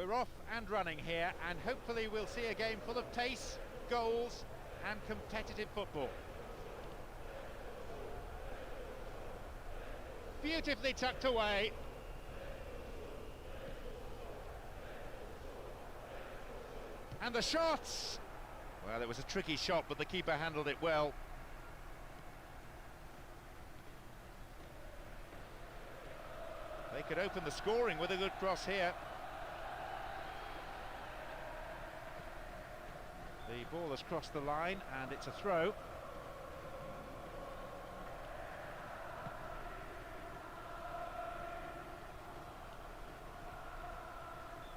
We're off and running here, and hopefully we'll see a game full of pace, goals and competitive football. Beautifully tucked away. And the shots! Well, it was a tricky shot, but the keeper handled it well. They could open the scoring with a good cross here. The ball has crossed the line and it's a throw.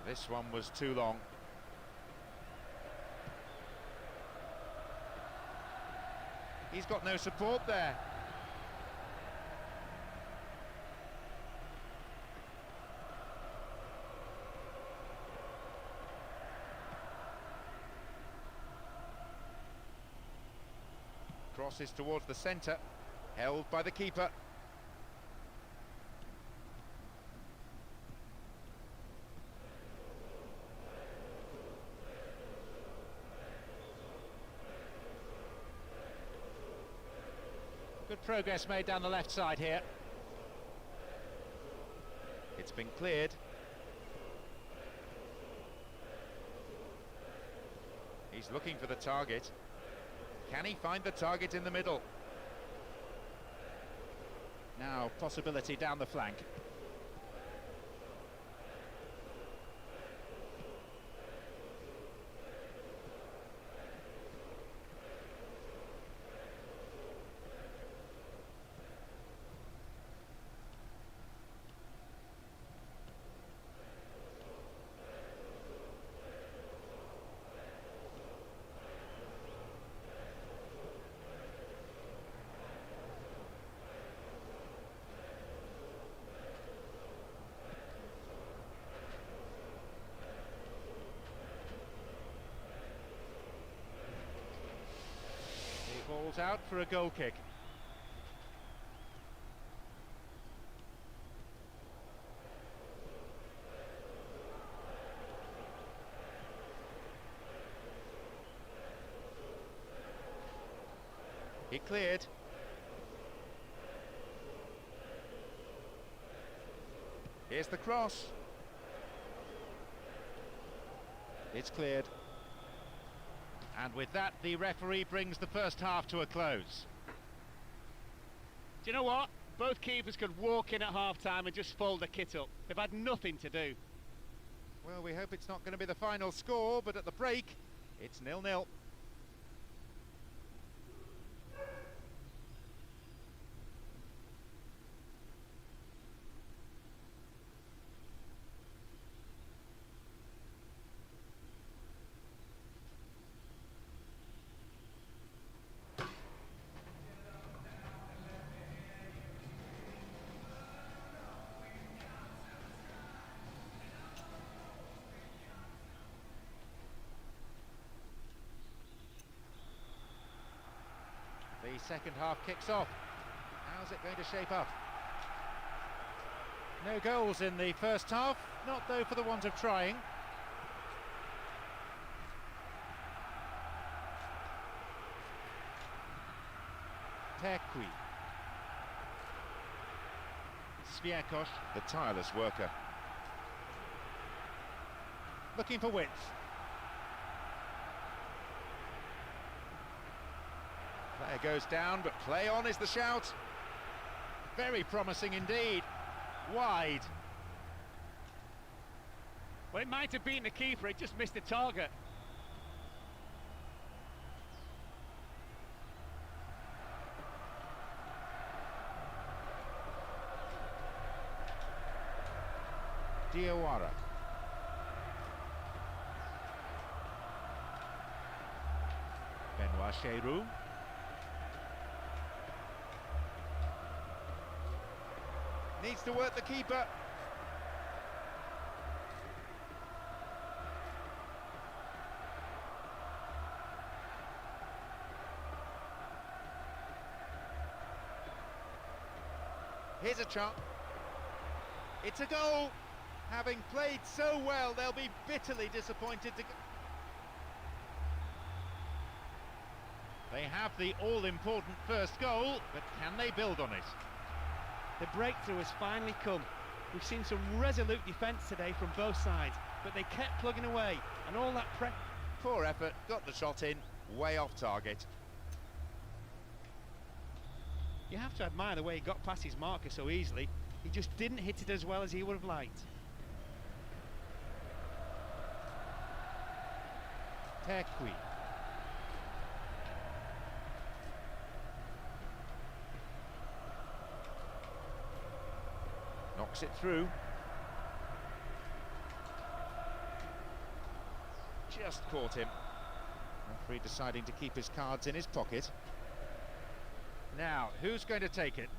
This one was too long. He's got no support there. Crosses towards the centre, held by the keeper. Good progress made down the left side here. It's been cleared. He's looking for the target. Can he find the target in the middle? Now, possibility down the flank. Ball's out for a goal kick. He cleared. Here's the cross. It's cleared. And with that, the referee brings the first half to a close. Do you know what? Both keepers could walk in at half-time and just fold the kit up. They've had nothing to do. Well, we hope it's not going to be the final score, but at the break, it's 0-0. The second half kicks off. How's it going to shape up? No goals in the first half, not though for the want of trying. Terqui. Sviakosh, the tireless worker. Looking for width. Player goes down, but play on is the shout. Very promising indeed. Wide. Well, it might have beaten the keeper, it just missed the target. Diawara. Benoit Cheyrou. Needs to work the keeper. Here's a chance. It's a goal. Having played so well, they'll be bitterly disappointed to... They have the all-important first goal, but can they build on it? The breakthrough has finally come. We've seen some resolute defence today from both sides, but they kept plugging away, and all that pressure... Poor effort, got the shot in, way off target. You have to admire the way he got past his marker so easily. He just didn't hit it as well as he would have liked. Tequi. Knocks it through. Just caught him. Referee deciding to keep his cards in his pocket. Now, who's going to take it?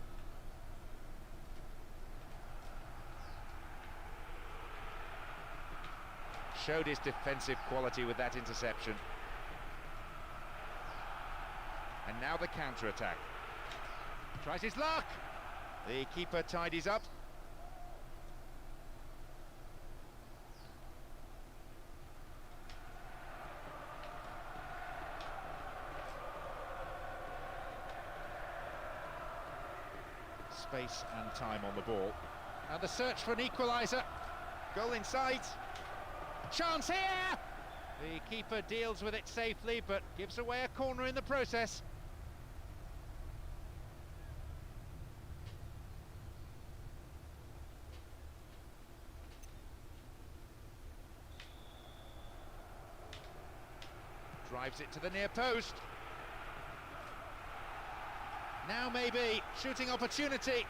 Showed his defensive quality with that interception. And now the counter-attack. Tries his luck! The keeper tidies up. Space and time on the ball. And the search for an equaliser. Goal in sight. Chance here! The keeper deals with it safely, but gives away a corner in the process. Drives it to the near post. Now maybe, shooting opportunity.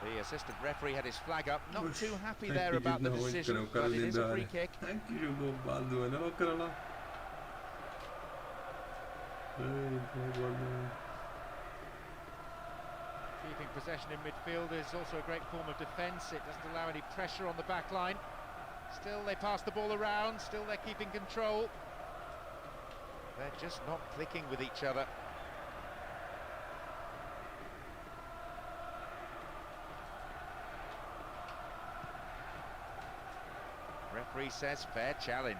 The assistant referee had his flag up, not too happy there about the decision, but it is a free kick. Que jogou roubado, né? Olha o cara lá. Keeping possession in midfield is also a great form of defence. It doesn't allow any pressure on the back line. Still they pass the ball around, still they're keeping control. They're just not clicking with each other. Referee says fair challenge.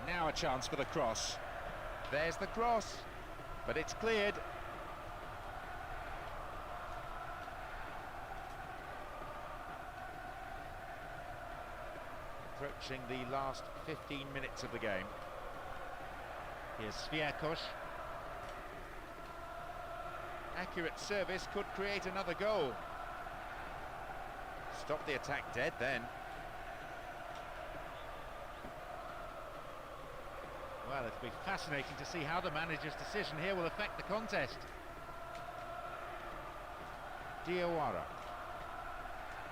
Now a chance for the cross. There's the cross, but it's cleared. Approaching the last 15 minutes of the game. Here's Sviakosh. Accurate service could create another goal. Stop the attack dead then. Well, it'll be fascinating to see how the manager's decision here will affect the contest. Diawara.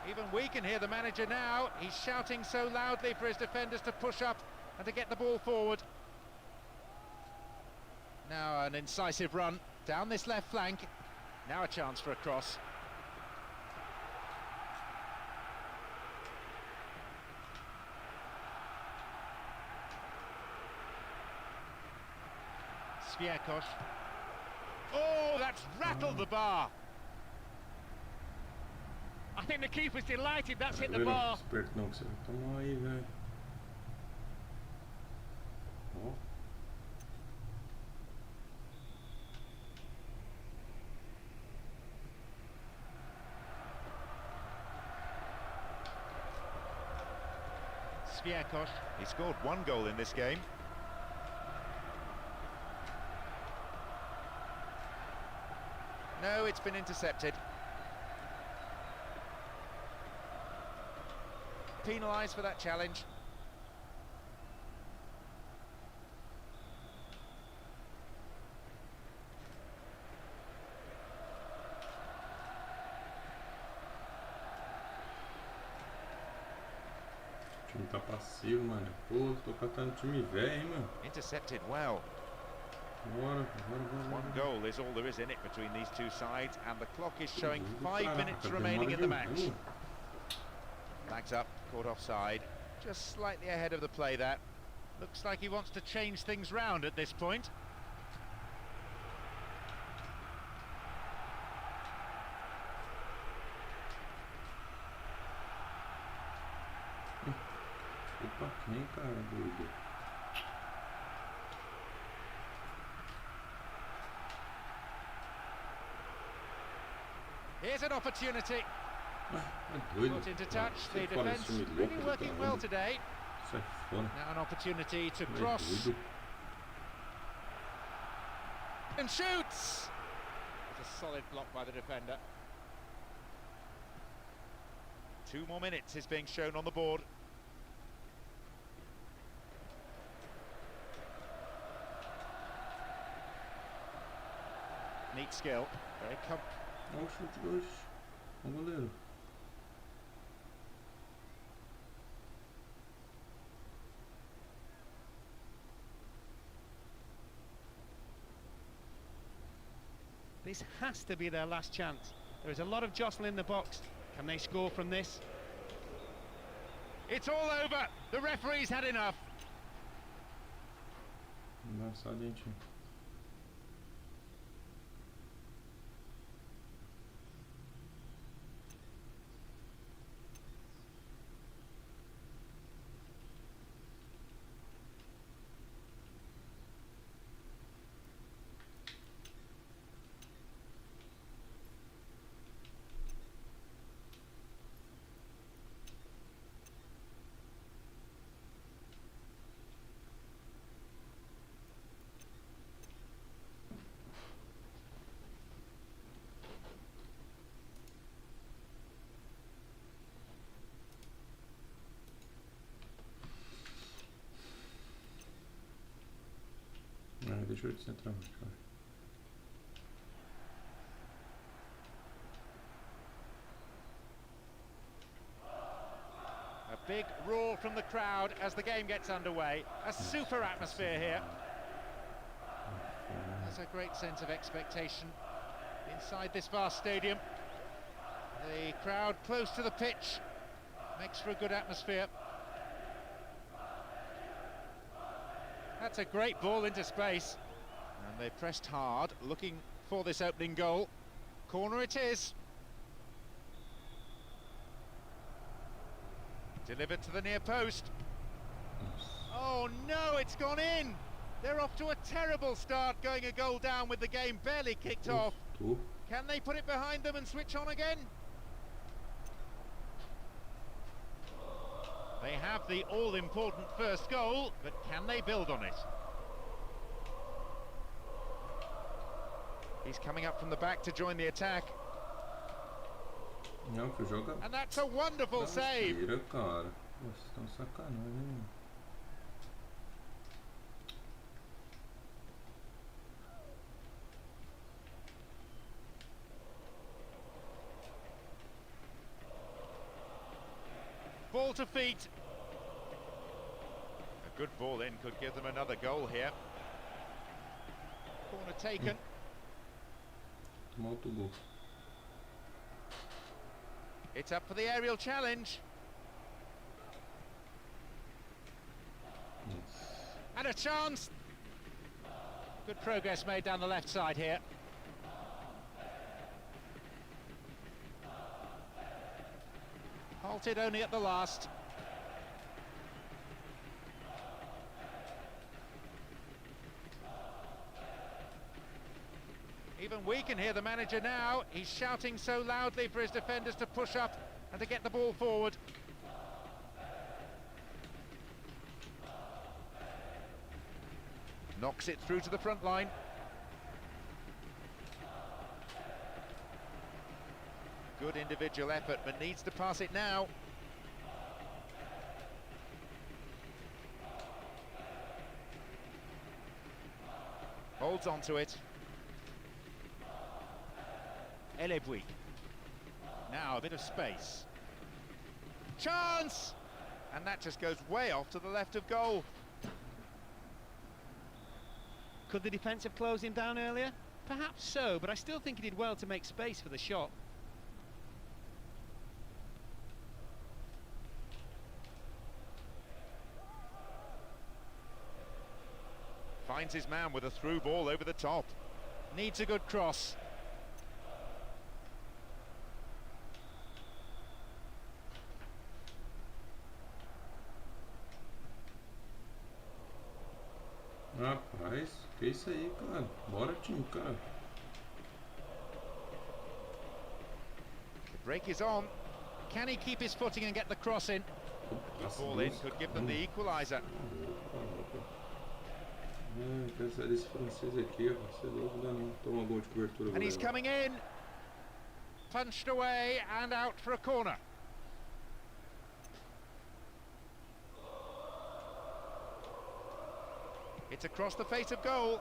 Even we can hear the manager now. He's shouting so loudly for his defenders to push up and to get the ball forward. Now an incisive run down this left flank. Now a chance for a cross. Sviakosh. Oh, that's rattled the bar. I think the keeper's delighted that's hit the bar. Esperto não, você toma aí, velho. Ó. Sviakosh. He scored one goal in this game. No, it's been intercepted. Penalised for that challenge. O time tá passivo, mano. Pô, tô catando time velho, hein, mano. Intercepted well. Bora. One goal is all there is in it between these two sides, and the clock is showing 5 minutes remaining in the match. Flags up, caught offside. Just slightly ahead of the play there. Looks like he wants to change things round at this point. Opa, quem, cara, doido? Here's an opportunity. É doido. Put into touch. Sai The fora defence esse time really louco do working well caramba. today. Sai fora. Now an opportunity to É cross doido. and shoots. It's a solid block by the defender. 2 more minutes is being shown on the board. Neat skill. Very Olha o chute de hoje. O goleiro. This has to be their last chance. There is a lot of jostling in the box. Can they score from this? It's all over. The referee's had enough. Engraçadinho, time. Deixa eu de centroavante, cara. A big roar from the crowd as the game gets underway. A super atmosphere here. There's a great sense of expectation inside this vast stadium. The crowd close to the pitch makes for a good atmosphere. That's a great ball into space. And they pressed hard, looking for this opening goal. Corner it is. Delivered to the near post. Oh no, it's gone in! They're off to a terrible start, going a goal down with the game barely kicked off. Can they put it behind them and switch on again? They have the all-important first goal, but can they build on it? He's coming up from the back to join the attack. Não, que joga. And that's a wonderful save. Tira, cara. Vocês estão sacanagem, hein? Ball to feet. A good ball in could give them another goal here. Corner taken. Tomou outro gol. It's up for the aerial challenge. And a chance. Good progress made down the left side here. Halted only at the last. Even we can hear the manager now. He's shouting so loudly for his defenders to push up and to get the ball forward. Knocks it through to the front line. Good individual effort, but needs to pass it now. Holds on to it. Elebui. Now a bit of space. Chance! And that just goes way off to the left of goal. Could the defence have closed him down earlier? Perhaps so, but I still think he did well to make space for the shot. Finds his man with a through ball over the top. Needs a good cross. Que isso aí, cara? Bora, time, cara. The break is on. Can he keep his footing and get the cross in? Good ball in, could give them the equaliser. Quero sair desse francês aqui, ó. Você é louco, não toma gol de cobertura. And he's coming in. Punched away and out for a corner. It's across the face of goal.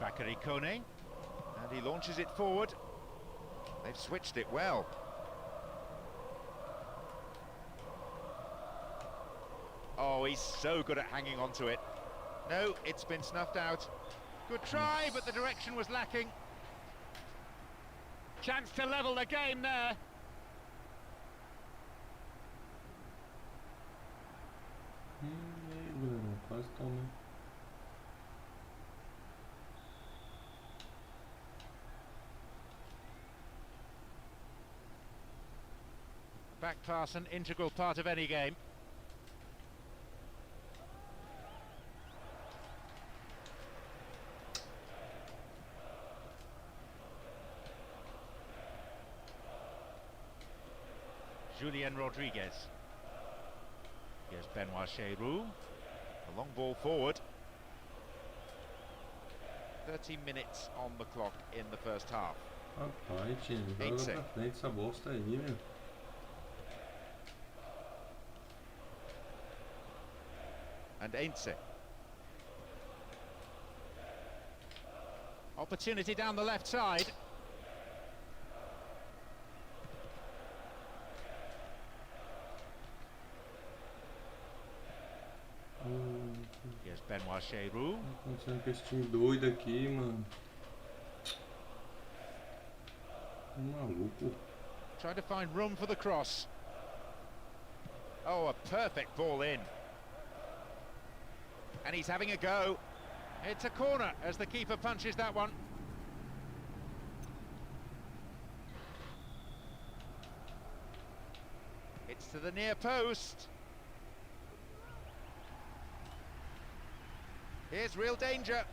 Bakary Kone, and he launches it forward. They've switched it well. Oh, he's so good at hanging on to it. No, it's been snuffed out. Good try, but the direction was lacking. Chance to level the game there. Quase toma. Back pass, an integral part of any game. Julien Rodriguez. Here's Benoit Cheyrou. A long ball forward. 30 minutes on the clock in the first half. Rapaz, time, joga pra frente essa bosta aí, meu. And Ainse. Opportunity down the left side. Here's Benoit Cheyrou. O que tá acontecendo com esse time doido aqui, mano? Maluco. Trying to find room for the cross. Oh, a perfect ball in. And he's having a go. It's a corner as the keeper punches that one. It's to the near post. Here's real danger.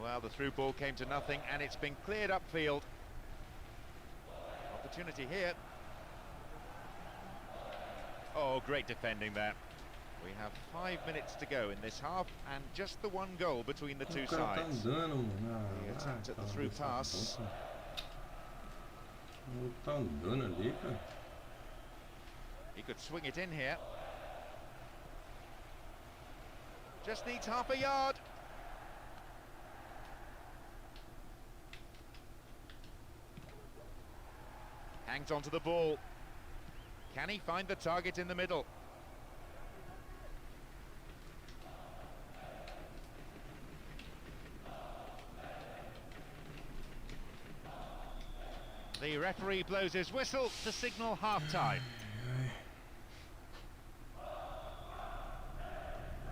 Well, the through ball came to nothing and it's been cleared upfield. Opportunity here. Oh, great defending there. We have 5 minutes to go in this half and just the one goal between the two sides. He attacked at the through pass. He could swing it in here. Just needs half a yard. Hangs onto the ball. Can he find the target in the middle? The referee blows his whistle to signal half-time.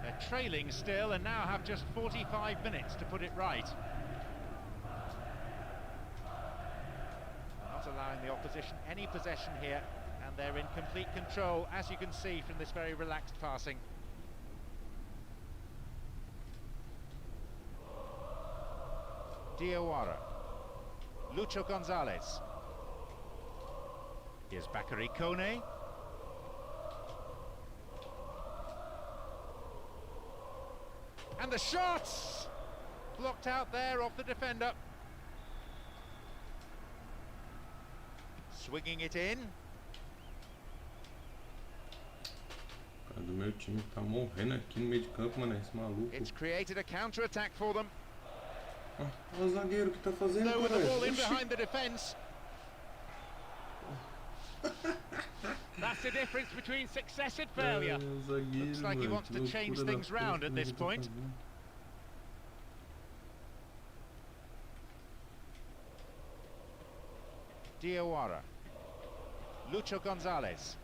They're trailing still and now have just 45 minutes to put it right. Not allowing the opposition any possession here, and they're in complete control, as you can see from this very relaxed passing. Diawara. Lucho Gonzalez. Here's Bakary Kone. And the shots! Blocked out there off the defender. Swinging it in. Cara do meu time tá morrendo aqui no meio de campo, mano, esse maluco. It's created a counter-attack for them. Olha o zagueiro que tá fazendo, Lower the ball in cara. behind the defence. That's the difference between success and failure. Looks like he wants to change things round at this point. Diawara. Lucho Gonzalez.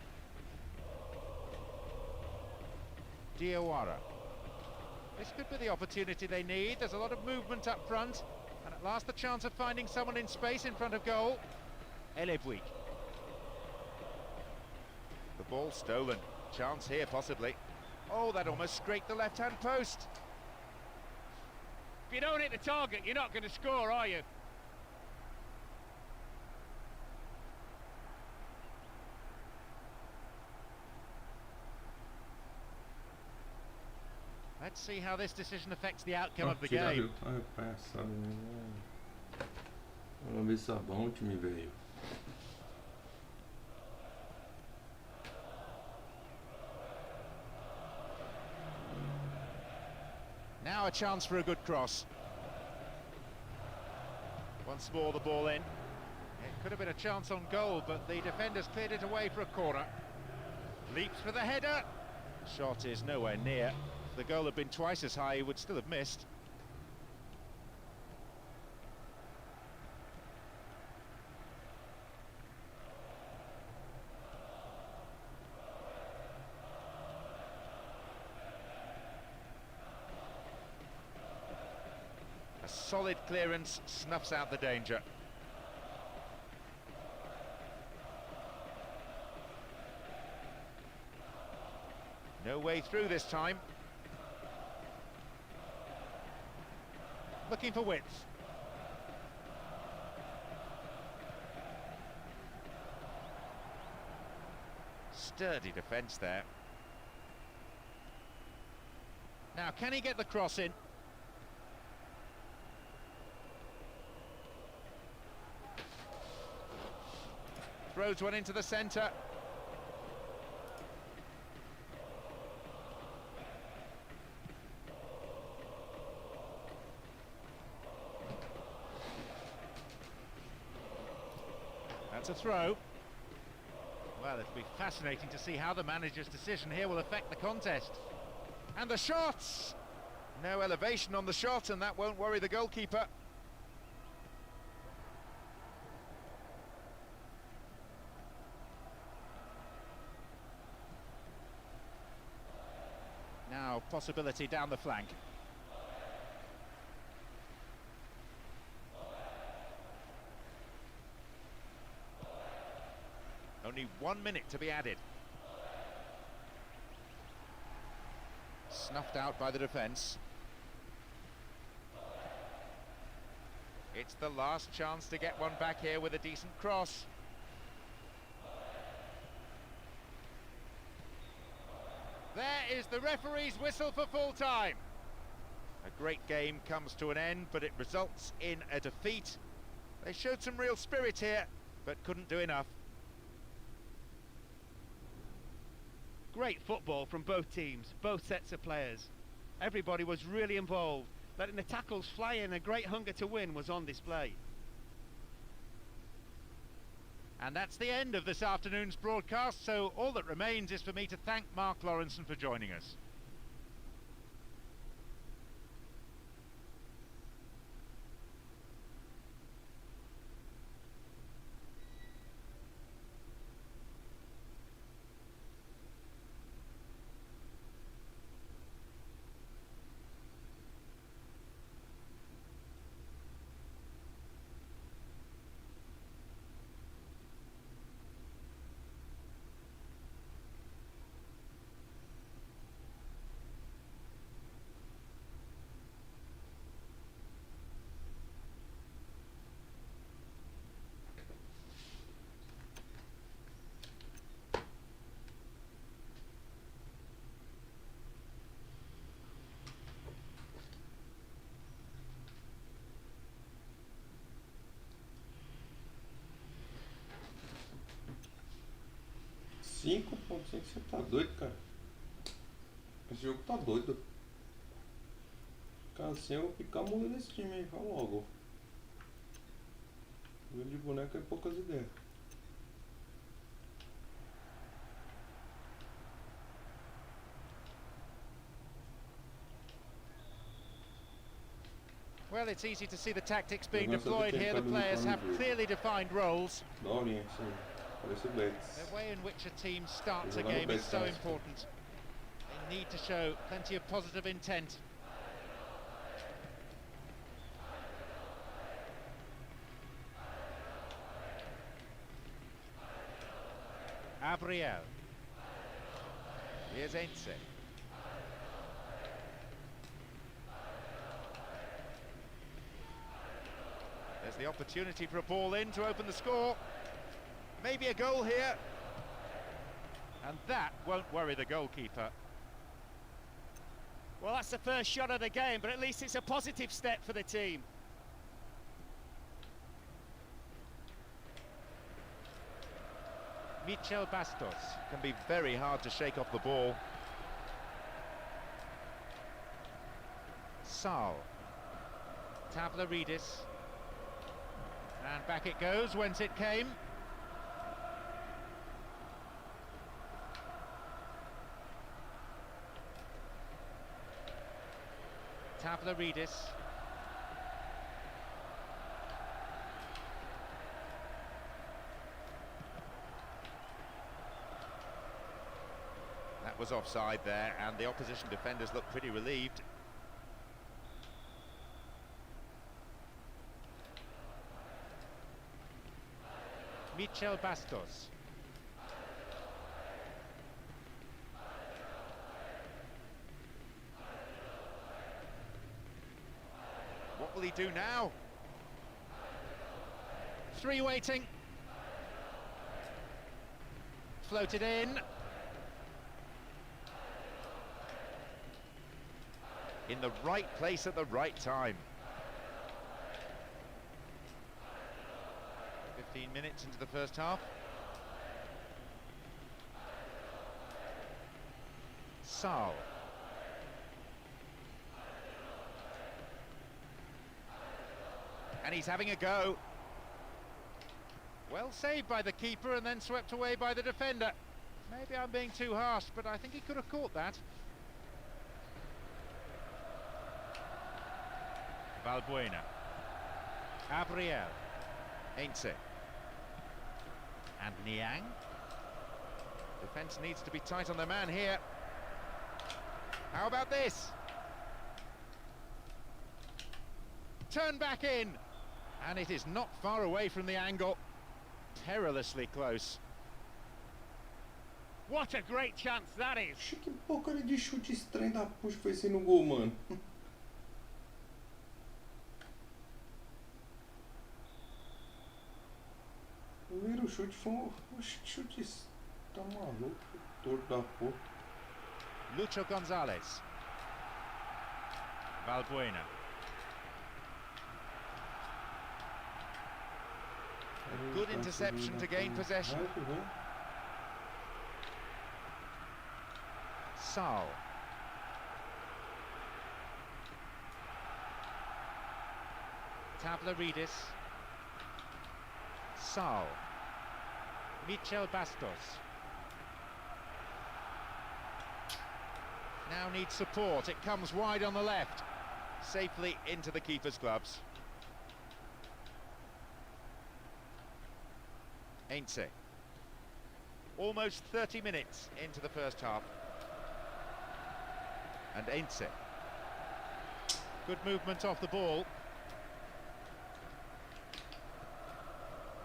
Diawara. This could be the opportunity they need. There's a lot of movement up front, and at last the chance of finding someone in space in front of goal. Elebouik. ball stolen. Chance here, possibly. Oh, that almost scraped the left-hand post. If you don't hit the target, you're not going to score, are you? Let's see how this decision affects the outcome Ah, of the tiraram, game. ah, palhaçada, né? Vamos ver sabão, time velho. Now a chance for a good cross. Once more the ball in. It could have been a chance on goal, but the defenders cleared it away for a corner. Leaps for the header. Shot is nowhere near. If the goal had been twice as high, he would still have missed. A solid clearance snuffs out the danger. No way through this time. Looking for width. Sturdy defence there. Now, can he get the cross in? Throws one into the centre. That's a throw. Well, it'll be fascinating to see how the manager's decision here will affect the contest. And the shots! No elevation on the shot, and that won't worry the goalkeeper. Now, possibility down the flank. Only 1 minute to be added. Snuffed out by the defence. It's the last chance to get one back here with a decent cross. There is the referee's whistle for full time. A great game comes to an end, but it results in a defeat. They showed some real spirit here, but couldn't do enough. Great football from both teams, both sets of players. Everybody was really involved, letting the tackles fly in. A great hunger to win was on display. And that's the end of this afternoon's broadcast, so all that remains is for me to thank Mark Lawrenson for joining us. Cinco ponto cinco, você tá doido, cara? Esse jogo tá doido. Cara, assim eu vou picar a mula desse time aí, fala logo. O jogo de boneco é poucas ideias. Well, it's easy to see the tactics being deployed here. The players have clearly defined roles. Daorinha, sim. Parece o Betis. The way in which a team starts a game is so important. They need to show plenty of positive intent. Abriel. Here's Ense. There's the opportunity for a ball in to open the score. Maybe a goal here. And that won't worry the goalkeeper. Well, that's the first shot of the game, but at least it's a positive step for the team. Michel Bastos can be very hard to shake off the ball. Sal. Tavlaridis. And back it goes, whence it came. Tavlaridis. That was offside there, and the opposition defenders look pretty relieved. Michel Bastos. What will he do now? Three waiting. Floated in. In the right place at the right time. 15 minutes into the first half. Sal. And he's having a go. Well saved by the keeper and then swept away by the defender. Maybe I'm being too harsh, but I think he could have caught that. Valbuena. Abriel. Ainse. And Niang. Defence needs to be tight on their man here. How about this? Turn back in. And it is not far away from the angle. Perilously close. What a great chance that is. Que porcaria de chute estranho da puxa foi esse no gol, mano. O primeiro chute foi um chute. Tá maluco, torto da porra. Lucho Gonzalez. Valbuena. Good interception to gain possession. Sal. Tavlaridis. Sal. Michel Bastos. Now needs support. It comes wide on the left. Safely into the keeper's gloves. Ainse. Almost 30 minutes into the first half. And Ainse. Good movement off the ball.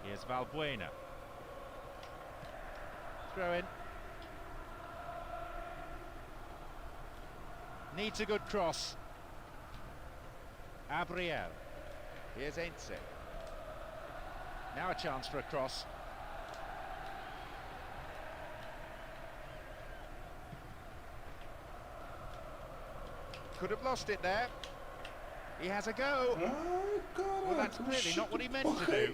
Here's Valbuena. Throw in. Needs a good cross. Abriel. Here's Ainse. Now a chance for a cross. Could have lost it there. He has a go. Well, that's clearly not what he meant to do.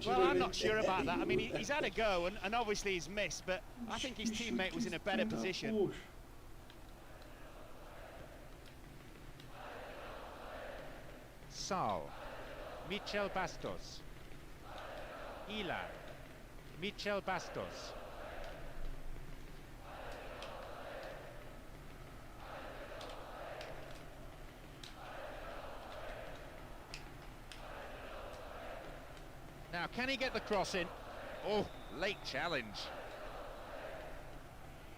Well, I'm not sure about that. I mean, he's had a go, and obviously he's missed, but I think his teammate was in a better position. Sal. Michel Bastos. Ilan. Michel Bastos. Now, can he get the cross in? Oh, late challenge.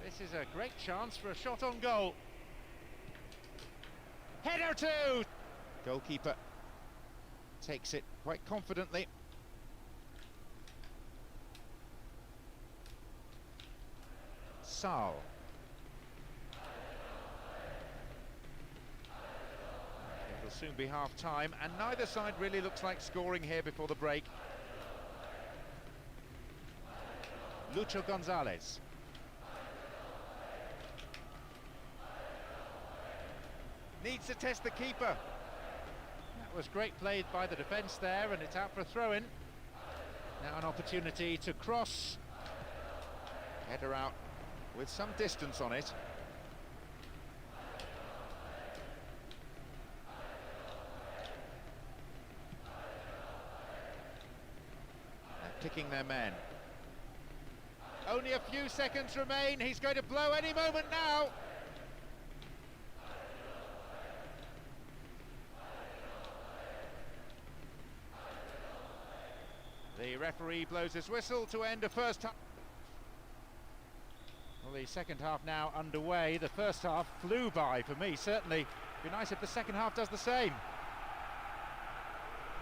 This is a great chance for a shot on goal. Header too! Goalkeeper takes it quite confidently. Sal. It'll soon be half-time, and neither side really looks like scoring here before the break. Lucho Gonzalez. Needs to test the keeper. That was great play by the defence there, and it's out for a throw-in. Now an opportunity to cross. Header out with some distance on it. They're picking their men. Only a few seconds remain. He's going to blow any moment now. The referee blows his whistle to end a first half. Well, the second half now underway. The first half flew by for me, certainly. Be nice if the second half does the same.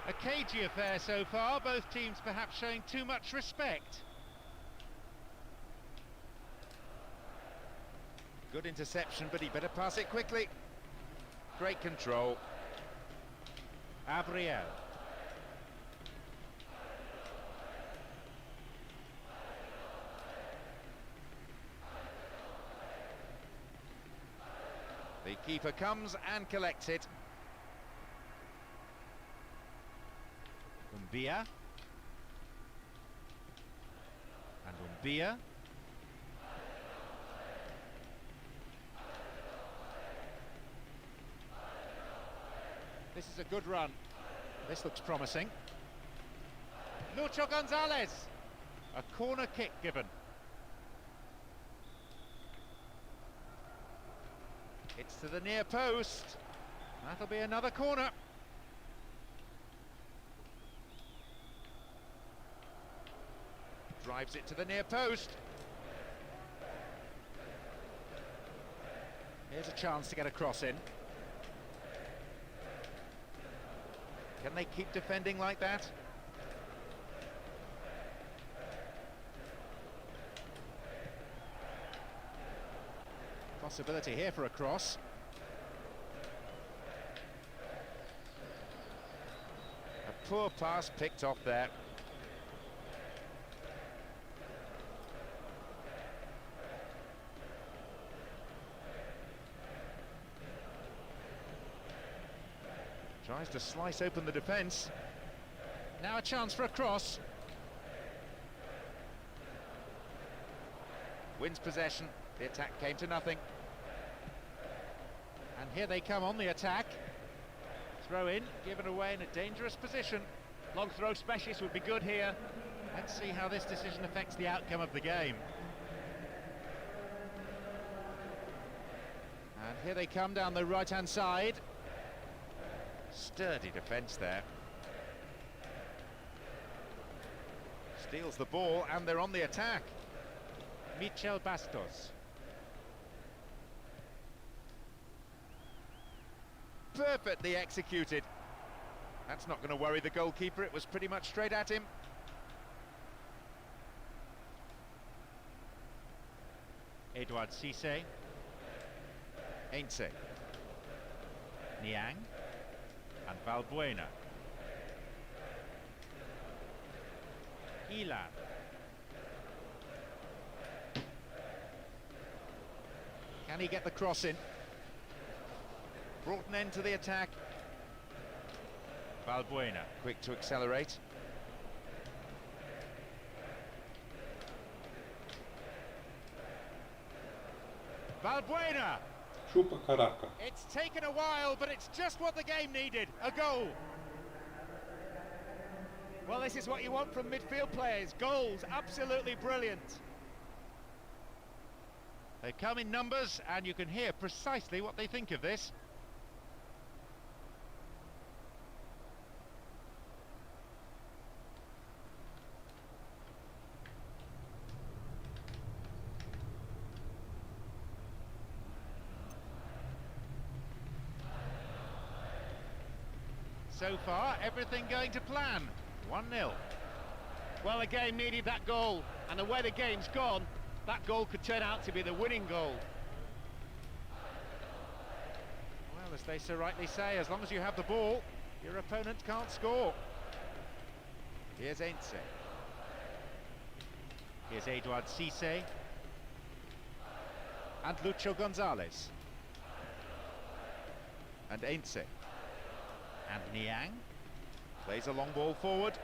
A cagey affair so far, both teams perhaps showing too much respect. Good interception, but he better pass it quickly. Great control. Abriel. The keeper comes and collects it. Umbia. And Umbia. This is a good run. This looks promising. Lucho Gonzalez. A corner kick given. It's to the near post. That'll be another corner. Drives it to the near post. Here's a chance to get a cross in. Can they keep defending like that? Possibility here for a cross. A poor pass picked off there. Tries to slice open the defence. Now a chance for a cross. Wins possession. The attack came to nothing. And here they come on the attack. Throw in, given away in a dangerous position. Long throw specialist would be good here. Let's see how this decision affects the outcome of the game. And here they come down the right-hand side. Sturdy defence there. Steals the ball and they're on the attack. Michel Bastos. Perfectly executed. That's not going to worry the goalkeeper. It was pretty much straight at him. Edouard Cissé. Ainse. Niang. And Valbuena. Ilan. Can he get the cross in? Brought an end to the attack. Valbuena. Quick to accelerate. Valbuena! Chupa, caraca. It's taken a while, but it's just what the game needed. A goal. Well, this is what you want from midfield players. Goals, absolutely brilliant. They come in numbers, and you can hear precisely what they think of this. So far, everything going to plan. 1-0. Well, the game needed that goal, and the way the game's gone, That goal could turn out to be the winning goal. Well, as they so rightly say, as long as you have the ball, your opponent can't score. Here's Ence. Here's Edouard Cissé. And Lucho Gonzalez. And Ence. And Niang. Plays a long ball forward.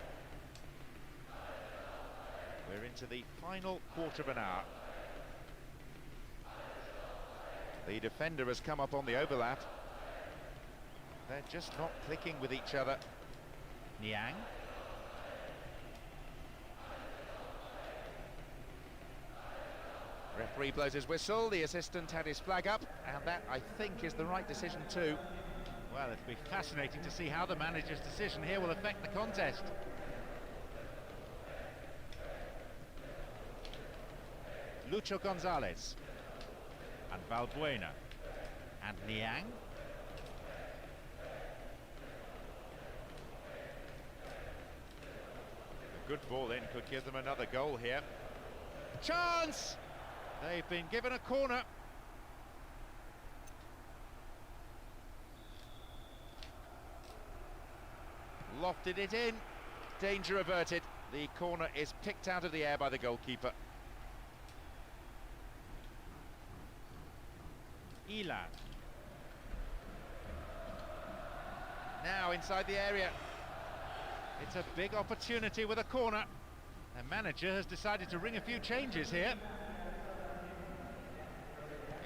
We're into the final quarter of an hour. The defender has come up on the overlap. They're just not clicking with each other. Niang. Referee blows his whistle, the assistant had his flag up, and that, I think, is the right decision too. Well, it'll be fascinating to see how the manager's decision here will affect the contest. Lucho Gonzalez. And Valbuena. And Niang. A good ball in could give them another goal here. Chance! They've been given a corner. Lofted it in. Danger averted. The corner is picked out of the air by the goalkeeper. Ilan. Now inside the area. It's a big opportunity with a corner. The manager has decided to ring a few changes here.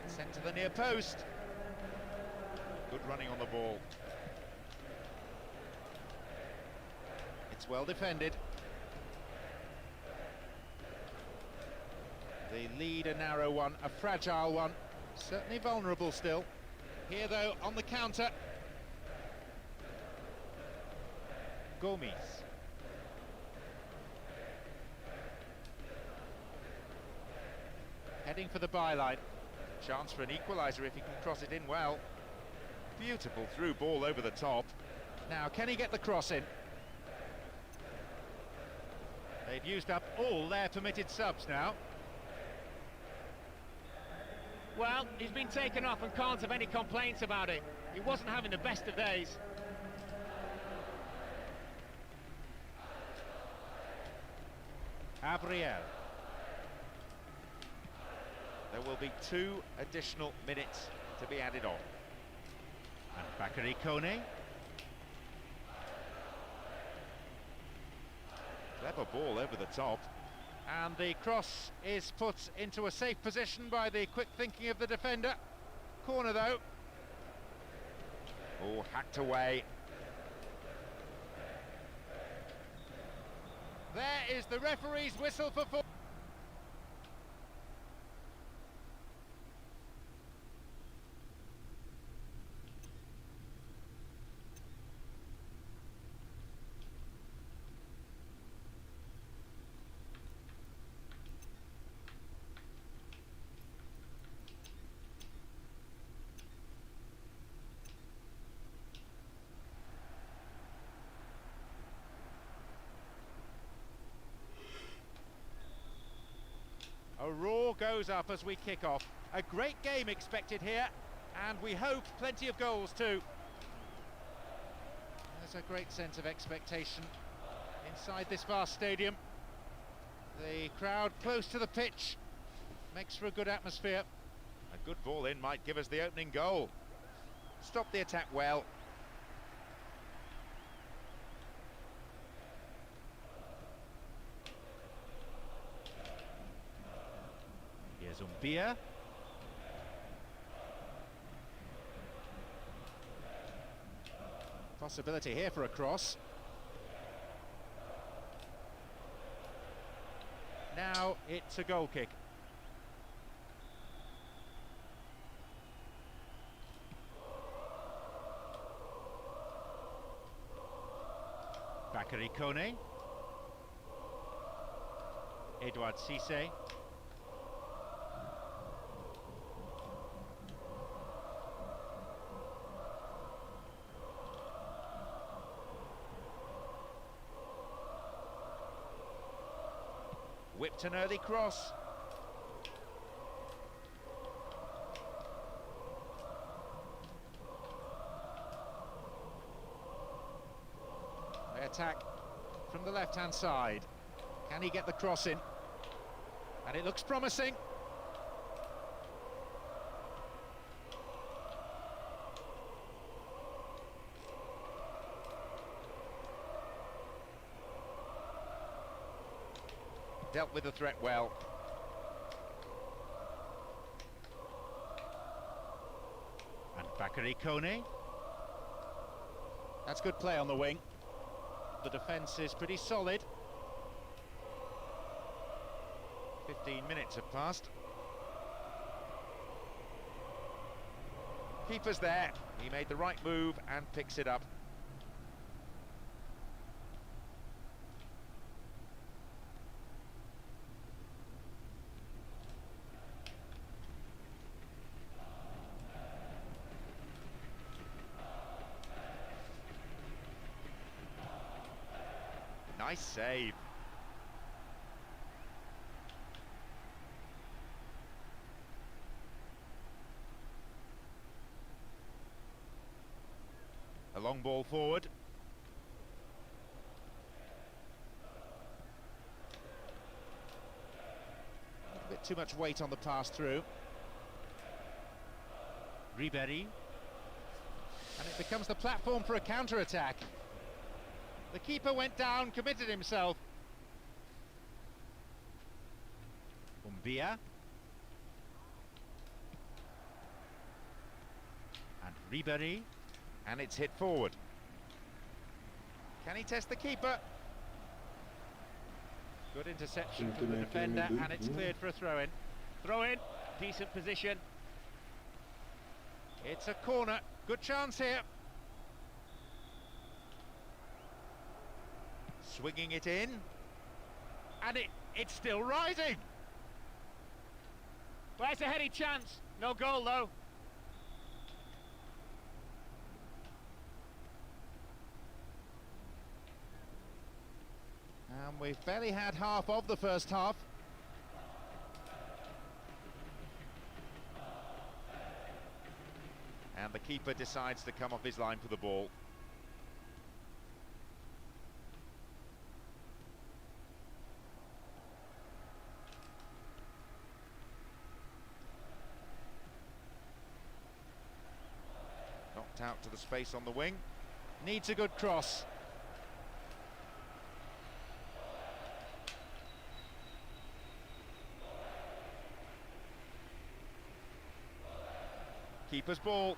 It's sent to the near post. Good running on the ball. It's well defended. The lead, a narrow one, a fragile one. Certainly vulnerable still. Here though, on the counter. Gomes. Heading for the byline. Chance for an equaliser if he can cross it in well. Beautiful through ball over the top. Now, can he get the cross in? They've used up all their permitted subs now. Well, he's been taken off and can't have any complaints about it. He wasn't having the best of days. Abriel. There will be 2 additional minutes to be added on. And Bakary Kone. Clever ball over the top. And the cross is put into a safe position by the quick thinking of the defender. Corner though. Oh, hacked away. There is the referee's whistle for four. A roar goes up as we kick off. A great game expected here, and we hope plenty of goals too. There's a great sense of expectation inside this vast stadium. The crowd close to the pitch makes for a good atmosphere. A good ball in might give us the opening goal. Stop the attack well. Here's Umbia. Possibility here for a cross. Now it's a goal kick. Bakary Kone. Edouard Cissé. Whipped an early cross. attack from the left-hand side. Can he get the cross in? And it looks promising. Dealt with the threat well. And Bakary Kone. That's good play on the wing. The defence is pretty solid. 15 minutes have passed. Keeper's there. He made the right move and picks it up. Nice save. A long ball forward. A bit too much weight on the pass through. Ribéry. And it becomes the platform for a counter-attack. The keeper went down, committed himself. Umbia. And Ribéry. And it's hit forward. Can he test the keeper? Good interception from the defender, and it's cleared for a throw-in. Throw-in, decent position. It's a corner, good chance here. Swinging it in, and it's still rising. Where's a heady chance? No goal though. And we've barely had half of the first half. And the keeper decides to come off his line for the ball. Knocked out to the space on the wing. Needs a good cross. Keeper's ball.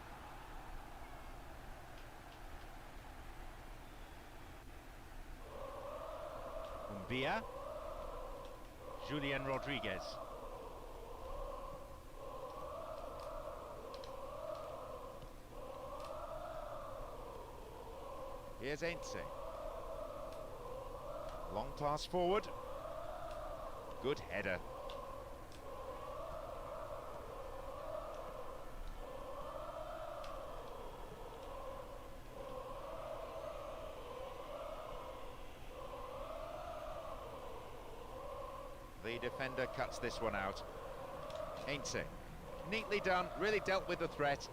Umbia. Julian Rodriguez. Here's Ence. Long pass forward. Good header. The defender cuts this one out. Ence. Neatly done, really dealt with the threat.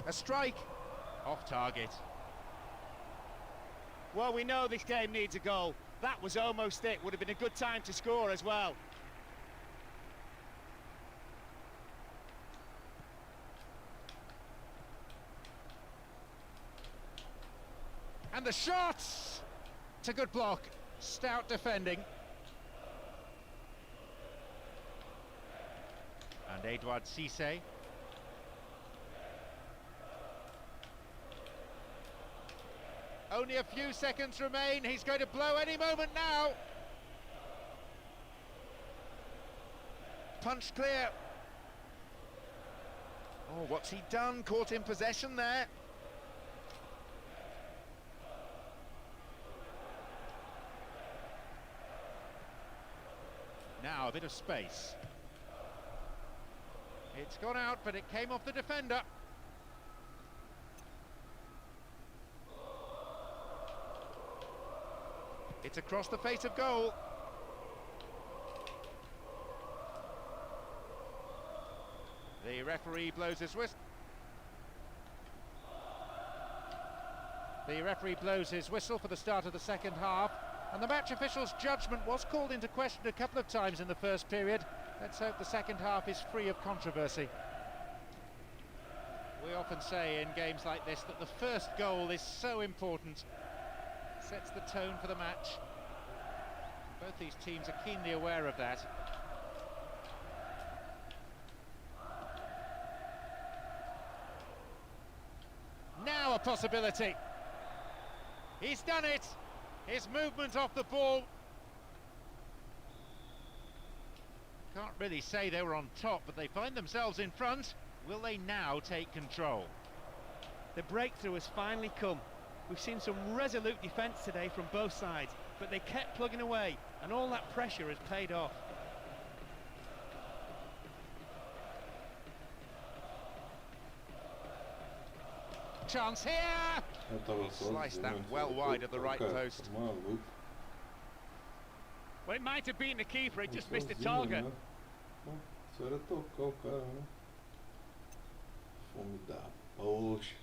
A strike. Off target. Well, we know this game needs a goal. That was almost it. Would have been a good time to score as well. And the shot! It's a good block. Stout defending. And Edouard Cissé. Only a few seconds remain. He's going to blow any moment now. Punch clear. Oh, what's he done? Caught in possession there. Now a bit of space. It's gone out, but it came off the defender. It's across the face of goal. The referee blows his whistle. The referee blows his whistle for the start of the second half, and the match official's judgment was called into question a couple of times in the first period. Let's hope the second half is free of controversy. We often say in games like this that the first goal is so important. It sets the tone for the match. Both these teams are keenly aware of that. Now a possibility. He's done it. His movement off the ball. Can't really say they were on top, but they find themselves in front. Will they now take control? The breakthrough has finally come. We've seen some resolute defence today from both sides, but they kept plugging away, and all that pressure has paid off. Chance here! Sliced that well wide of the right post. Well, it might have been the keeper, it just missed the target. Só era tocar o cara, né? Fome da poxa.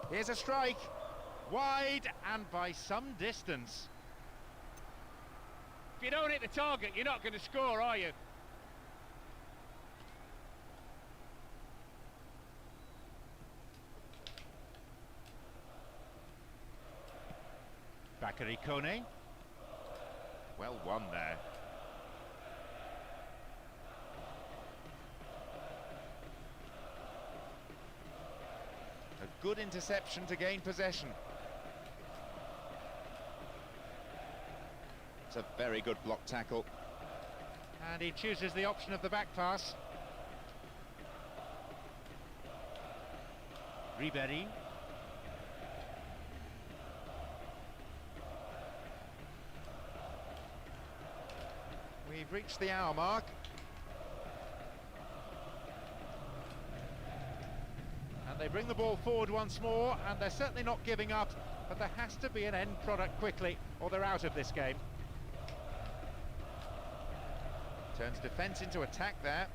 Here's a strike. Wide and by some distance. If you don't hit the target, you're not going to score, are you? Bakary Kone. Well won there. A good interception to gain possession. It's a very good block tackle. And he chooses the option of the back pass. Ribéry. We've reached the hour mark. And they bring the ball forward once more, and they're certainly not giving up, but there has to be an end product quickly, or they're out of this game. Turns defence into attack there.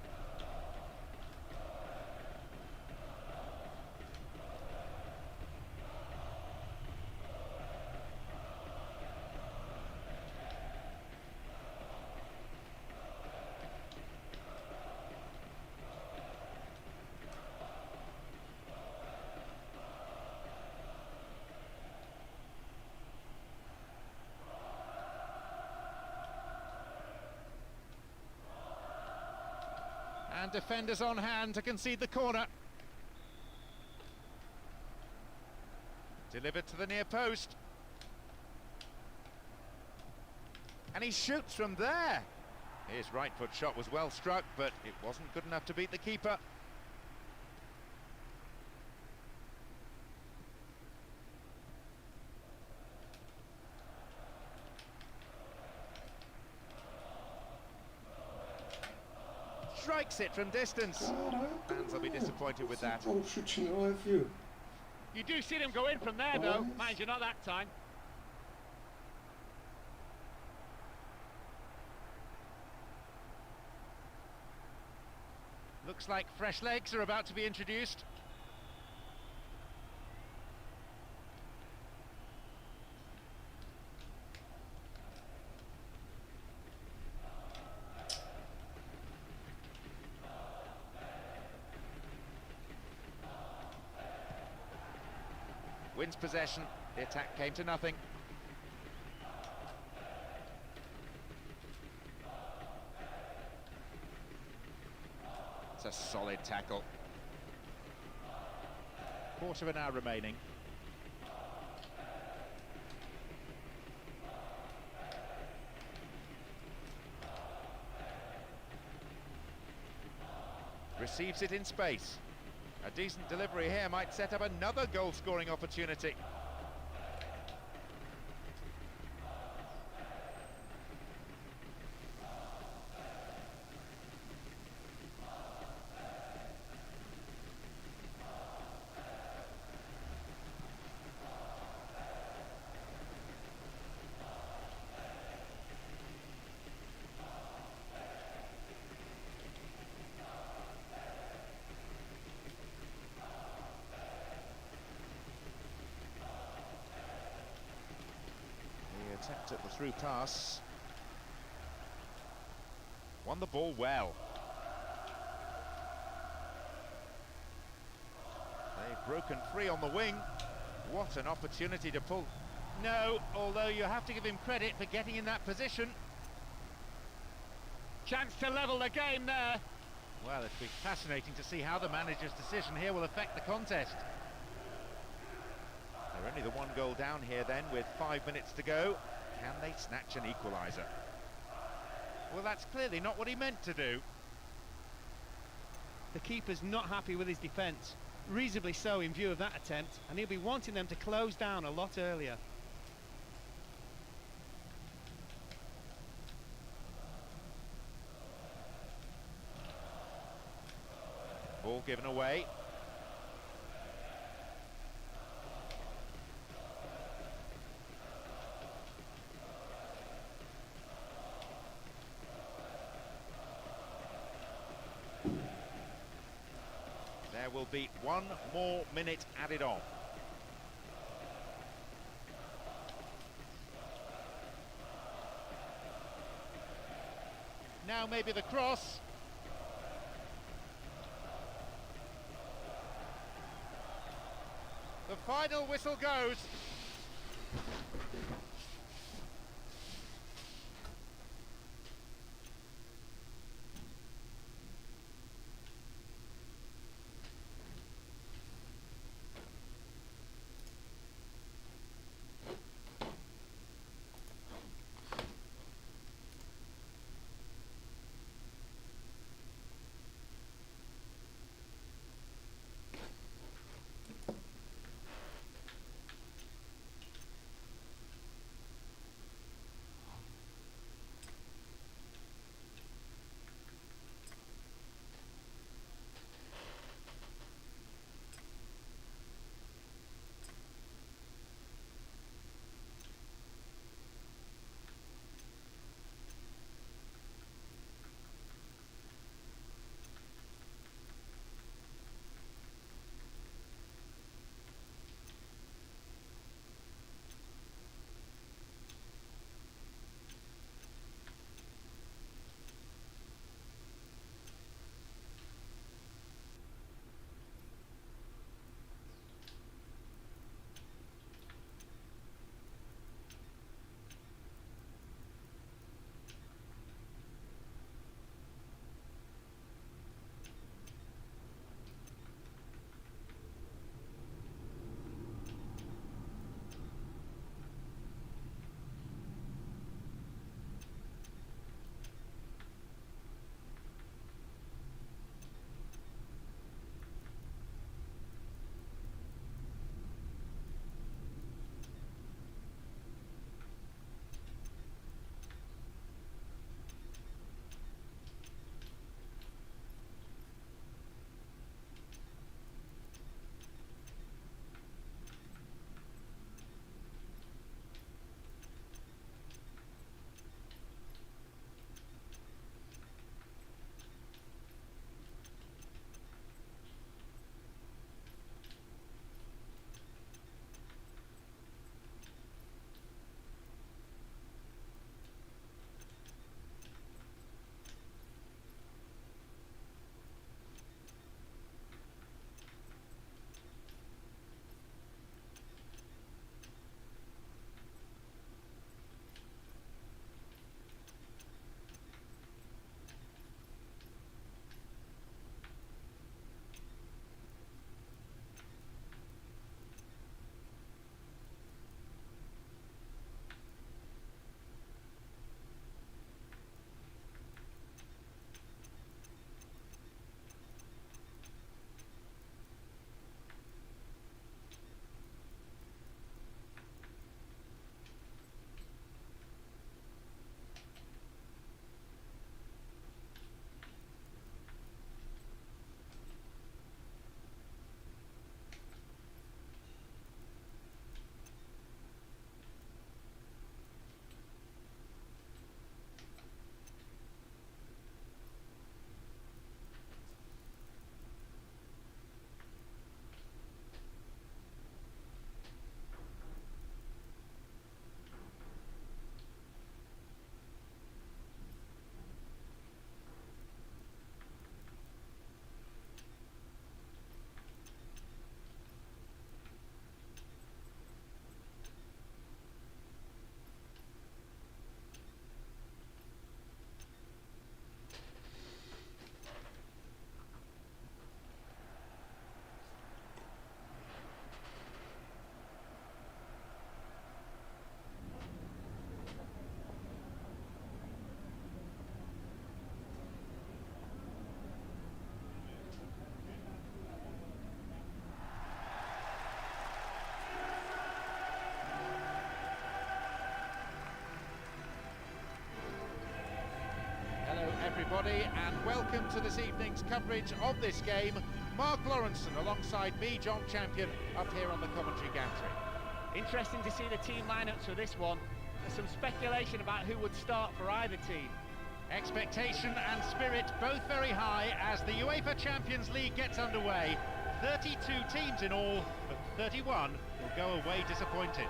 And defenders on hand to concede the corner. Delivered to the near post. And he shoots from there. His right foot shot was well struck, but it wasn't good enough to beat the keeper. Strikes it from distance. Fans will be disappointed with that. You do see them go in from there, though. Mind you, not that time. Looks like fresh legs are about to be introduced. Wins possession. The attack came to nothing. It's a solid tackle. Quarter of an hour remaining. Receives it in space. A decent delivery here might set up another goal-scoring opportunity. attempt at the through pass. Won the ball well. They've broken free on the wing. What an opportunity to pull. No, although you have to give him credit for getting in that position. Chance to level the game there. Well, it'll be fascinating to see how the manager's decision here will affect the contest. They're only the 1 goal down here then with 5 minutes to go. Can they snatch an equaliser? Well, that's clearly not what he meant to do. The keeper's not happy with his defence. Reasonably so in view of that attempt, and he'll be wanting them to close down a lot earlier. Ball given away. There will be 1 more minute added on. Now maybe the cross. The final whistle goes. everybody, and welcome to this evening's coverage of this game. Mark Lawrenson alongside me, John Champion, up here on the commentary gantry. Interesting to see the team lineups for this one. There's some speculation about who would start for either team. Expectation and spirit both very high as the UEFA Champions League gets underway. 32 teams in all, but 31 will go away disappointed.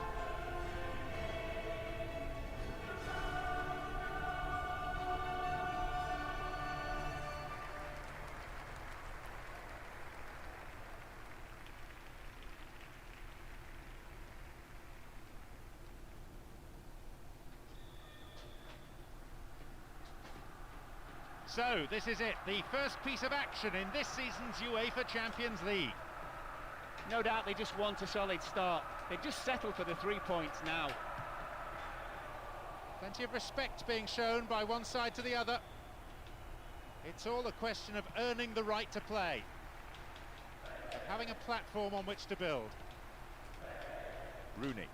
So, this is it, the first piece of action in this season's UEFA Champions League. No doubt they just want a solid start. They've just settled for the 3 points now. Plenty of respect being shown by one side to the other. It's all a question of earning the right to play, of having a platform on which to build. Rooney.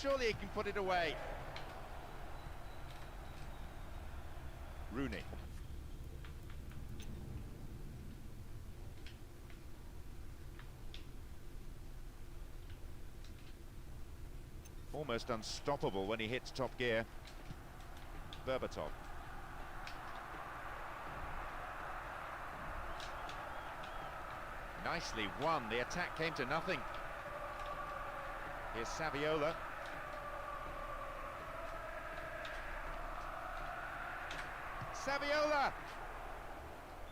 Surely he can put it away. Rooney. Almost unstoppable when he hits top gear. Berbatov. Nicely won. The attack came to nothing. Here's Saviola. Saviola!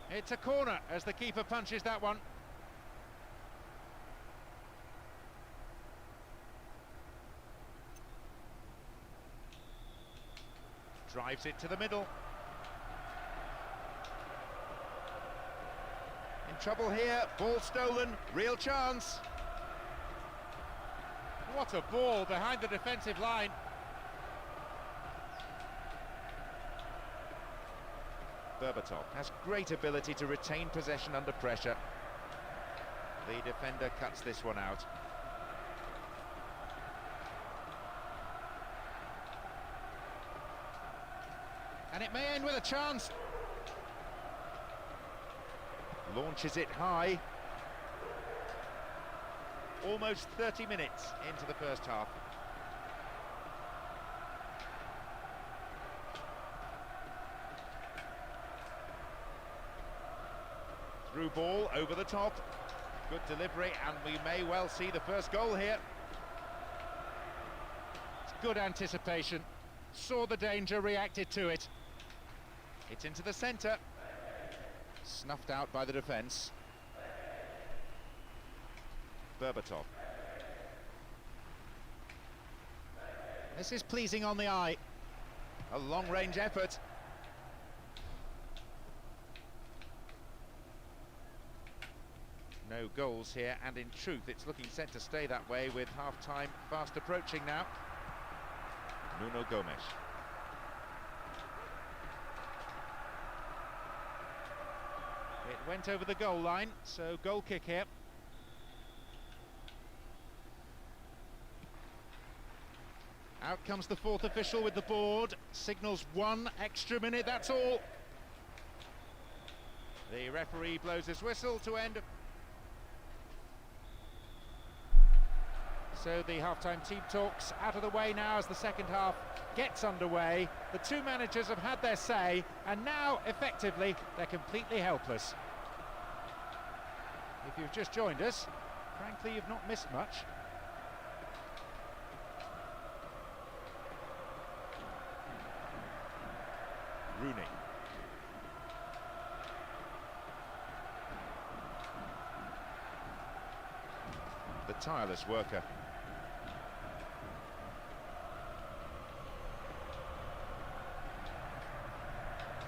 It's a corner as the keeper punches that one. Drives it to the middle. In trouble here, ball stolen, real chance. What a ball behind the defensive line. Berbatov has great ability to retain possession under pressure. The defender cuts this one out. And it may end with a chance. Launches it high. Almost 30 minutes into the first half. Through ball, over the top. Good delivery, and we may well see the first goal here. It's good anticipation. Saw the danger, reacted to it. It's into the centre. Snuffed out by the defence. Berbatov. This is pleasing on the eye. A long-range effort. No goals here, and in truth it's looking set to stay that way with half-time fast approaching now. Nuno Gomes. It went over the goal line, so goal kick here. Out comes the fourth official with the board, signals 1 extra minute, that's all. The referee blows his whistle to end. So the half-time team talks out of the way now as the second half gets underway. The two managers have had their say, and now, effectively, they're completely helpless. If you've just joined us, frankly, you've not missed much. Rooney. The tireless worker.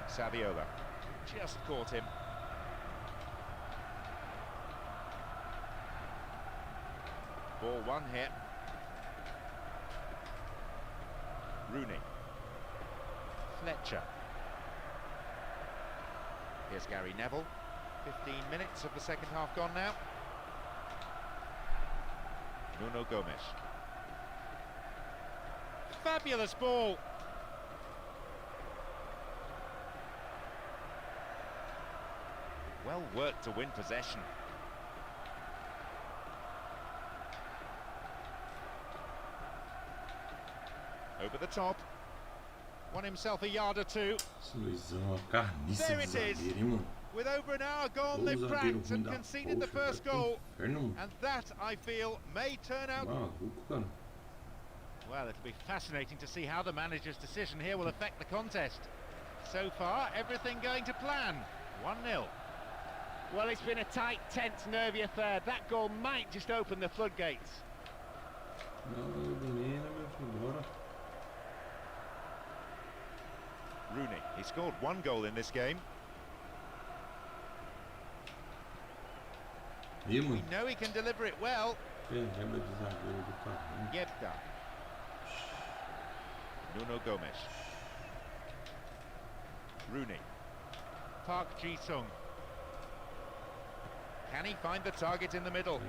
Saviola just caught him. Ball one here. Rooney. Fletcher. Here's Gary Neville. 15 minutes of the second half gone now. Nuno Gomes. Fabulous ball. Well worked to win possession. Over the top. Won himself a yard or two. Esse Luizão é uma carniça There de it is. zagueiro, hein, mano? With over an hour gone, Ou they've zagueiro cracked ruim and da conceded the poxa, first vai pro goal. inferno, mano. And that, I feel, may turn out... Maluco, cara. Well, it'll be fascinating to see how the manager's decision here will affect the contest. So far, everything going to plan. 1-0. Well, it's been a tight, tense, nervy affair. That goal might just open the floodgates. Não, domina, meu filho, bora. Rooney, he scored one goal in this game. Ih, We mano. know he can deliver it well. Perreba de zagueiro do carro. Yepta. Nuno Gomes. Rooney. Park Ji-sung. Can he find the target in the middle?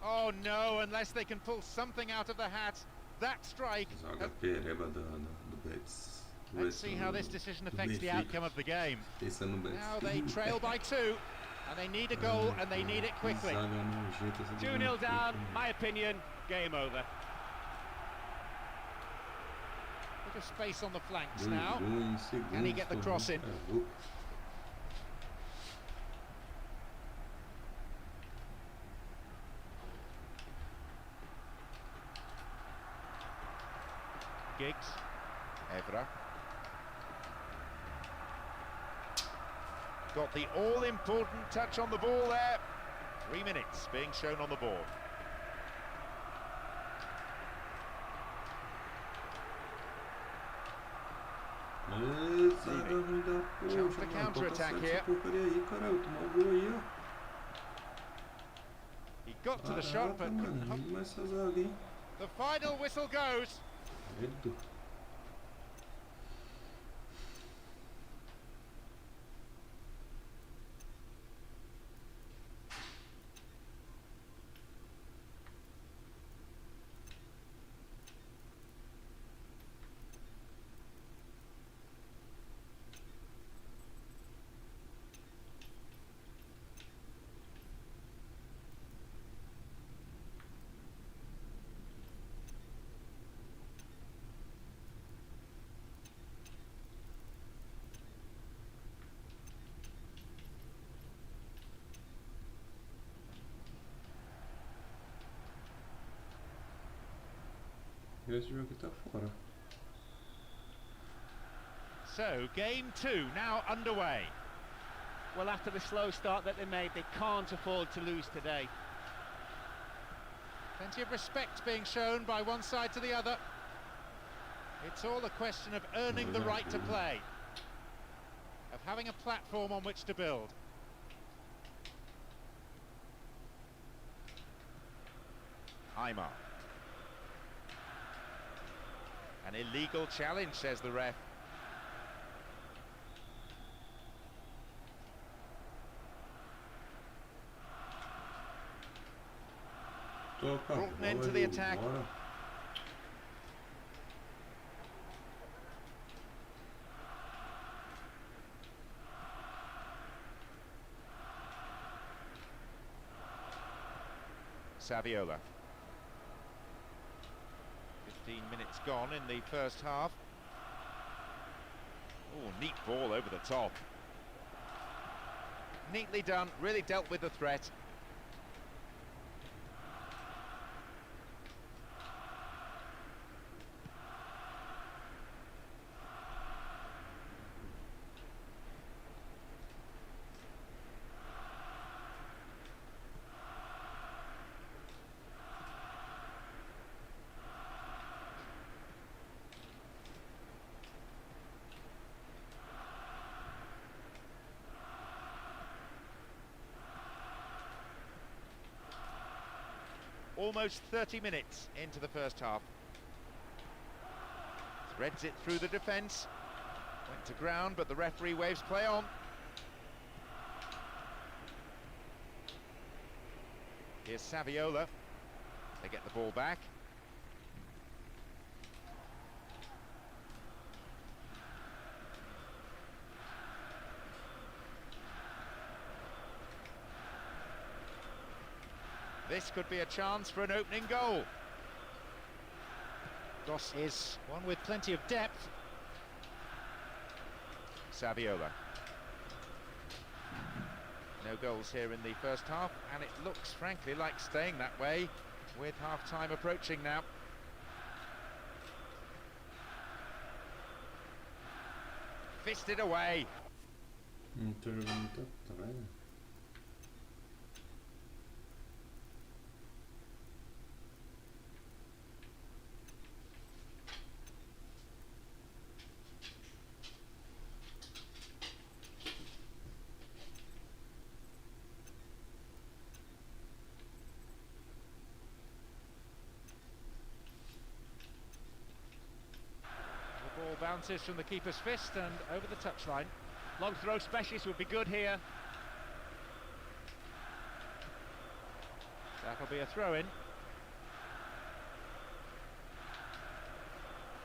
Oh no, unless they can pull something out of the hat. That strike. Zaga pereba do Betis. Let's see how this decision affects the outcome of the game. Pensa no Betis. Now they trail by 2, and they need a goal, and they need it quickly. 2-0 down, my opinion, game over. Bit of space on the flanks now. Can he get the cross in? Giggs. Evra. Got the all-important touch on the ball there. 3 minutes being shown on the board. Chance for counter-attack here. He got to the shot, but couldn't. The final whistle goes. Esse jogo aqui tá fora. So, game 2 now underway. Well, after the slow start that they made, they can't afford to lose today. Plenty of respect being shown by one side to the other. It's all a question of earning the right to play, of having a platform on which to build. Aymar. An illegal challenge, says the ref. Brought an end to the attack. Saviola. 15 minutes gone in the first half. Oh, neat ball over the top. Neatly done, really dealt with the threat. Almost 30 minutes into the first half. Threads it through the defence. Went to ground, but the referee waves play on. Here's Saviola. They get the ball back. This could be a chance for an opening goal. Goss is one with plenty of depth. Saviola. No goals here in the first half, and it looks, frankly, like staying that way with half-time approaching now. Fisted away. The ball bounces from the keeper's fist and over the touchline. Long throw specialist would be good here. That'll be a throw-in.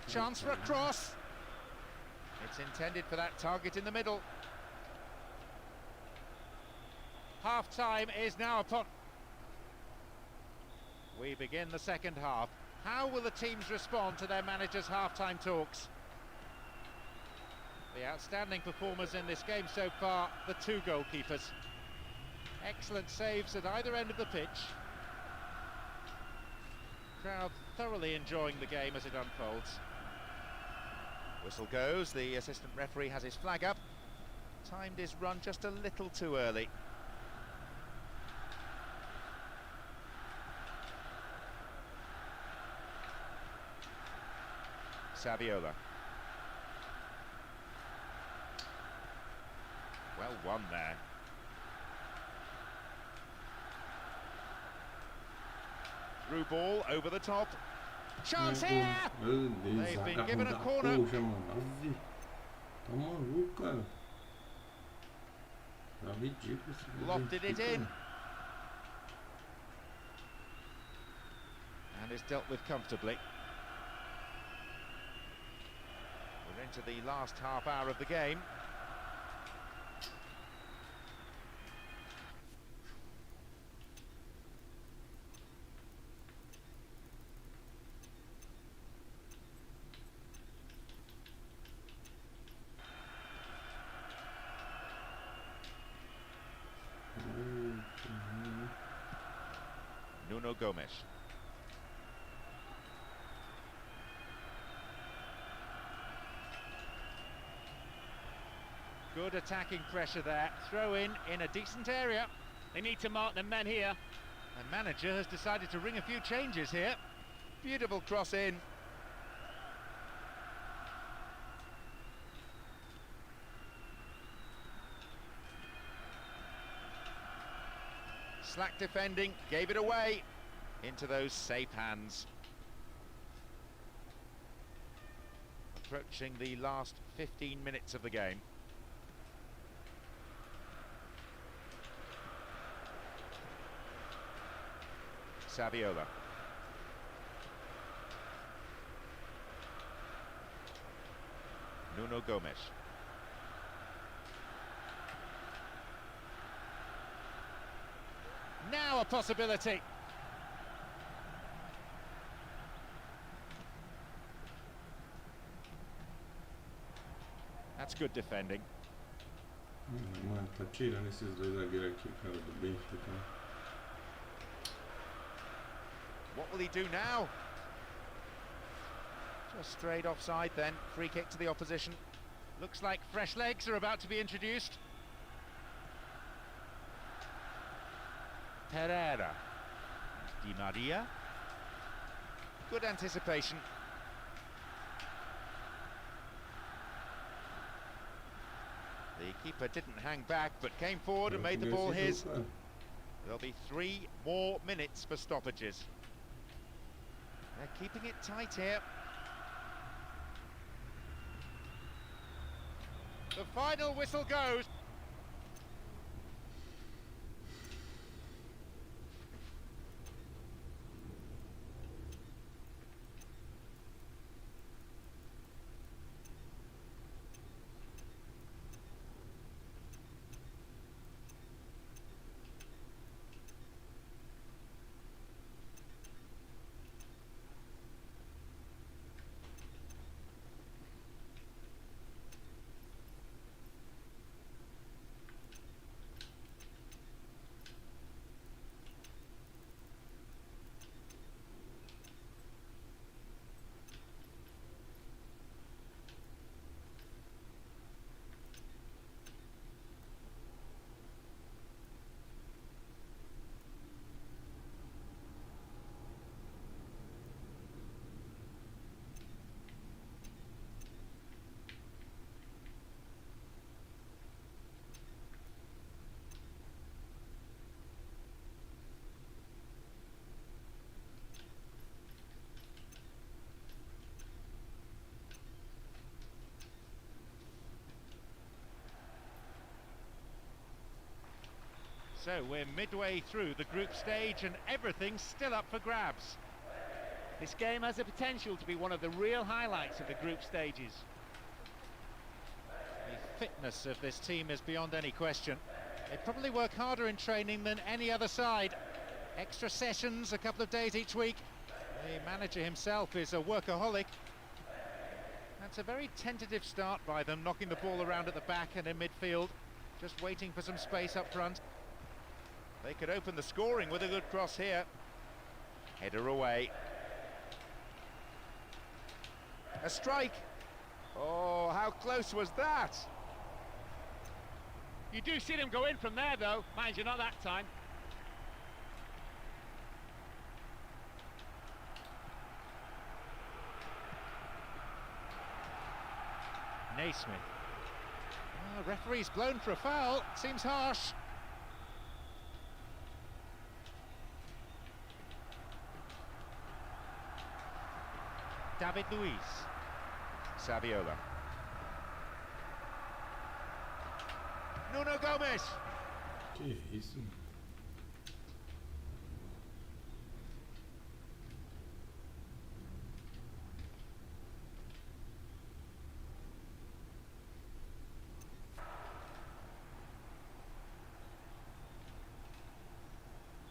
Chance for a cross. It's intended for that target in the middle. Half-time is now upon. We begin the second half. How will the teams respond to their manager's half-time talks? The outstanding performers in this game so far, the two goalkeepers. Excellent saves at either end of the pitch. Crowd thoroughly enjoying the game as it unfolds. Whistle goes, the assistant referee has his flag up. Timed his run just a little too early. Saviola. Well won there. Through ball over the top. Chance here! They've been given a corner. Poxa, mano. Tá maluco, cara. Tá ridículo esse gol. Lofted it in. And is dealt with comfortably. We're into the last half hour of the game. Nuno Gomes. Good attacking pressure there. Throw in a decent area. They need to mark the men here. The manager has decided to ring a few changes here. Beautiful cross in. Slack defending, gave it away into those safe hands. Approaching the last 15 minutes of the game. Saviola. Nuno Gomes. Now a possibility. That's good defending. Mano, tá tirando esses dois zagueiros aqui, cara, do Benfica. What will he do now? Just straight offside then. Free kick to the opposition. Looks like fresh legs are about to be introduced. Pereira. Di Maria. Good anticipation. The keeper didn't hang back but came forward and made the ball his. There'll be 3 more minutes for stoppages. They're keeping it tight here. The final whistle goes. So we're midway through the group stage and everything's still up for grabs. This game has the potential to be one of the real highlights of the group stages. The fitness of this team is beyond any question. They probably work harder in training than any other side. Extra sessions, a couple of days each week. The manager himself is a workaholic. That's a very tentative start by them, knocking the ball around at the back and in midfield, just waiting for some space up front. They could open the scoring with a good cross here. Header away. A strike. Oh, how close was that? You do see them go in from there, though. Mind you, not that time. Naismith. Oh, referee's blown for a foul. Seems harsh. David Luiz. Saviola. Nuno Gomes. Que isso?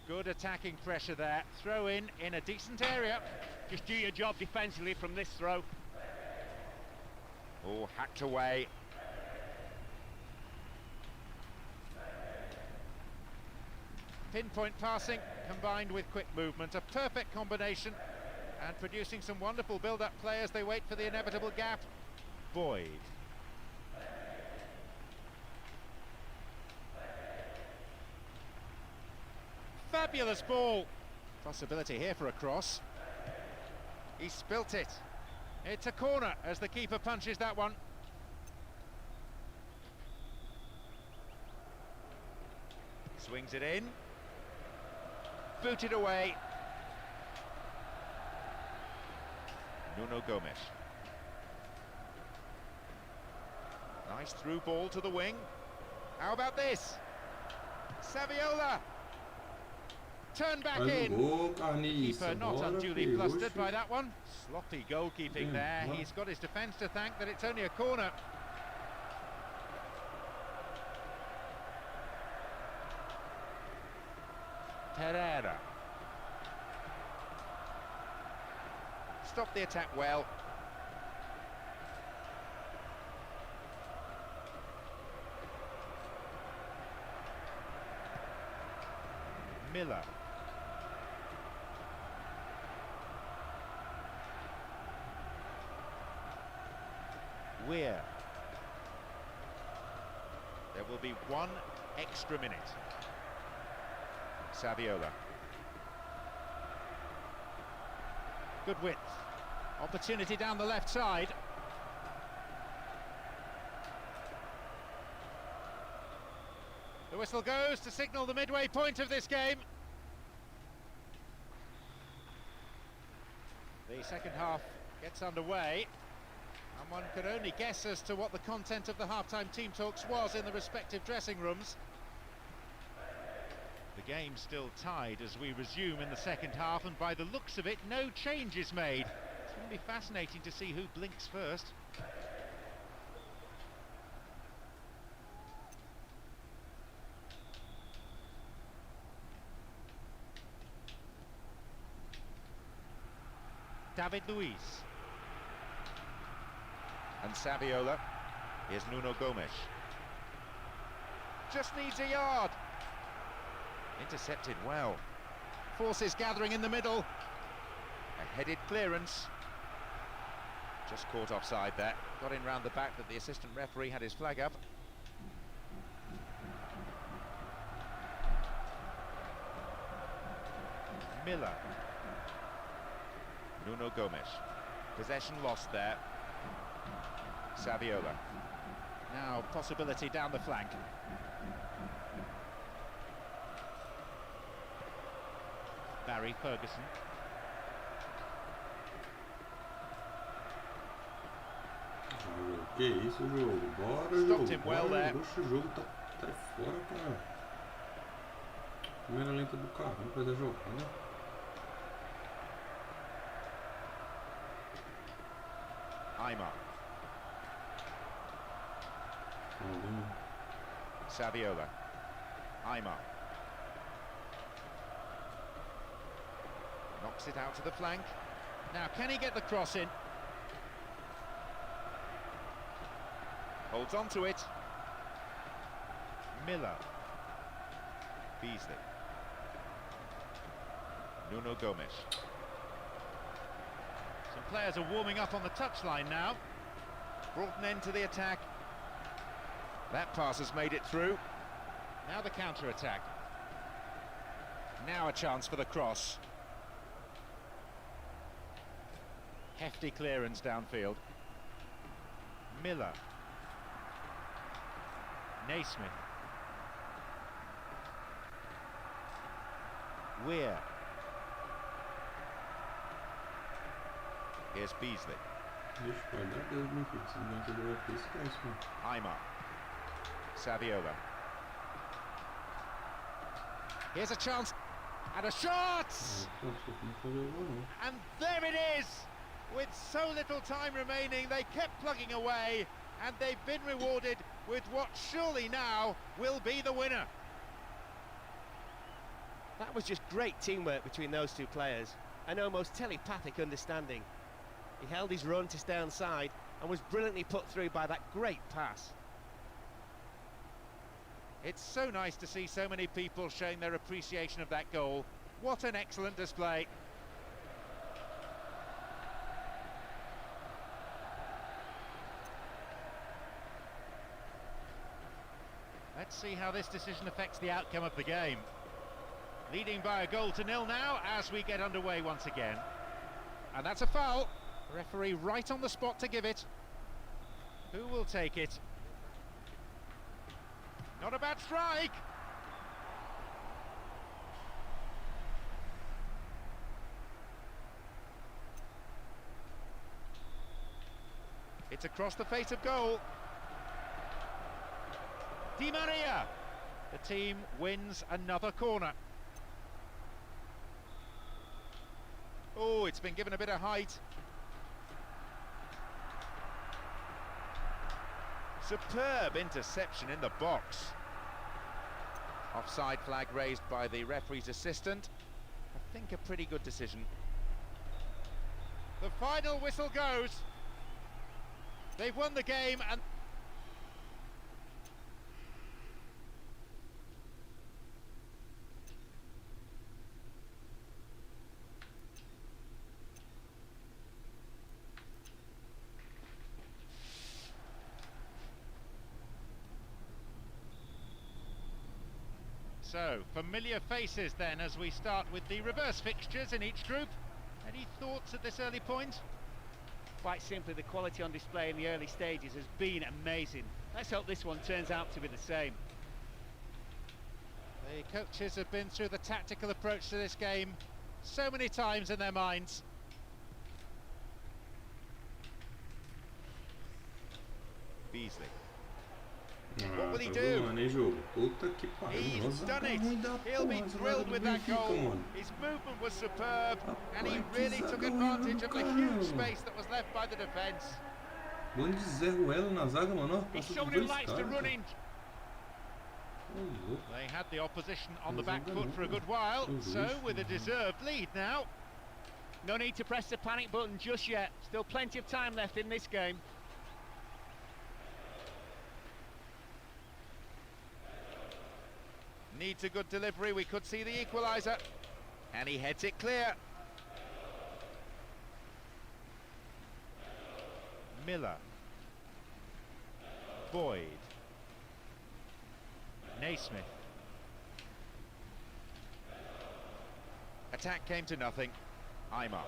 Good attacking pressure there. Throw in a decent area. Just do your job defensively from this throw. Oh, hacked away. Pinpoint passing combined with quick movement. A perfect combination. And producing some wonderful build-up play as they wait for the inevitable gap. Boyd. Fabulous ball. Possibility here for a cross. He spilt it. It's a corner as the keeper punches that one. Swings it in. Booted away. Nuno Gomes. Nice through ball to the wing. How about this? Saviola. Turn back in. Keeper not unduly flustered by that one. Sloppy goalkeeping there. He's got his defence to thank that it's only a corner. Pereira. Stopped the attack well. Miller. Weir. There will be 1 extra minute. Saviola. Good width. Opportunity down the left side. The whistle goes to signal the midway point of this game. The second half gets underway. And one could only guess as to what the content of the half-time team talks was in the respective dressing rooms. The game's still tied as we resume in the second half, and by the looks of it, no change is made. It's going to be fascinating to see who blinks first. David Luiz. And Saviola. Here's Nuno Gomes. Just needs a yard. Intercepted well. Forces gathering in the middle. A headed clearance. Just caught offside there. Got in round the back, but the assistant referee had his flag up. Miller. Nuno Gomes. Possession lost there. Saviola. Now possibility down the flank. Barry Ferguson. Que isso, jogo? Bora, Stopped jogo. him well Bora, there. Deixa o jogo tá fora, cara. Câmera lenta do carro, da jogada. Aymar. Saviola. Aymar. Knocks it out to the flank. Now, can he get the cross in? Holds on to it. Miller. Beasley. Nuno Gomes. Some players are warming up on the touchline now. Brought an end to the attack. That pass has made it through. Now the counter-attack. Now a chance for the cross. Hefty clearance downfield. Miller. Naismith. Weir. Here's Beasley. Aymar. Saviola. Here's a chance. And a shot! And there it is! With so little time remaining, they kept plugging away, and they've been rewarded with what surely now will be the winner. That was just great teamwork between those two players, and almost telepathic understanding. He held his run to stay on side and was brilliantly put through by that great pass. It's so nice to see so many people showing their appreciation of that goal. What an excellent display. Let's see how this decision affects the outcome of the game. Leading by a goal to nil now as we get underway once again. And that's a foul. Referee right on the spot to give it. Who will take it? Not a bad strike. It's across the face of goal. Di Maria. The team wins another corner. Oh, it's been given a bit of height. Superb interception in the box. Offside flag raised by the referee's assistant. I think a pretty good decision. The final whistle goes. They've won the game and... So, familiar faces then as we start with the reverse fixtures in each group. Any thoughts at this early point? Quite simply, the quality on display in the early stages has been amazing. Let's hope this one turns out to be the same. The coaches have been through the tactical approach to this game so many times in their minds. Beasley. What will he do? He's done it. He'll be thrilled with that goal. His movement was superb, and he really took advantage of the huge space that was left by the defence. He's someone who likes to run in. They had the opposition on the back foot for a good while, so with a deserved lead now. No need to press the panic button just yet. Still plenty of time left in this game. Needs a good delivery, we could see the equaliser. And he heads it clear. Miller. Boyd. Naismith. Attack came to nothing. Aymar.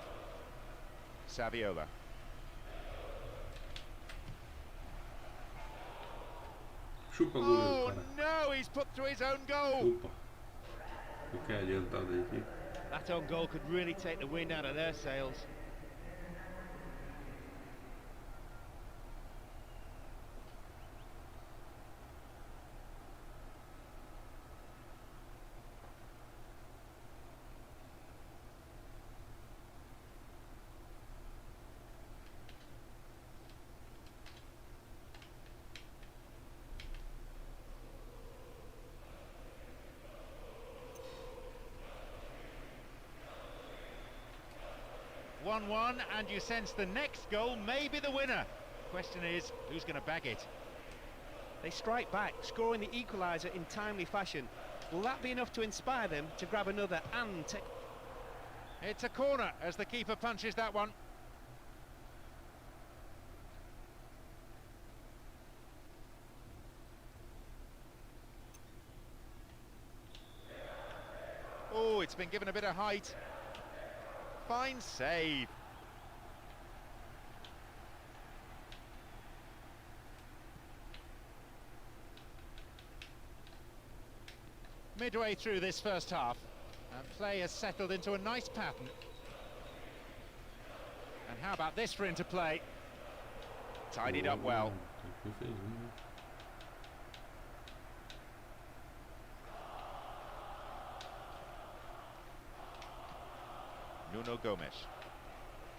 Saviola. Oh no, he's put through his own goal. That own goal could really take the wind out of their sails. 1-1, and you sense the next goal may be the winner. Question is, who's going to bag it? They strike back, scoring the equaliser in timely fashion. Will that be enough to inspire them to grab another and take... It's a corner as the keeper punches that one. Oh, it's been given a bit of height. Fine save. Midway through this first half, and play has settled into a nice pattern. And how about this for interplay? Tidied up well. Nuno Gomes,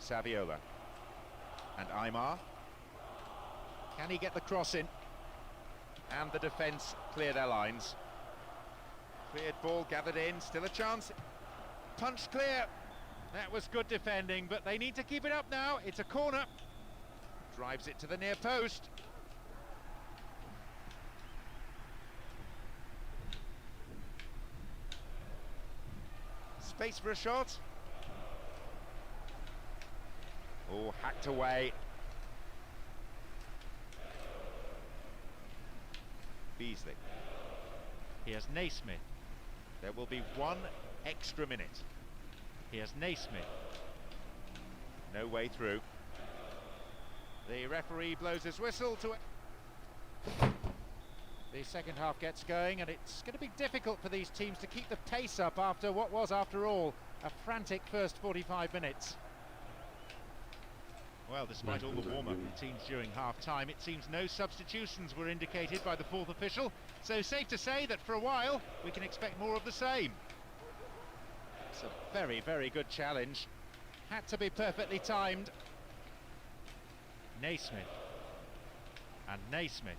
Saviola, and Aymar. Can he get the cross in? And the defence clear their lines. Cleared ball gathered in, still a chance. Punched clear. That was good defending, but they need to keep it up now. It's a corner. Drives it to the near post. Space for a shot. Oh, hacked away. Beasley. Here's Naismith. There will be one extra minute. Here's Naismith. No way through. The referee blows his whistle to... The second half gets going, and it's going to be difficult for these teams to keep the pace up after what was, after all, a frantic first 45 minutes. Well, despite all the warm-up routines during half-time, it seems no substitutions were indicated by the fourth official, so safe to say that for a while we can expect more of the same. It's a very, very good challenge. Had to be perfectly timed. Naismith. And Naismith.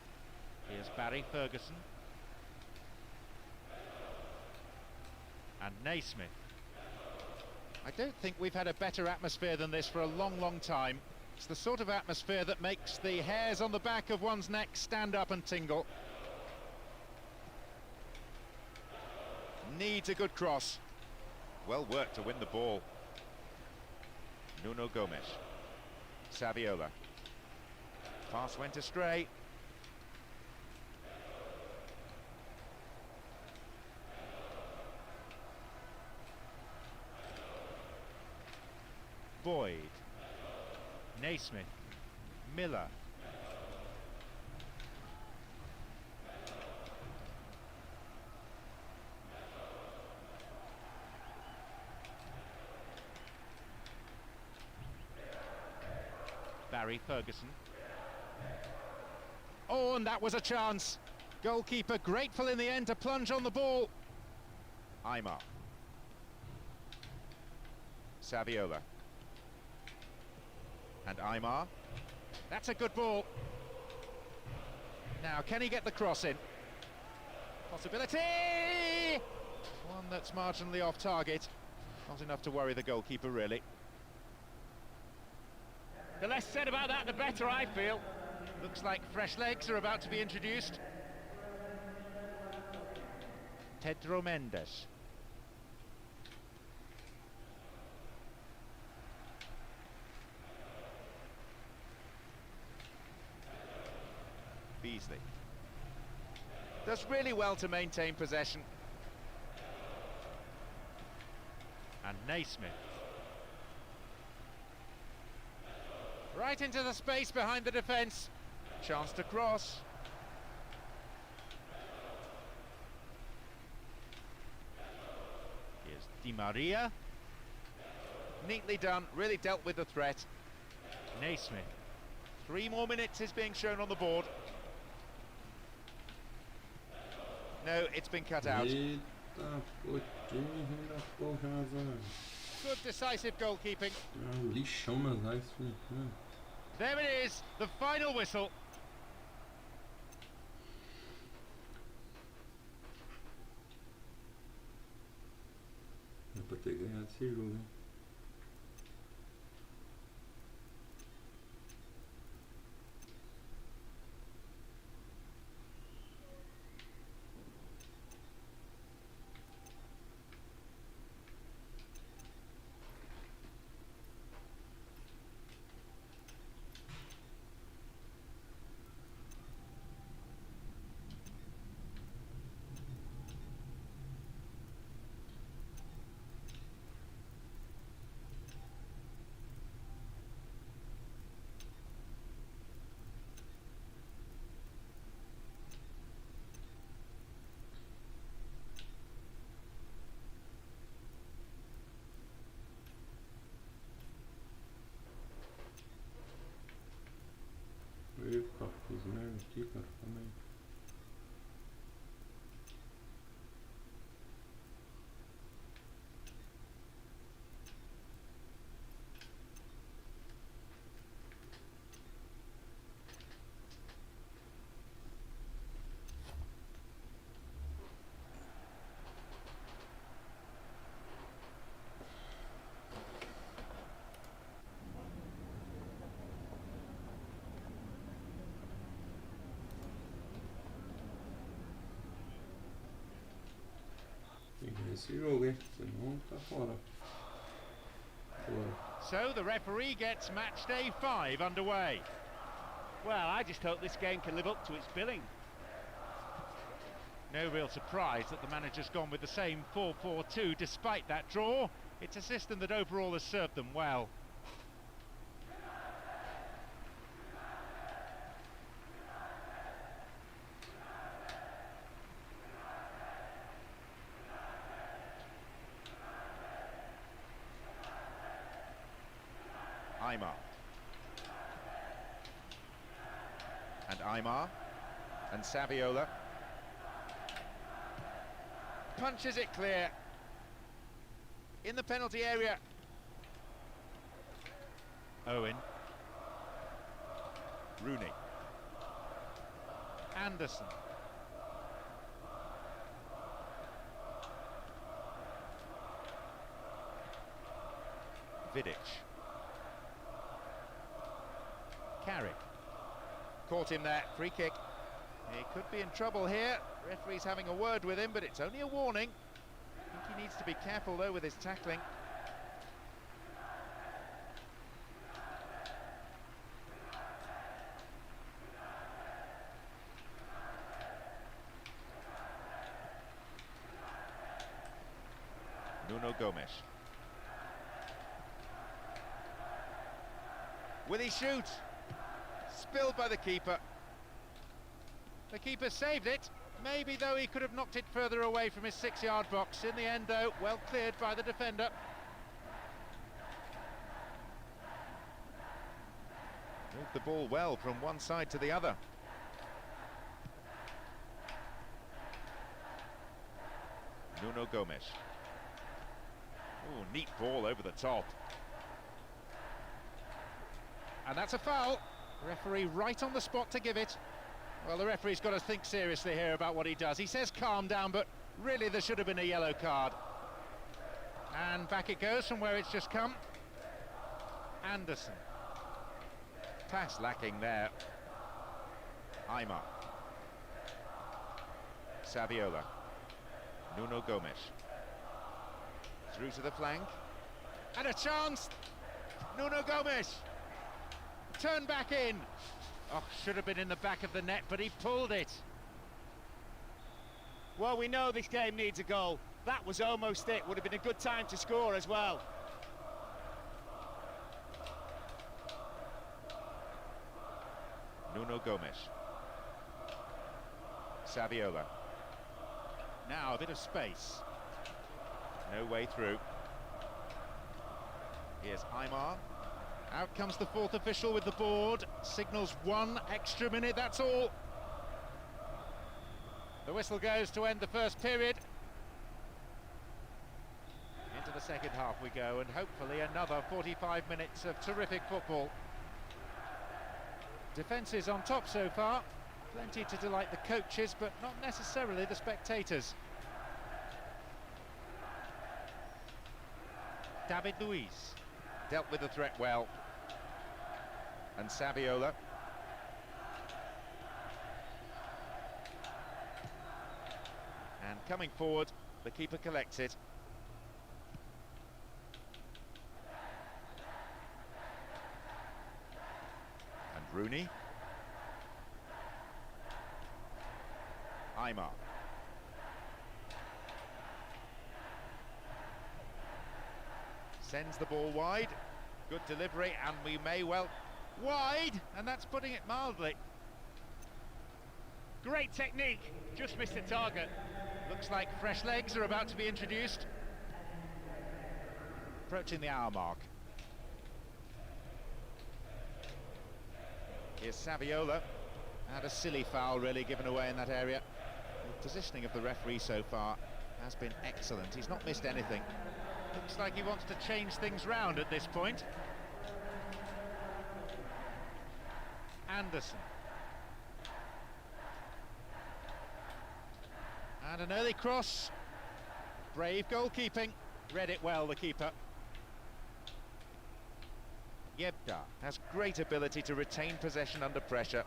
Here's Barry Ferguson. And Naismith. I don't think we've had a better atmosphere than this for a long, long time. It's the sort of atmosphere that makes the hairs on the back of one's neck stand up and tingle. Needs a good cross. Well worked to win the ball. Nuno Gomes. Saviola. Pass went astray. Boyd. Naismith. Miller. Barry Ferguson. Oh, and that was a chance. Goalkeeper grateful in the end to plunge on the ball. Aymar. Saviola. And Aymar. That's a good ball. Now, can he get the cross in? Possibility! One that's marginally off target. Not enough to worry the goalkeeper, really. The less said about that, the better, I feel. Looks like fresh legs are about to be introduced. Pedro Mendes. Beasley. Does really well to maintain possession. And Naismith. Right into the space behind the defence. Chance to cross. Here's Di Maria. Neatly done, really dealt with the threat. Naismith. 3 more minutes is being shown on the board. No, it's been cut out. Eita, pô, time ainda porrada. Good decisive goalkeeping. Lixão nas áreas, filho. There it is, the final whistle. É pra ter ganhado esse jogo, hein? também. Esse jogo, hein? Senão tá fora. Fora. So the referee gets match day 5 underway. Well, I just hope this game can live up to its billing. No real surprise that the manager's gone with the same 4-4-2 despite that draw. It's a system that overall has served them well. Aymar. And Aymar. And Saviola. Punches it clear. In the penalty area. Owen. Rooney. Anderson. Vidic. Carrick. Caught him there, free kick. He could be in trouble here. Referee's having a word with him, but it's only a warning. I think he needs to be careful though with his tackling. Nuno Gomes. Will he shoot? Spilled by the keeper. The keeper saved it. Maybe, though, he could have knocked it further away from his 6-yard box. In the end, though, well cleared by the defender. Moved the ball well from one side to the other. Nuno Gomes. Oh, neat ball over the top. And that's a foul. Referee right on the spot to give it. Well, the referee's got to think seriously here about what he does. He says calm down, but really there should have been a yellow card. And back it goes from where it's just come. Anderson. Pass lacking there. Aymar. Saviola. Nuno Gomes. Through to the flank. And a chance! Nuno Gomes! Turn back in! Oh, should have been in the back of the net, but he pulled it. Well, we know this game needs a goal. That was almost it. Would have been a good time to score as well. Nuno Gomes. Saviola. Now a bit of space. No way through. Here's Aymar. Out comes the fourth official with the board. Signals 1 extra minute, that's all. The whistle goes to end the first period. Into the second half we go, and hopefully another 45 minutes of terrific football. Defence is on top so far. Plenty to delight the coaches, but not necessarily the spectators. David Luiz dealt with the threat well. And Saviola. And coming forward, the keeper collects it. And Rooney. Aymar. Sends the ball wide. Good delivery, and we may well... Wide! And that's putting it mildly. Great technique, just missed the target. Looks like fresh legs are about to be introduced. Approaching the hour mark. Here's Saviola. And a silly foul really given away in that area. The positioning of the referee so far has been excellent. He's not missed anything. Looks like he wants to change things round at this point. Anderson. And an early cross. Brave goalkeeping. Read it well, the keeper. Yebda has great ability to retain possession under pressure.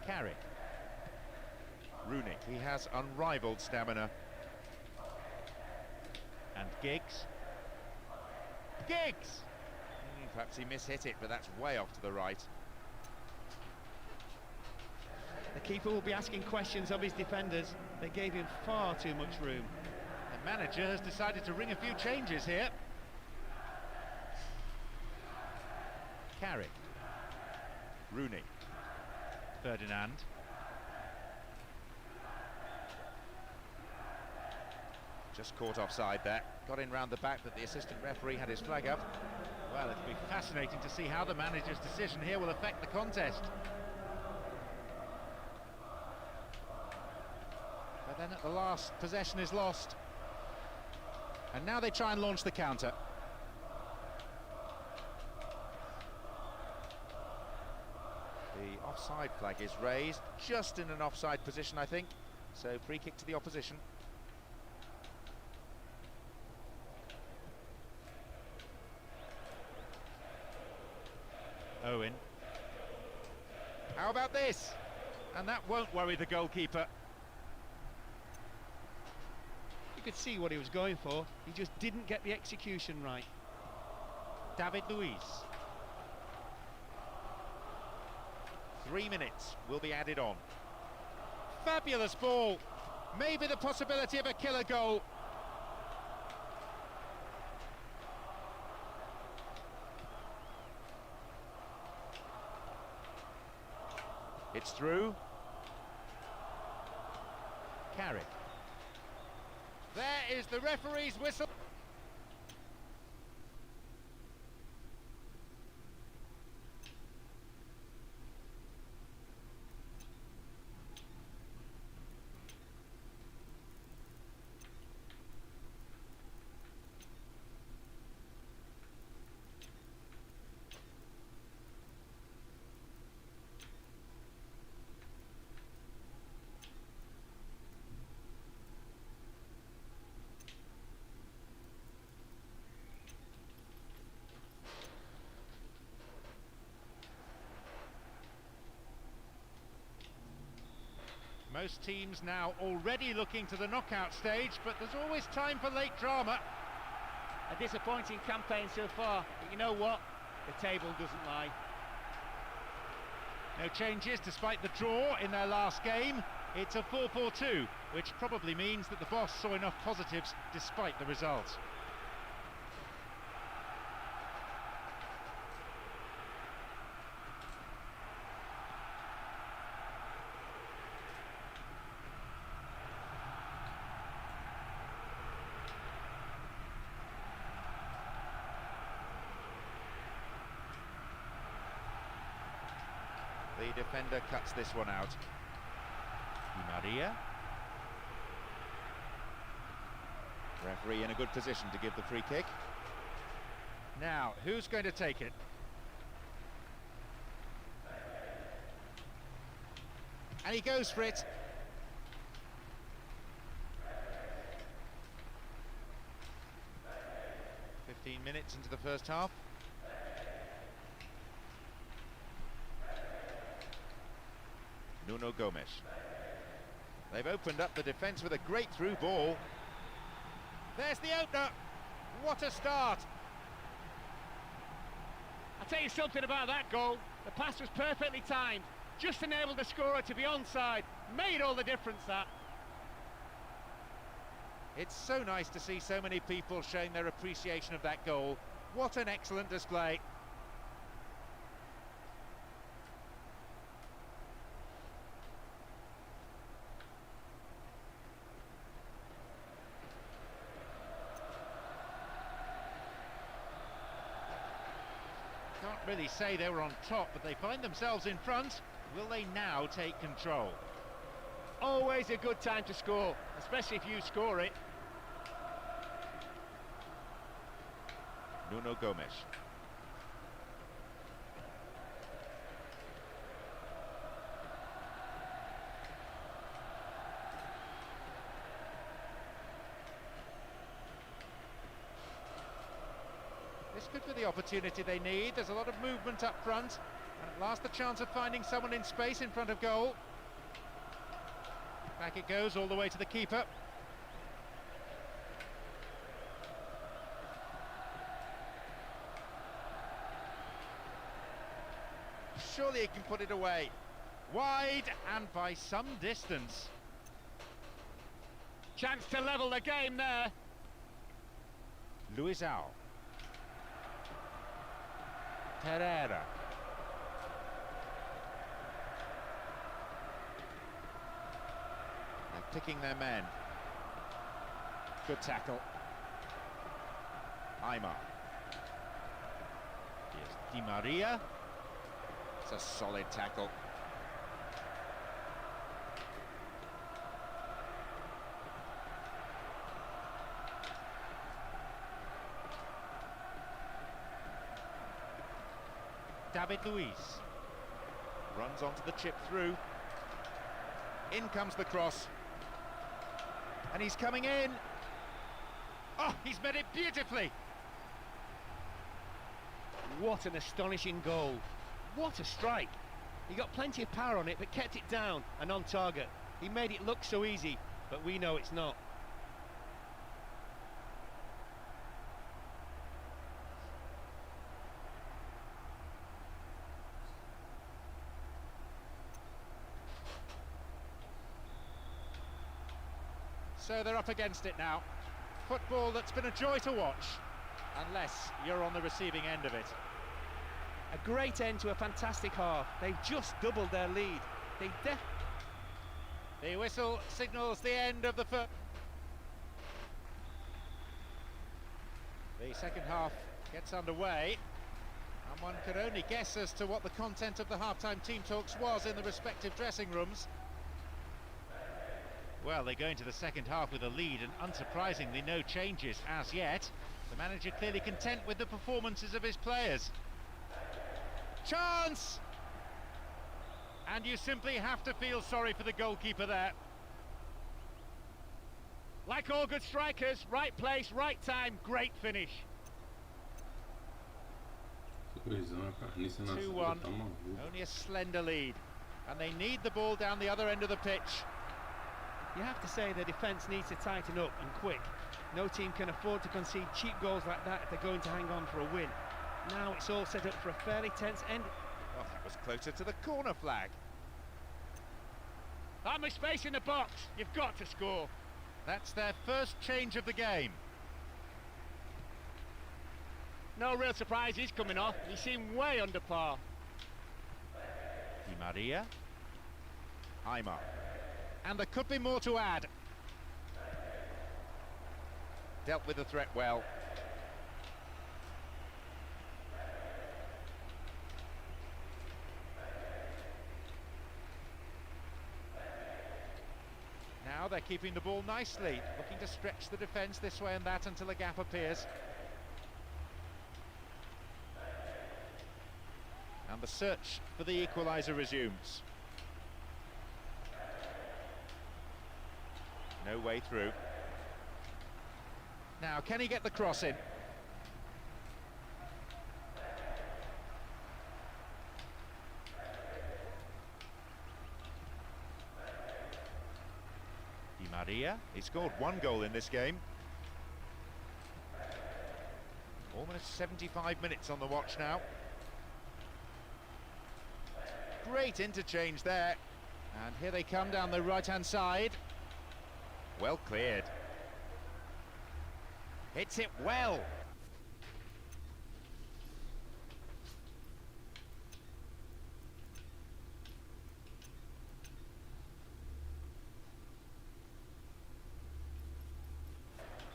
Carrick. Rooney, he has unrivaled stamina. And Giggs. Giggs! Perhaps he mishit it, but that's way off to the right. The keeper will be asking questions of his defenders. They gave him far too much room. The manager has decided to ring a few changes here. Carrick. Rooney. Ferdinand. Just caught offside there. Got in round the back, but the assistant referee had his flag up. Well, it'll be fascinating to see how the manager's decision here will affect the contest. But then at the last, possession is lost. And now they try and launch the counter. The offside flag is raised, just in an offside position, I think. So free kick to the opposition. Owen. How about this? And that won't worry the goalkeeper. You could see what he was going for. He just didn't get the execution right. David Luiz. 3 minutes will be added on. Fabulous ball. Maybe the possibility of a killer goal. It's through. Carrick. There is the referee's whistle. Most teams now already looking to the knockout stage, but there's always time for late drama. A disappointing campaign so far, but you know what? The table doesn't lie. No changes despite the draw in their last game. It's a 4-4-2, which probably means that the boss saw enough positives despite the result. The defender cuts this one out. Di Maria. Referee in a good position to give the free kick. Now, who's going to take it? And he goes for it. "15 minutes into the first half. Nuno Gomes. They've opened up the defence with a great through ball. There's the opener. What a start. I'll tell you something about that goal. The pass was perfectly timed. Just enabled the scorer to be onside. Made all the difference, that. It's so nice to see so many people showing their appreciation of that goal. What an excellent display. really say they were on top, but they find themselves in front. Will they now take control? Always a good time to score, especially if you score it. Nuno Gomes. This could be the opportunity they need. There's a lot of movement up front, and at last the chance of finding someone in space in front of goal. Back it goes all the way to the keeper. Surely he can put it away. Wide and by some distance. Chance to level the game there. Luizao. Pereira. They're picking their men. Good tackle. Aymar. Here's Di Maria. It's a solid tackle. David Luiz runs onto the chip through. In comes the cross. And he's coming in. Oh, he's made it beautifully. What an astonishing goal. What a strike. He got plenty of power on it, but kept it down and on target. He made it look so easy, but we know it's not. So they're up against it now. Football that's been a joy to watch, unless you're on the receiving end of it. A great end to a fantastic half. They've just doubled their lead. The whistle signals the end of the first. The second half gets underway, and one could only guess as to what the content of the half-time team talks was in the respective dressing rooms. Well, they go into the second half with a lead, and unsurprisingly no changes as yet. The manager clearly content with the performances of his players. Chance! And you simply have to feel sorry for the goalkeeper there. Like all good strikers, right place, right time, great finish. 2-1, only a slender lead, and they need the ball down the other end of the pitch. You have to say the defence needs to tighten up and quick. No team can afford to concede cheap goals like that if they're going to hang on for a win. Now it's all set up for a fairly tense end. Oh, that was closer to the corner flag. That much space in the box, you've got to score. That's their first change of the game. No real surprises coming off, he seemed way under par. Di Maria. Aymar. And there could be more to add. Dealt with the threat well. Now they're keeping the ball nicely, looking to stretch the defence this way and that until a gap appears. And the search for the equaliser resumes. No way through. Now, can he get the cross in? Di Maria, he scored one goal in this game. Almost 75 minutes on the watch now. Great interchange there. And here they come down the right-hand side. Well cleared. Hits it well.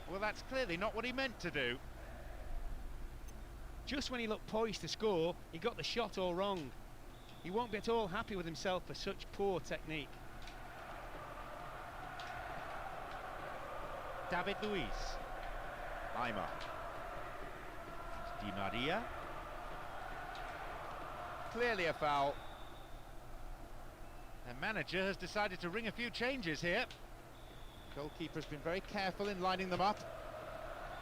Well, that's clearly not what he meant to do. Just when he looked poised to score, he got the shot all wrong. He won't be at all happy with himself for such poor technique. David Luiz. Lima. Di Maria. Clearly a foul. The manager has decided to ring a few changes here. Goalkeeper's been very careful in lining them up.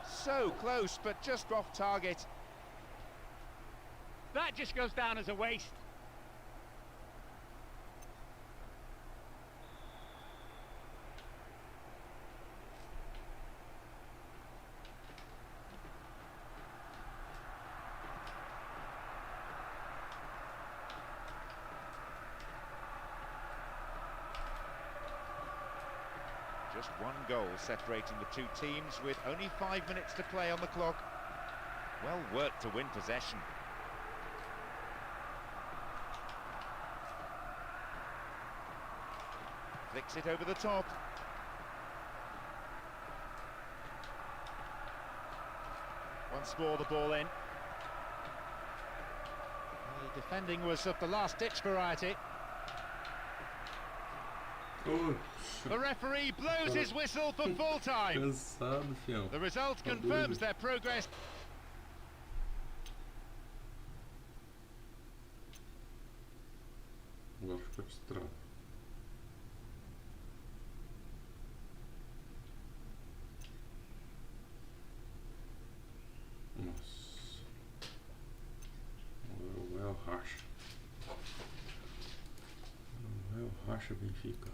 So close, but just off target. That just goes down as a waste. Just one goal separating the two teams with only 5 minutes to play on the clock. Well worked to win possession. Flicks it over the top. Once more the ball in. The defending was of the last-ditch variety. The referee blows his whistle for full time. Cansado, fião. The result confirms their progress. Agora ficou distraído. Nossa. Agora o El racha. O El racha Benfica.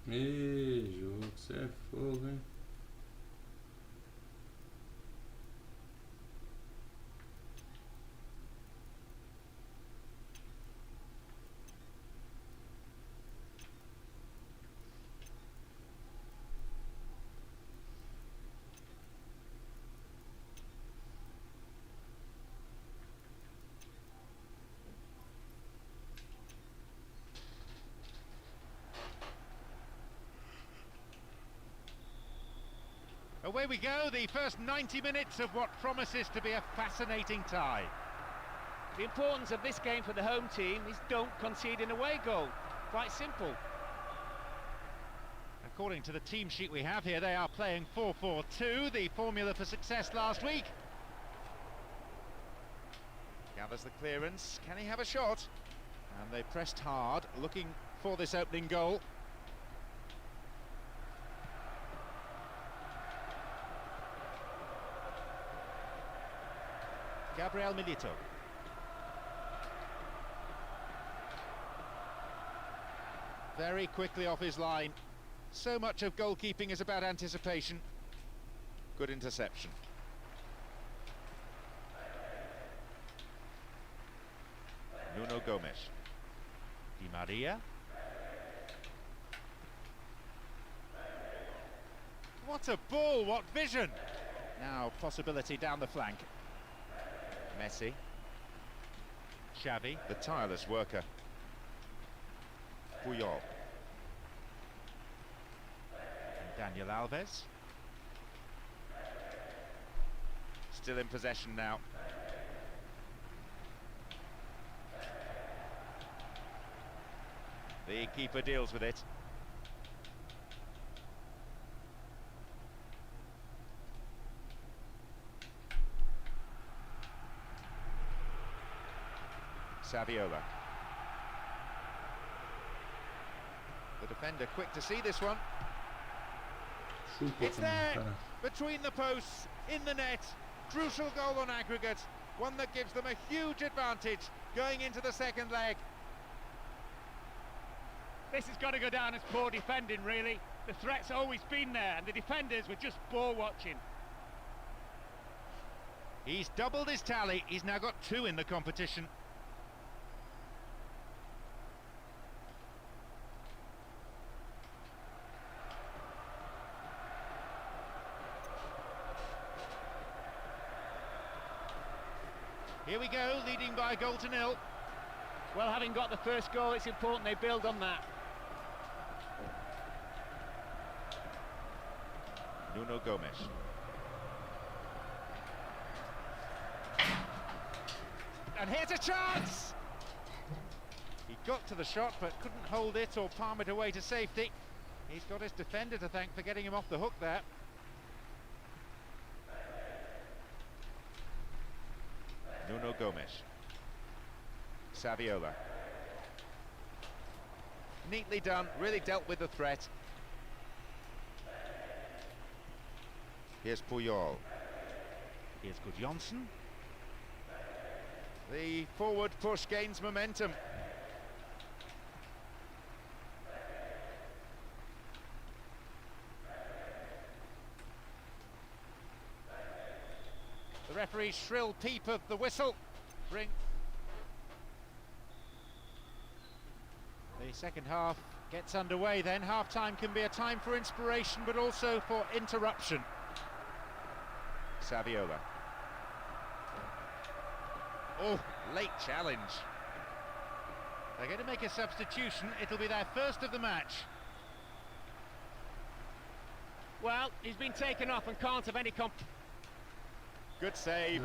Ei, jogo, você é fogo, hein? Away we go, the first 90 minutes of what promises to be a fascinating tie. The importance of this game for the home team is don't concede an away goal. Quite simple. According to the team sheet we have here, they are playing 4-4-2, the formula for success last week. Gathers the clearance, can he have a shot? And they pressed hard, looking for this opening goal. Gabriel Milito. Very quickly off his line. So much of goalkeeping is about anticipation. Good interception. Nuno Gomes. Di Maria. What a ball, what vision! Now possibility down the flank. Messi. Xavi, the tireless worker. Puyol. And Daniel Alves. Still in possession now. The keeper deals with it. Saviola. The defender quick to see this one. It's there, between the posts, in the net. Crucial goal on aggregate. One that gives them a huge advantage going into the second leg. This has got to go down as poor defending, really. The threat's always been there, and the defenders were just ball watching. He's doubled his tally. He's now got 2 in the competition. Here we go, leading by a goal to 0. Well, having got the first goal, it's important they build on that. Nuno Gomes. And here's a chance! He got to the shot but couldn't hold it or palm it away to safety. He's got his defender to thank for getting him off the hook there. Nuno Gomes. Saviola. Neatly done, really dealt with the threat. Here's Puyol. Here's Gudjonsson. The forward push gains momentum. The referee's shrill peep of the whistle bring the second half gets underway. Then half-time can be a time for inspiration but also for interruption. Saviola. Oh, late challenge. They're going to make a substitution. It'll be their first of the match. Well, he's been taken off and can't have any Good save.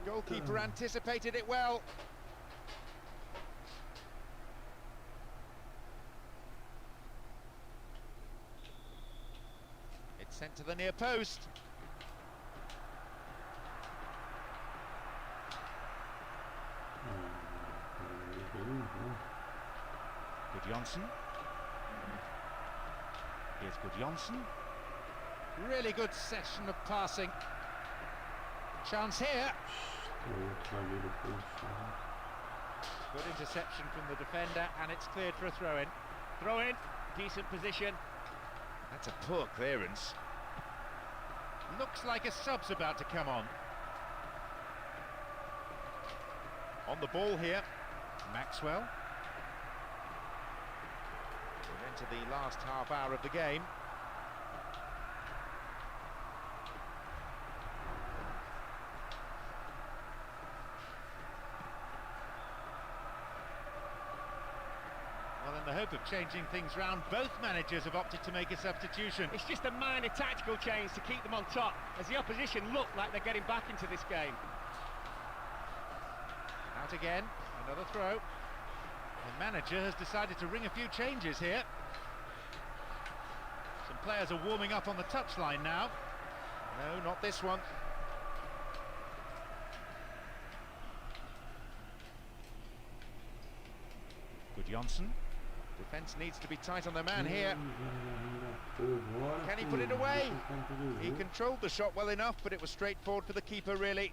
Goalkeeper anticipated it well. It's sent to the near post. Gudjonsson. Here's Gudjonsson. Really good session of passing. Chance here. Good interception from the defender, and it's cleared for a throw-in. throw-in. Decent position. That's a poor clearance. Looks like a sub's about to come on. On the ball here, Maxwell. We're into the last half hour of the game. Well, in the hope of changing things round, both managers have opted to make a substitution. It's just a minor tactical change to keep them on top, as the opposition look like they're getting back into this game. Out again, another throw. The manager has decided to ring a few changes here. Some players are warming up on the touchline now. No, not this one. Gudjonsson. Defence needs to be tight on their man here. Can he put it away? He controlled the shot well enough, but it was straightforward for the keeper, really.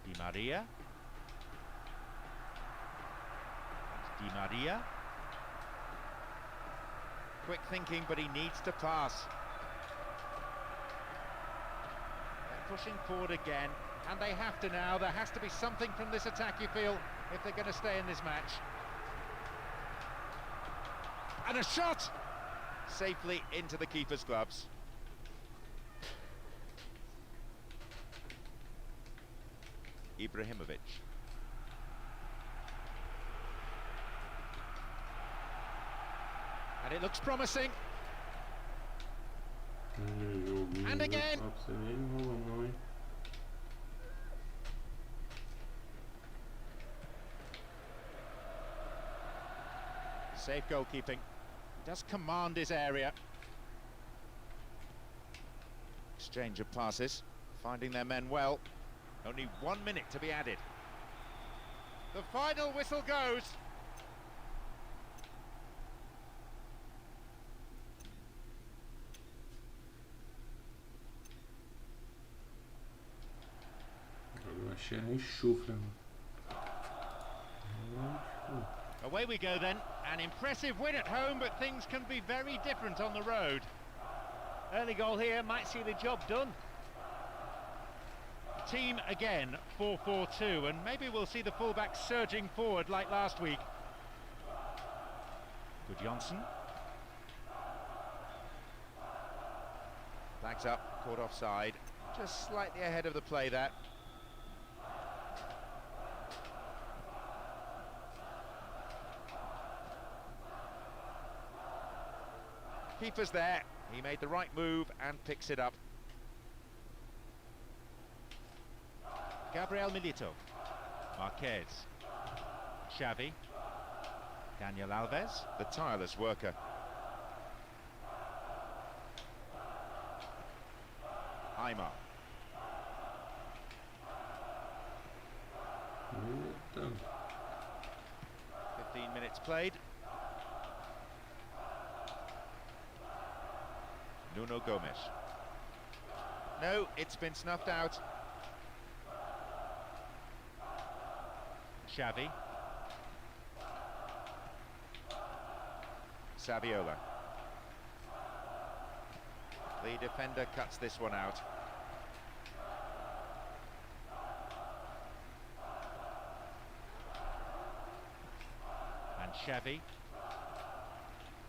Di Maria. Di Maria. Quick thinking, but he needs to pass. They're pushing forward again, and they have to now. There has to be something from this attack, you feel, if they're going to stay in this match. And a shot! Safely into the keeper's gloves. Ibrahimovic. And it looks promising. And again. Safe goalkeeping. Does command his area. Exchange of passes, finding their men well. Only 1 minute to be added. The final whistle goes. Eu achei a enxofre, Away we go then. An impressive win at home, but things can be very different on the road. Early goal here might see the job done. Team again 4-4-2, and maybe we'll see the fullback surging forward like last week. Gudjonsson. Flags up, caught offside. Just slightly ahead of the play there. Keeper's there. He made the right move and picks it up. Gabriel Milito. Marquez. Xavi. Daniel Alves. The tireless worker. Aymar. Eita. 15 minutes played. Nuno Gomes. No, it's been snuffed out. Xavi. Saviola. The defender cuts this one out. And Xavi.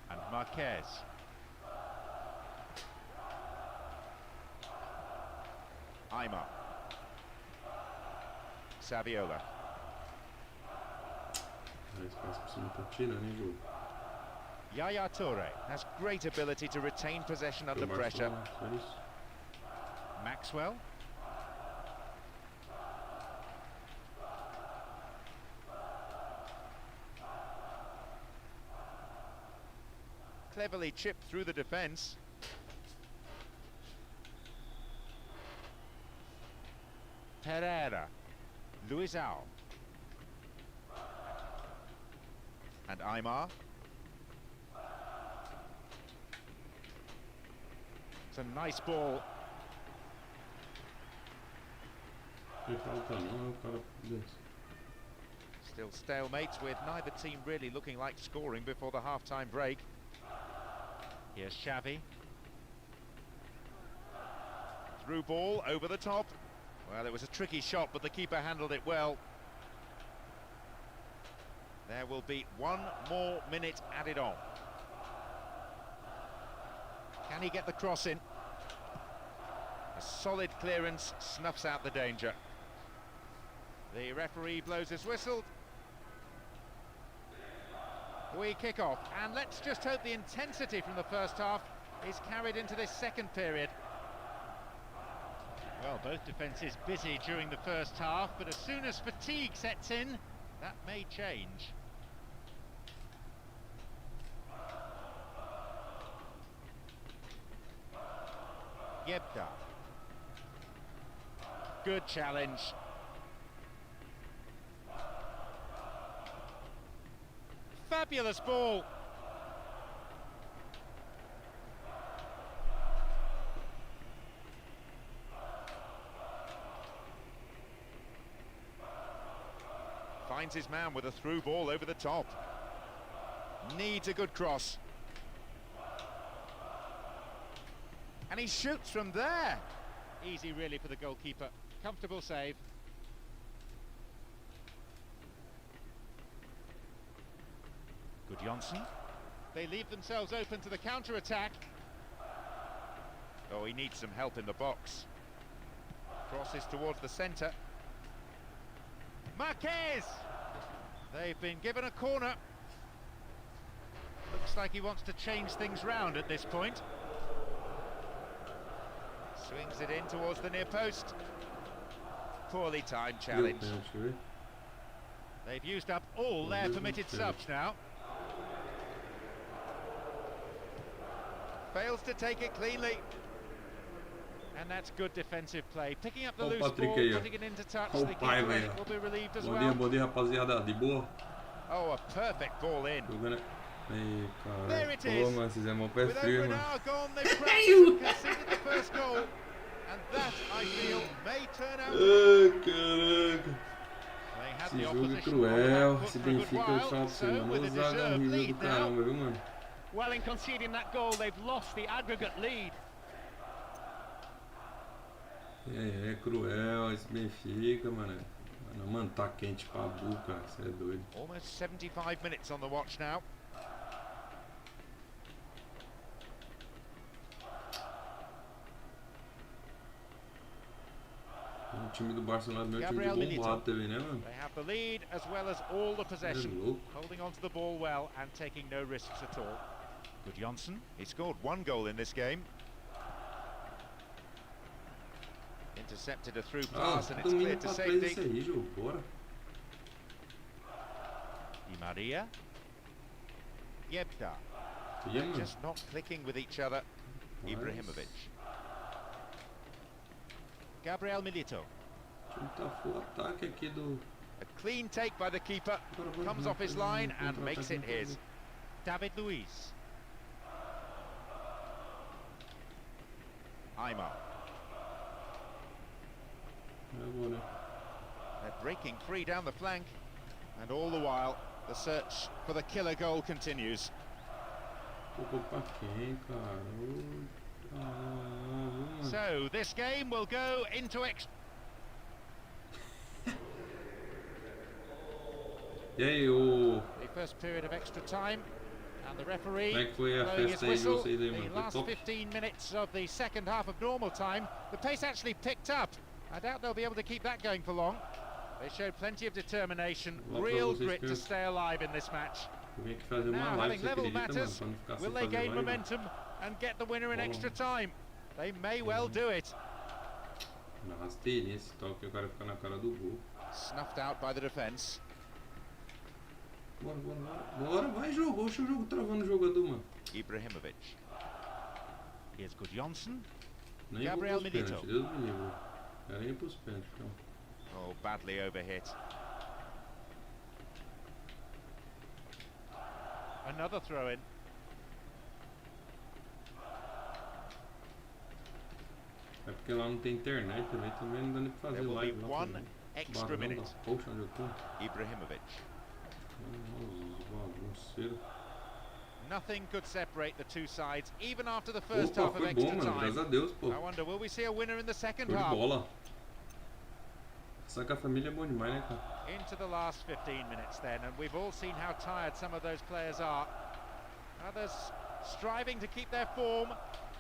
And Marquez. Aymar. Saviola. Esse passo por cima tá tirando, hein, jogo. Yaya Toure has great ability to retain possession under pressure. Só isso. Maxwell. Cleverly chipped through the defence. Pereira. Luizao. And Aymar. It's a nice ball. Não falta não, o cara desse. Still stalemate with neither team really looking like scoring before the half-time break. Here's Xavi. Through ball over the top. Well, it was a tricky shot, but the keeper handled it well. There will be one more minute added on. Can he get the cross in? A solid clearance snuffs out the danger. The referee blows his whistle. We kick off, and let's just hope the intensity from the first half is carried into this second period. Well, both defences busy during the first half, but as soon as fatigue sets in, that may change. Yebda. Good challenge. Fabulous ball. Finds his man with a through ball over the top. Needs a good cross. And he shoots from there. Easy really for the goalkeeper. Comfortable save. Gudjonsson. They leave themselves open to the counter-attack. Oh, he needs some help in the box. Crosses towards the centre. Marquez! They've been given a corner. Looks like he wants to change things round at this point. Swings it in towards the near post. Poorly timed challenge. They've used up all their permitted subs now. Fails to take it cleanly. And that's good defensive play. Picking up the Ó o loose Patrick ball, aí, ó. putting it into touch. Ó o The pai, keeper velho. will be relieved as well. Bom dia, rapaziada. De boa? Oh, a perfect ball in. Jogando. Ih, There cara. it Pô, is. mano, vocês é mó pé With frio, over an mano. hour gone, they've practically conceded the first goal. And that, I feel, may turn out Ai, caraca. They had Esse the jogo é opposition cruel. on the Esse back foot for a good Benfica, eu while, falo pra você, so mano. with a Zaga deserved horrível do lead now. caramba, viu, mano? Well, in conceding that goal, they've lost the aggregate lead. É cruel esse Benfica, mano. Mano, tá quente pra burro, cara. Você é doido. almost 75 minutes on the watch now. O time do Barcelona, meu time Gabriel de Milito. bombado também, né, mano? They have the lead as well as all the É possession. louco. Holding on to the ball well and taking no risks at all. Good Johnson. He scored 1 goal in this game. Intercepted a through pass and it's domínio cleared to pra trás esse safety. aí, jogo. Bora. Di Maria. Yebda. Ia, mano. Just not clicking with each other. Nice. Ibrahimovic. Gabriel Milito. O time tá full ataque aqui do... A clean take by the keeper. Comes off his line and makes it his. David Luiz. Aymar. Agora. They're breaking free down the flank. And all the while, the search for the killer goal continues. Tocou pra quem, cara? Mano. So this game will go into E aí, o... The first period of extra time. And the referee Como é que foi a blowing his festa aí de whistle. vocês aí, The mano? Foi last top? 15 minutes of the second half of normal time. The pace actually picked up. I doubt they'll be able to keep that going for long. They showed plenty of determination, Lá pra real vocês grit que to eu- stay alive in this match. Eu vim aqui fazer uma Now, live, having você level acredita, mano? matters, Pra não ficar will sem they fazer gain live. momentum and get the winner in extra time? They may well do it. Na rasteirinha esse toque, o cara fica na cara do gol. Snuffed out by the defence. Bora, bora, bora. Bora, vai jogo. Oxe, o jogo travando o jogador, mano. Ibrahimovic. Here's Good Johnson. Nem Gabriel vou pros Milito. pênaltis, Deus me livre. Quero ir pros pênaltis, então. Oh, badly overhit. Another throw-in. É porque lá não tem internet também não dá nem pra fazer There will live be lá. one extra Barão da minute. Poxa, onde eu tô? Ibrahimovic. Bagunceiro. Nothing could separate the two sides, even after the first Opa, half of foi extra bom, mano. Graças time. a Deus, pô. I wonder, will we see a winner in the second Show de half? bola. Essa com a família é bom demais, né, cara? Into the last 15 minutes then, and we've all seen how tired some of those players are. Others striving to keep their form.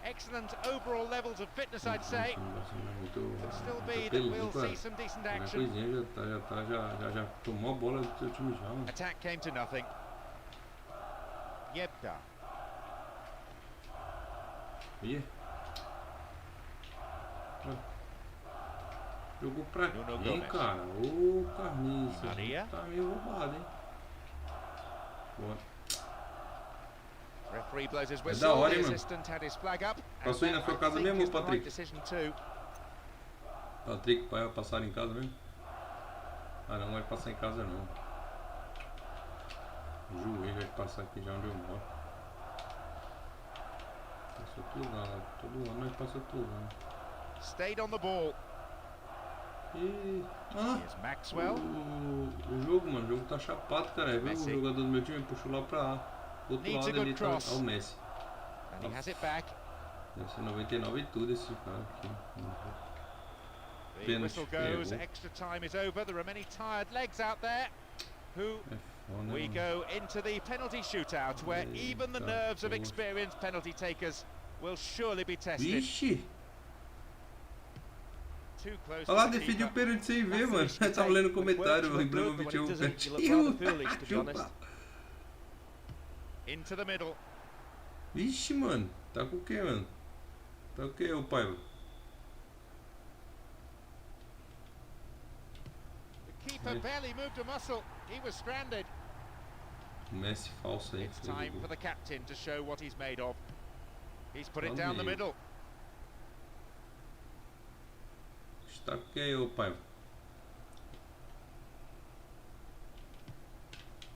Excellent overall levels of fitness, I'd say. Could still be that we'll see some decent A action. coisinha já tomou a bola do seu time já, mano. Attack came to nothing. Yebda. Ih. Ah. Jogou pra Nuno quem, Gomes. cara? Ô, carniça. Maria. Tá meio roubado, hein? Boa. Referee blows his da whistle. hora, The hein, mano? assistant had his flag up. Passou aí na sua casa mesmo, is the Patrick? right decision too. Patrick, vai passar em casa mesmo? Ah, não vai passar em casa não. O Juiz vai passar aqui já onde eu moro. Passou tudo lá, todo ano nós passa tudo lá. Stayed on the ball. E... Ah! Here's Maxwell. O jogo, mano, o jogo tá chapado, cara. Viu? O Messi. jogador do meu time puxou lá pra outro Needs a lado good ali, tá cross. o Messi. And he has it back. Deve ser 99 e tudo esse cara aqui. The Pênalti, whistle goes. errou. Extra time is over. There are many tired legs out there who É foda, we mano. go into the penalty shootout, where even the Eita, nerves of poxa. experienced penalty takers will surely be tested. Vixe! Too close Olha lá, to the definiu o keeper. pênalti sem ver, That's the mano. risk you Eu tava take. lendo o It works, comentário, you o look good, Ibrahimovic but when errou it o doesn't, you look pênalti. rather foolish, to be honest. Into the middle. Vixe, mano. Tá com o que, mano? Tá com o que, ô pai? The keeper barely moved a muscle. He was stranded. O Messi falso aí. It's time for the captain to show what he's made of. He's put it down the Amigo. middle. Tá com o que, ô pai?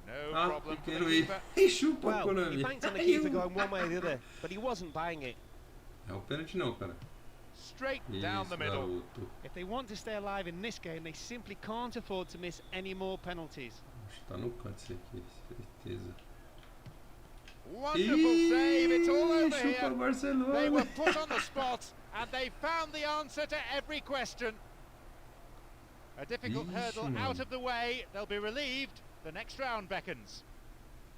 No Ah, problem for pequeno the aí. keeper. Ih, chupa, Well, he Konami. banked on the keeper going one way or the other, but he wasn't buying it. É o pênalti não, cara. Straight down the Isso, middle. garoto. If they want to stay alive in this game, they simply can't afford to miss any more penalties. Acho que tá no canto isso aqui, certeza. Wonderful save. It's all Ih, over chupa here. They Barcelona. were put on the spot and they found the answer to every question. A difficult Ixi, hurdle mano. out of the way. They'll be relieved. The next round beckons.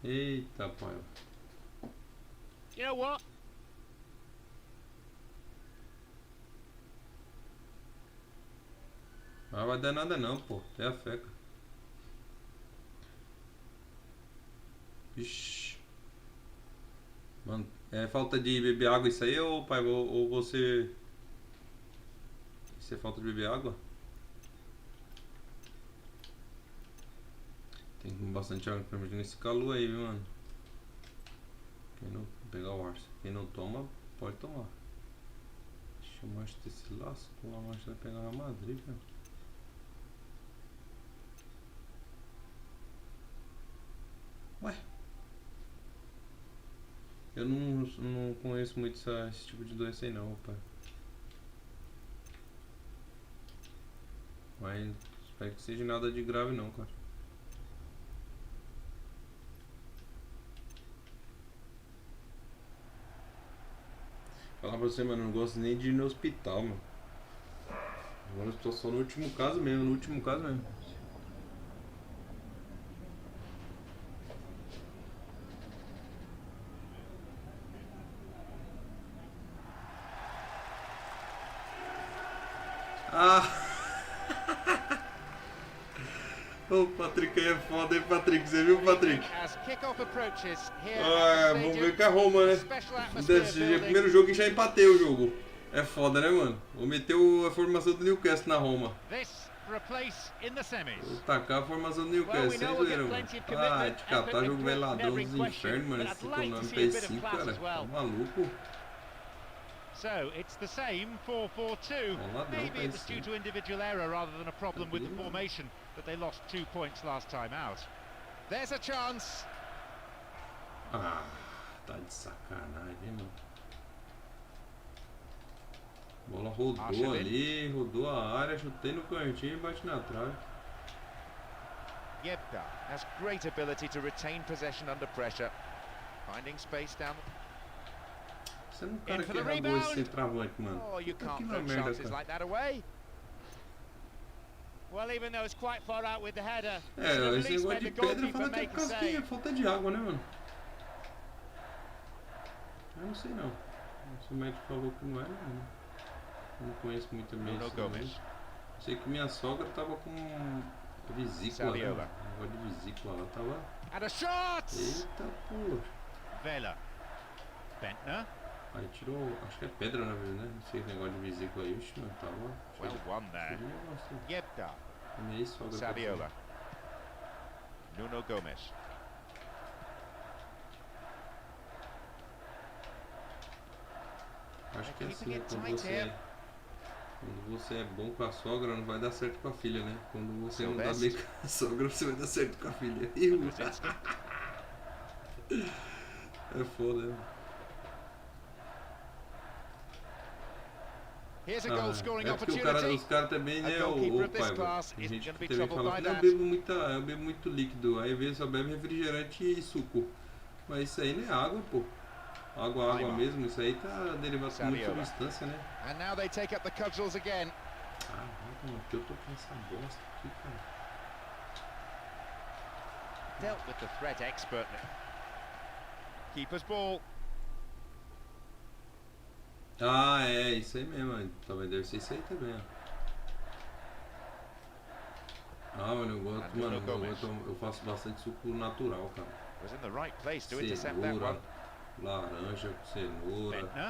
Eita, pai. You know what? Não vai dar nada não, pô. Tem a fé, cara. Ixi. Mano, é falta de beber água isso aí, ou pai, ou você... Isso é falta de beber água? Tem que tomar bastante água pra mim nesse calor aí, viu, mano? Quem não... Pegar o arço. Quem não toma, pode tomar. Deixa eu mais ter esse laço. Com a marcha vai pegar na Madrid, velho. Ué? Eu não conheço muito esse tipo de doença aí não, pai. Mas espero que seja nada de grave não, cara. Falar pra você, mano, eu não gosto nem de ir no hospital, mano. Agora eu tô só no último caso mesmo, Ah! O Patrick aí é foda, hein, Patrick? Você viu, Patrick? Ah, vamos ver com a Roma, né? Desse primeiro jogo que já empatei o jogo. É foda, né, mano? Vou meter a formação do Newcastle na Roma. Vou tacar a formação do Newcastle, sem zoeira, mano. Ah, de catar jogo velho ladrão dos infernos, mano. Esse nome PS5, cara. Tá maluco? So it's the same 4-4-2. Maybe it was due to individual error rather than a problem with the formation that they lost 2 points last time out. There's a chance. Ah, tá de sacanagem, hein, mano. Bola rodou ali, rodou a área, chutei no cantinho e bate na trave. Yebda has great ability to retain possession under pressure, finding space down. Você não é um cara que erra esse centroavante, mano. Oh, you can't throw chances like that away. Well, even though it's quite far out with the header. É, esse negócio de pedra fala até por causa que é falta de água, né, mano? Eu não sei não. Se o médico falou que não é, mano. Eu não conheço muito bem isso. Sei que minha sogra tava com vesícula, né? Negócio de vesícula, ela tava... Eita, pô. Vela. Bentner. Aí tirou, acho que é pedra na verdade, né? Não sei que negócio de vesícula aí, oxe, mano, tava... Well won there. Yebda. Minha sogra. Saviola. Nuno Gomes. Acho que é assim, quando você é bom com a sogra, não vai dar certo com a filha, né? Quando você não dá bem com a sogra, você vai dar certo com a filha. É foda, né? Here's a goal scoring opportunity. Os caras também, né, pai, tem gente que também fala que eu bebo muito líquido, aí às vezes só bebe refrigerante e suco. Mas isso aí não é água, pô. Água mesmo, isso aí tá derivado com muita substância, né? And now they take up the cudgels again. Ah, mano, que eu tô com essa bosta aqui, cara. Dealt with the threat expertly. Keeper's ball. Ah, é, isso aí mesmo, também deve ser isso aí também, ó. Ah, mano, eu gosto, eu faço bastante suco natural, cara. Was in the right place to intercept that one. Laranja,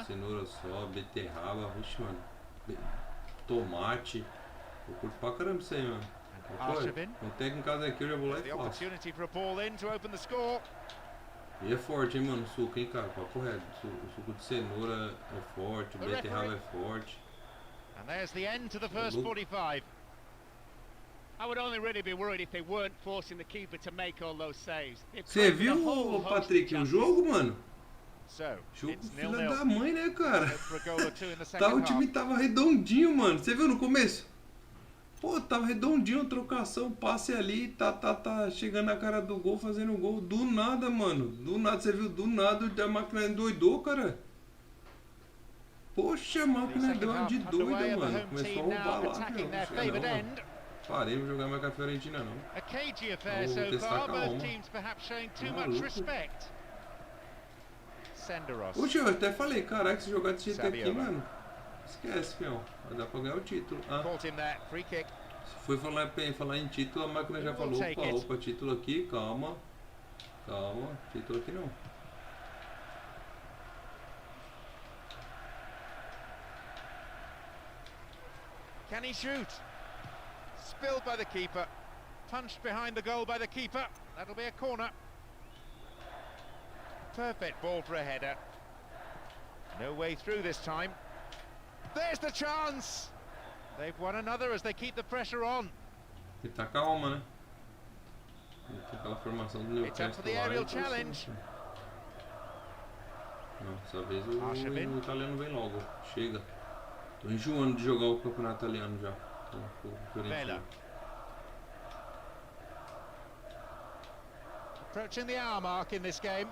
cenoura só, beterraba, vixe, mano. Tomate. Eu curto pra caramba isso aí, mano. Quando tem em casa aqui, eu já vou lá e faço. E é forte, hein, mano, o suco, hein, cara, papo reto. O suco de cenoura é forte, o beterraba é forte. And there's the end to the first 45. I would only really be worried if they weren't forcing the keeper to make all those saves. Você viu, Patrick, o jogo, mano? Jogo filha da mãe, né, cara? O time tava redondinho, mano. Você viu no começo? Pô, tava redondinho, trocação, passe ali, tá chegando na cara do gol, fazendo gol. Do nada, mano. Do nada, você viu? Do nada a máquina endoidou, cara. Poxa, a máquina deu uma de doida, mano. Começou a roubar lá, meu. Parei, vou jogar mais com a Fiorentina, não. Vou testar com a Roma. Oxe, eu até falei, caraca, se jogar desse jeito aqui, mano, esquece, meu. Vai dar pra ganhar o título. Ah, se foi falar em título, a máquina já falou, opa, título aqui, calma. Título aqui não. Can he shoot? Spilled by the keeper. Punched behind the goal by the keeper. That'll be a corner. Perfect ball for a header. No way through this time. There's the chance! They've won another as they keep the pressure on. Ele tá calma, né? Ele tem aquela formação do It's up for the aerial challenge. Não, dessa vez o italiano vem logo. Chega. Tô enjoando de jogar o campeonato italiano já. Bella. Approaching the hour mark in this game.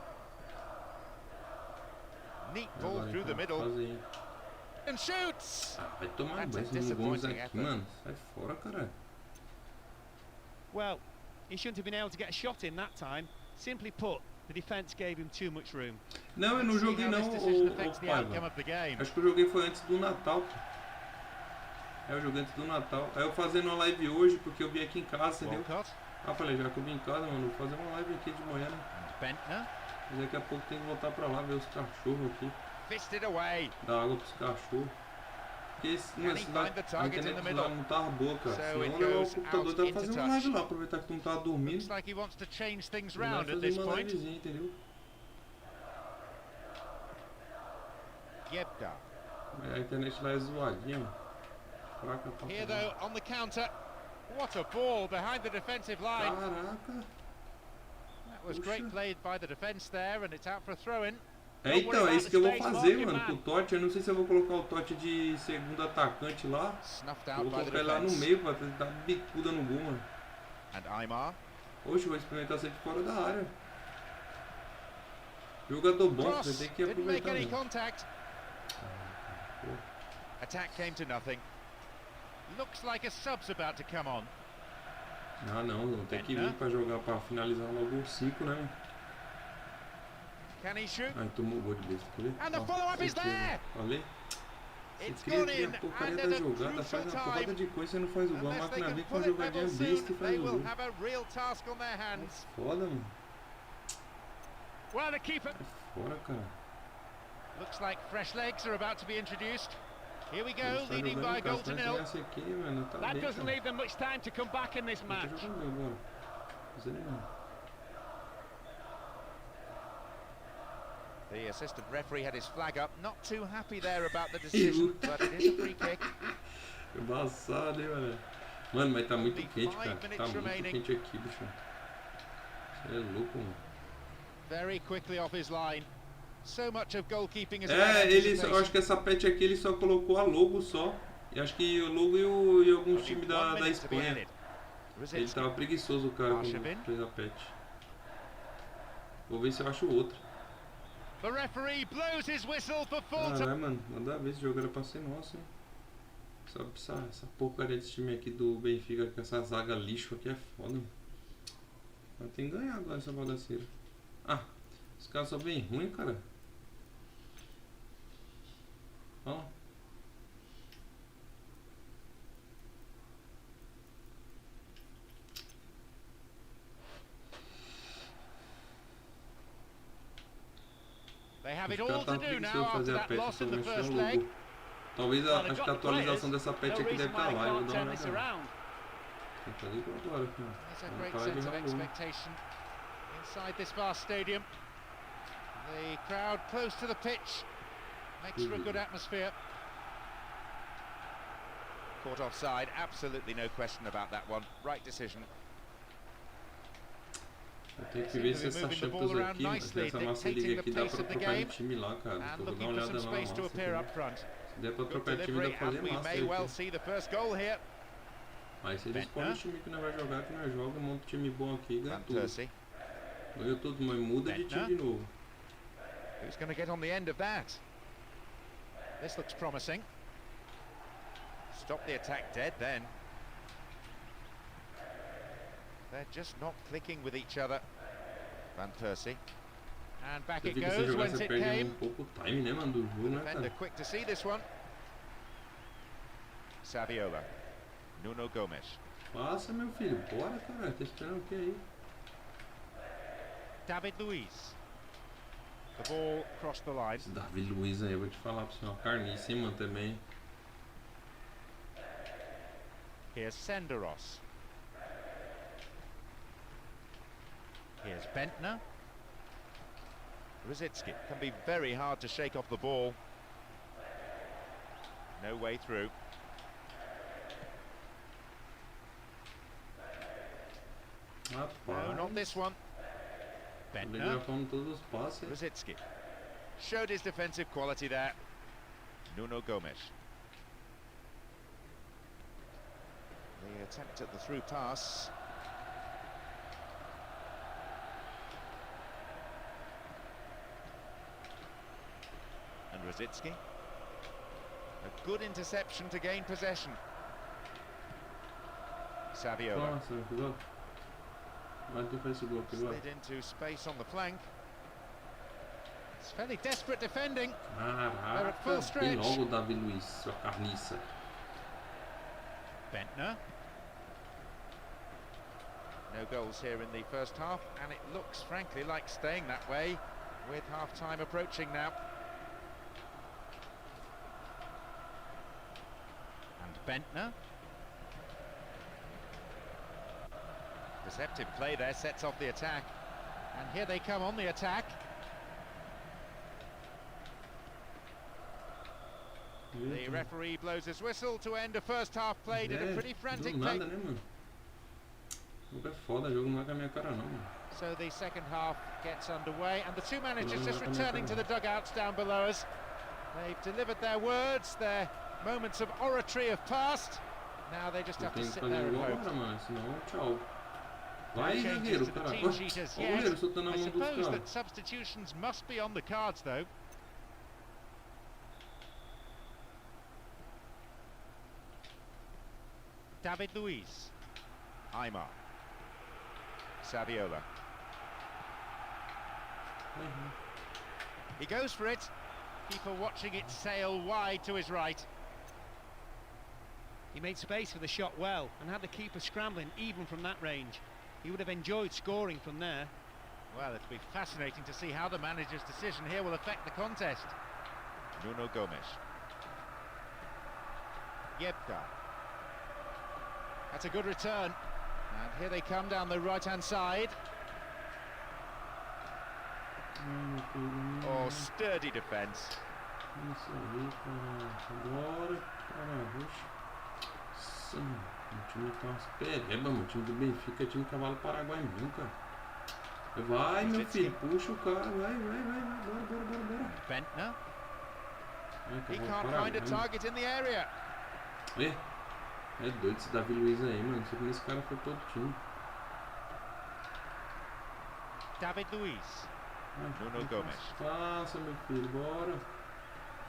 Neat ball through the middle. And shoots! Ah, vai tomar banho esses gols aqui, mano. Sai fora, caralho. Well, he shouldn't have been able to get a shot in that time. Simply put, the defense gave him too much room. Não, eu não joguei não, Acho que eu joguei foi antes do Natal. Eu joguei antes do Natal. Aí eu fazendo uma live hoje, porque eu vim aqui em casa, entendeu? Ah, falei, já que eu vim em casa, mano, vou fazer uma live aqui de manhã, né? Mas daqui a pouco tem que voltar pra lá, ver os cachorros aqui. Dar água pros cachorros. Porque a internet lá não tava boa, cara. Senão o computador tava fazendo uma live lá, aproveitar que tu não tava dormindo. Vai fazer uma livezinha, entendeu? Mas a internet lá é zoadinha, mano. Fraca pra Here though, on the counter. What a ball behind the defensive line. Caraca. That was great played by the defense there, and it's out for a throw-in. É, então, é isso que eu vou fazer, mano, com o Totti. Eu não sei se eu vou colocar o Totti de segundo atacante lá. Eu vou colocar ele lá no meio pra tentar bicuda no gol, mano. Oxe, vou experimentar sempre fora da área. Jogador bom, você tem que aproveitar. Attack came to nothing. Looks like a sub's about to come on. Ah, não, tem que vir pra jogar, pra finalizar logo o 5, né, mano? Can he shoot? Ai, tomou o gol de besta, quer ver? And the follow-up is there! Falei? Você cria a porcaria da jogada, faz uma porrada de coisa, você não faz o gol. A máquina vem com uma jogadinha besta e faz o gol. Foda, mano. É fora, cara. Looks like fresh legs are about to be introduced. Here we go, leading by a goal to nil. That doesn't leave them much time to come back in this match. The assistant referee had his flag up, not too happy there about the decision, but it is a free kick. Embaçado, hein, mano. Mano, mas tá muito quente, cara. Tá muito quente aqui, bicho. Você é louco, mano. Very quickly off his line. So much of goalkeeping is eu acho que essa patch aqui ele só colocou a logo só. E acho que o logo e alguns times da Espanha. Ele tava preguiçoso, o cara, quando fez a patch. Vou ver se eu acho outro. Caralho, mano, manda ver, esse jogo era pra ser nosso, hein? Essa porcaria desse time aqui do Benfica, com essa zaga lixo aqui é foda, mano. Mas tem que ganhar agora essa bagaceira. Ah, os caras são bem ruins, cara. Ó. They have it all to do now after that loss in the first leg. Talvez acho que a atualização dessa patch aqui deve estar lá, eu vou dar uma olhada. Tem que fazer igual agora aqui, There's a great sense of expectation inside this vast stadium. The crowd close to the pitch makes for a good atmosphere. Caught offside, absolutely no question about that one. Right decision. Eu tenho que ver se essa Champions aqui, essa nossa liga aqui, dá pra trocar de time lá, cara. Eu vou dar uma olhada lá, massa. Se der pra trocar de time, dá pra fazer massa aí. Mas se eles escolhem o time que não vai jogar, que nós jogamos, monta um time bom aqui e ganha tudo. Eu todo mundo muda de time de novo. Who's going to get on the end of that? This looks promising. Stop the attack dead then. They're just not clicking with each other. Van Persie. And back it goes whence it came. Time, né, mano, do jogo, né, Defender quick to see this one. Saviola. Nuno Gomes. Passa, meu filho. Bora, cara. Tá esperando o que aí? David Luiz. The ball crossed the line. Esse David Luiz aí, eu vou te falar pra você, uma carniça, hein, mano, também. Here's Senderos. Here's Bentner. Rosicki can be very hard to shake off the ball. No way through. No, not this one. Bentner. Rosicki showed his defensive quality there. Nuno Gomes. The attempt at the through pass. And Rosicki. A good interception to gain possession. Saviola. Slid into space on the flank. It's fairly desperate defending. They're at full stretch. Bentner. No goals here in the first half, and it looks frankly like staying that way with half-time approaching now. And Bentner. Deceptive play there, sets off the attack. And here they come on the attack. The referee blows his whistle to end a first half played at a pretty frantic pace. So the second half gets underway, and the two managers just returning to the dugouts down below us. They've delivered their words, their moments of oratory have passed. Now they just have to sit there and hope. Changes to the team sheet as yet. I suppose that substitutions must be on the cards though. David Luiz. Aymar. Saviola. He goes for it. People watching it sail wide to his right. He made space for the shot well and had the keeper scrambling even from that range. He would have enjoyed scoring from there. Well, it'll be fascinating to see how the manager's decision here will affect the contest. Nuno Gomes. Yepka. That's a good return. And here they come down the right-hand side. Oh, sturdy defence. O time tá umas pereba, mano. O time do Benfica é time cavalo paraguai mesmo, cara. Vai, meu filho, puxa o cara, vai, bora. Bentner. He can't find a target in the area. É doido esse David Luiz aí, mano. Não sei como esse cara foi todo time. David Luiz. Nuno Gomes. Passa, meu filho, bora.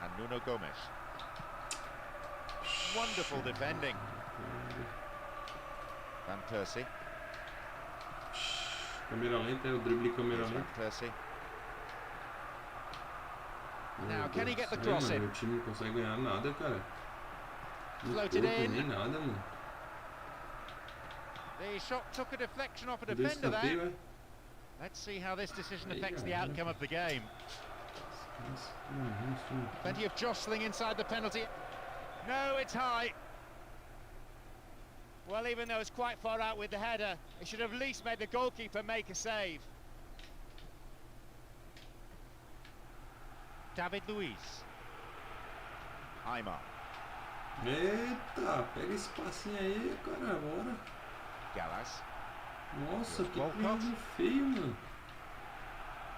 And Nuno Gomes. Wonderful defending. Van Persie. Câmera lenta, é o drible câmera lenta. Van Persie. Now, can he get the cross in? O time não consegue ganhar nada, cara. Floated in. Nem nada, mano. The shot took a deflection off a defender there. Let's see how this decision affects the outcome of the game. Plenty of jostling inside the penalty. No, it's high. Well, even though it's quite far out with the header, it should have at least made the goalkeeper make a save. David Luiz. Aymar. Eita, pega esse passinho aí, cara, bora. Gallas. Nossa, que triângulo feio, mano.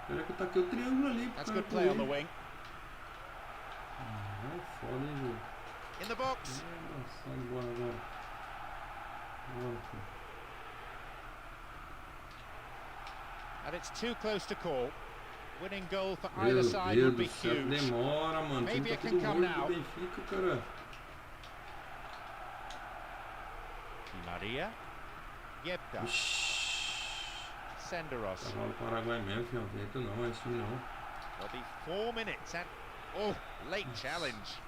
Espera que eu taquei o triângulo ali. That's good play on the wing. Foda, hein, jogo. In the box. Bora. And it's too close to call. Winning goal for either side would be huge. Demora, mano. Maybe it can come now. Benfica, cara. Maria. Yepka. Senderos. Cavalo Paraguai mesmo, filho. Tenta não, é isso não. There'll be 4 minutes and... Oh, late challenge.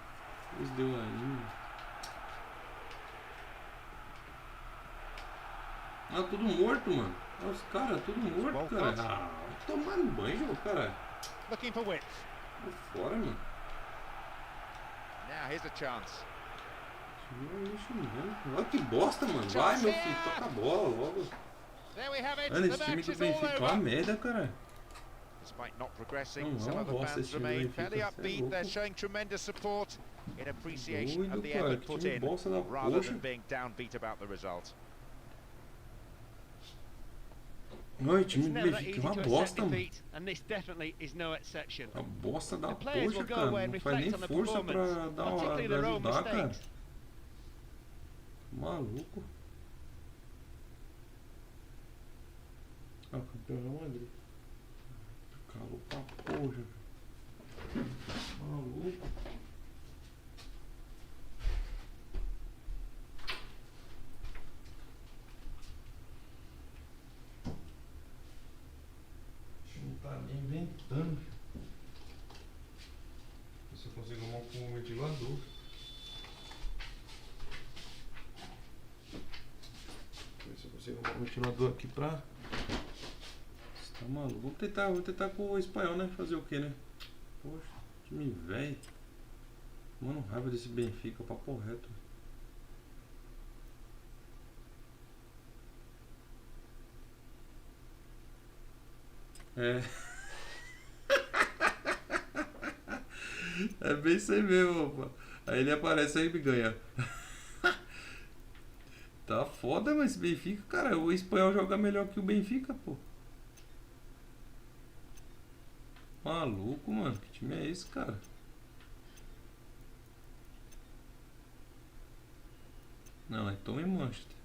Eles deu aí. Ah, tudo morto, mano. Olha os caras, tudo morto, cara. Ah, tomando banho, cara. Looking for width. Tô fora, mano. Now here's a chance. Olha que bosta, mano. Vai, meu filho, toca a bola logo. Mano, esse time do Benfica é uma merda, cara. Despite not progressing, some of the fans remain fairly upbeat. They're showing tremendous support in appreciation of the effort put in, rather than being downbeat about the result. Oi, time do Benfica é uma bosta, mano. And this definitely is no exception. Uma bosta da poxa, cara. Não faz nem força pra dar uma ajudar, cara. Maluco. Ah, o campeão é o André. Calou pra porra. Maluco. Não tá nem inventando. Se eu consigo arrumar um ventilador. Ver se eu consigo arrumar um ventilador aqui pra. Tá maluco? Vou tentar com o espanhol, né? Fazer o que, né? Poxa, time velho. Mano, raiva desse Benfica, papo reto. É. É bem isso aí mesmo, opa. Aí ele aparece aí e me ganha. Tá foda, mas esse Benfica, cara, o espanhol joga melhor que o Benfica, pô. Maluco, mano, que time é esse, cara? Não, é Tom e Manchester.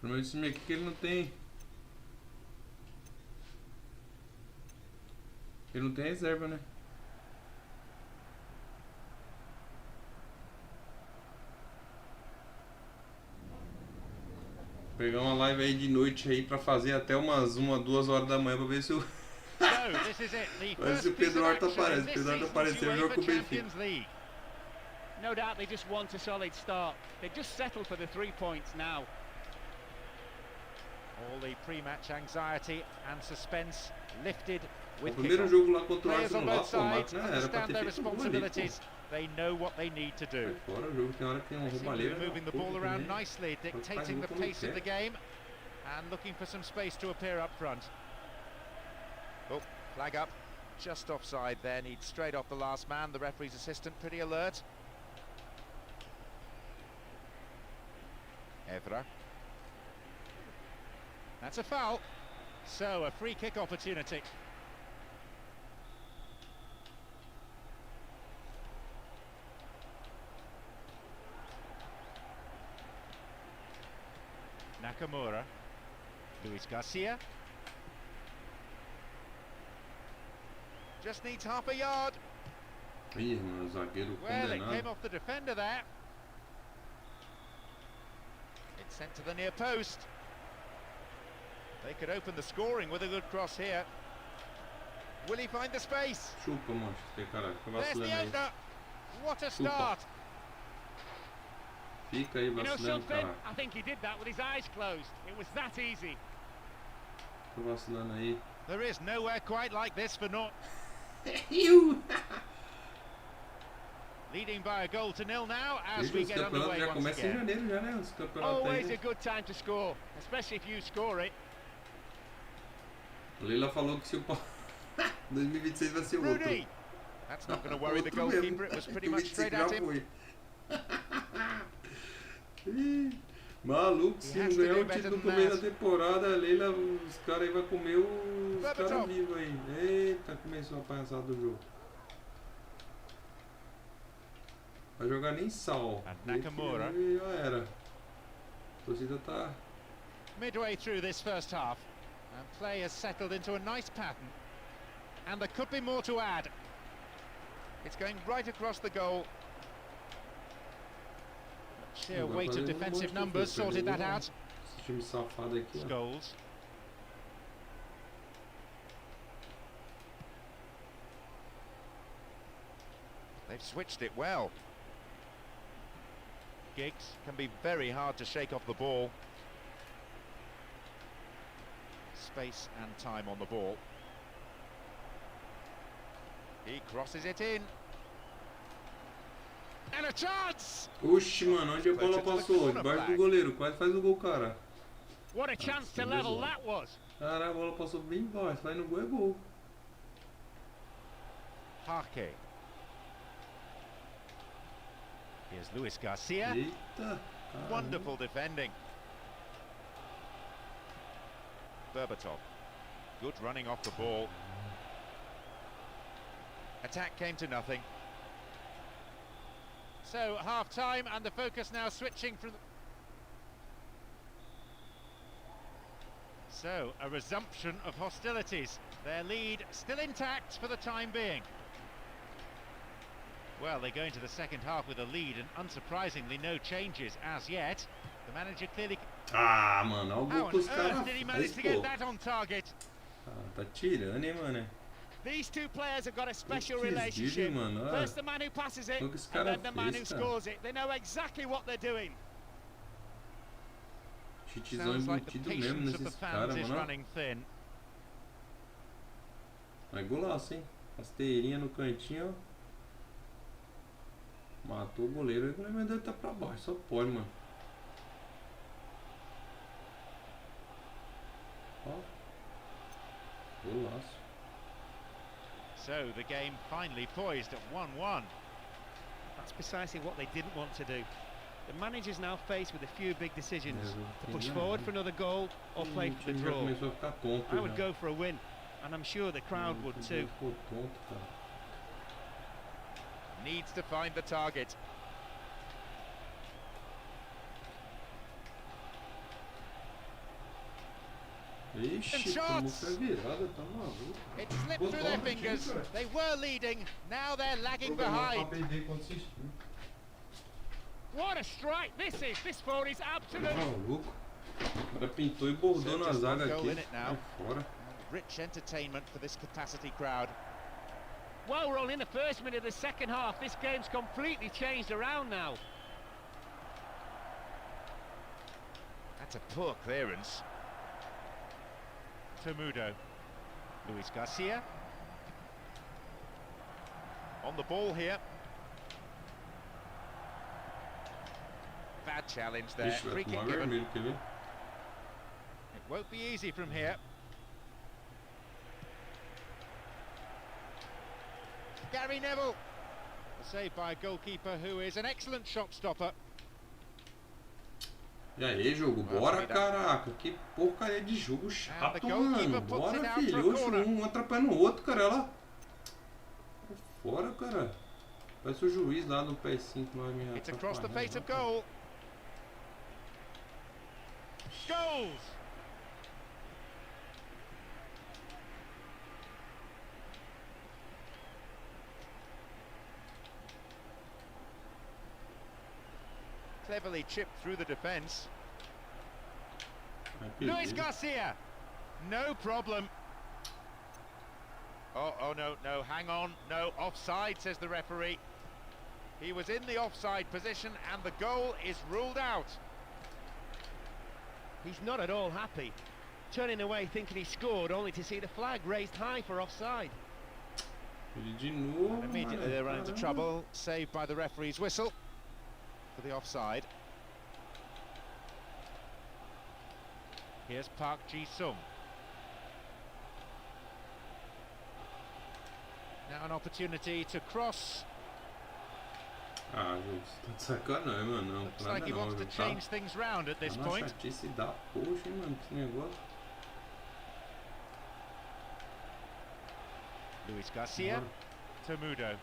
O meu time aqui que ele não tem. Ele não tem reserva, né? Vou pegar uma live aí de noite aí pra fazer até umas 1, 2 horas da manhã pra ver se o. Ver se o Pedro Horta aparece. O Pedro Horta aparecer, eu jogo com o Benfica. No doubt they just want a solid start. They just settle for the 3 points now. All the pre-match anxiety and suspense lifted with o primeiro jogo lá contra o players on Arsenal lá, both pô, sides né? Era pra understand ter their feito um gol ali, responsibilities. They know what they need to do. Fora o jogo, tem hora que tem um roubalheiro. Moving the ball around nicely, dictating the pace of the game and looking for some space to appear up front. Oh, flag up, just offside there, needs straight off the last man. The referee's assistant pretty alert. Evra. That's a foul. So, a free kick opportunity. Nakamura. Luis Garcia. Just needs half a yard. Ih, mano, o zagueiro Well, it came condenado. off the defender there. It's sent to the near post. They could open the scoring with a good cross here. Will he find the space? Chupa, mano. Caralho, fica There's the vacilando aí. opener. What a Chupa. start. Fica aí You know vacilando, something? caralho. I think he did that with his eyes closed. It was that easy. Fica vacilando aí. There is nowhere quite like this for North. Leading by a goal to nil now as we Os get campeonatos underway já once começam em again. janeiro já, né? Os campeonatos Always aí. a good time to score, especially if you score it. O Leila falou que se o 2026 vai ser outro. Rooney. That's not going to worry the goalkeeper. It was pretty much straight at him. Maluco, se não ganhar o título no começo da temporada, Leila, os caras aí vão comer os caras vivos aí. Eita, começou a palhaçada do jogo. Vai jogar nem sal. Nakamura. Já era. A torcida tá... Midway through this first half, and play has settled into a nice pattern, and there could be more to add. It's going right across the goal. Sheer weight of defensive numbers sorted that out. Esse time safado aqui, Goals. They've switched it well. Giggs. Can be very hard to shake off the ball. Space and time on the ball. He crosses it in. And a chance! Oxi, mano, onde a bola passou? Debaixo do goleiro, quase faz o gol, cara. What a chance to level that was. Cara, a bola passou bem embaixo, vai no gol, é gol. Parque. Here's Luis Garcia. Eita, wonderful defending. Berbatov. Good running off the ball. Attack came to nothing. So half time, and the focus now switching from. So a resumption of hostilities. Their lead still intact for the time being. Well, they go into the second half with a lead, and unsurprisingly, no changes as yet. The manager clearly. Ah, mano, olha o gol How que os on caras earth did he manage to fazem, get pô. that on target? Ah, tá tirando, hein, mano. These two players have got a special Que relationship. desvio, mano. First the man who passes it, Olha o que esse and cara then the man who fez, cara. scores it. They know exactly what they're doing. Chutezão Sounds like the embutido mesmo patience of the nesses caras, fans is mano. running thin. Mas golaço, hein? Rasteirinha no cantinho, ó. Matou o goleiro. O goleiro deve estar pra baixo, só pode, mano. Ó. Golaço. So the game finally poised at 1-1. That's precisely what they didn't want to do. The manager's now faced with a few big decisions. To push forward for another goal or play for the draw. Começou a ficar tonto, I would go for a win, and I'm sure the crowd would too. Ficou tonto, cara. Needs to find the target. Ixi, tomou foi virada, tá maluco. It slipped through their fingers. They were leading, now they're lagging behind. What a strike this is! This forward is absolute. Maluco. O cara pintou e bordou na zaga aqui. Sai fora. Rich entertainment for this capacity crowd. Well, we're all in the first minute of the second half. This game's completely changed around now. That's a poor clearance. Temudo. Luis Garcia. On the ball here. Bad challenge there. Ixi, vai Free kick tomar given. vermelho, quer ver? It won't be easy from here. Gary Neville. A save by a goalkeeper who is an excellent shot stopper. E aí, jogo, bora, caraca. Que porcaria de jogo chato, mano. Bora, filho. Oxe, um atrapalhando o outro, cara. Olha lá. Fora, cara. Parece o juiz lá no PS5 lá me It's across the face of goal. Goals! Cleverly chipped through the defence. Luis Garcia. No problem. Oh no, no, hang on. No, offside, says the referee. He was in the offside position and the goal is ruled out. He's not at all happy. Turning away thinking he scored, only to see the flag raised high for offside. And immediately they run into trouble. Saved by the referee's whistle for the offside. Here's Park Ji-sung. Now an opportunity to cross. Ah, jogo, você tá de sacanagem, mano. Não, Looks nada like he não, wants to jogo, change things round at this tá point. uma chatice da poxa, hein, mano, esse negócio. Luis Garcia to Mundo.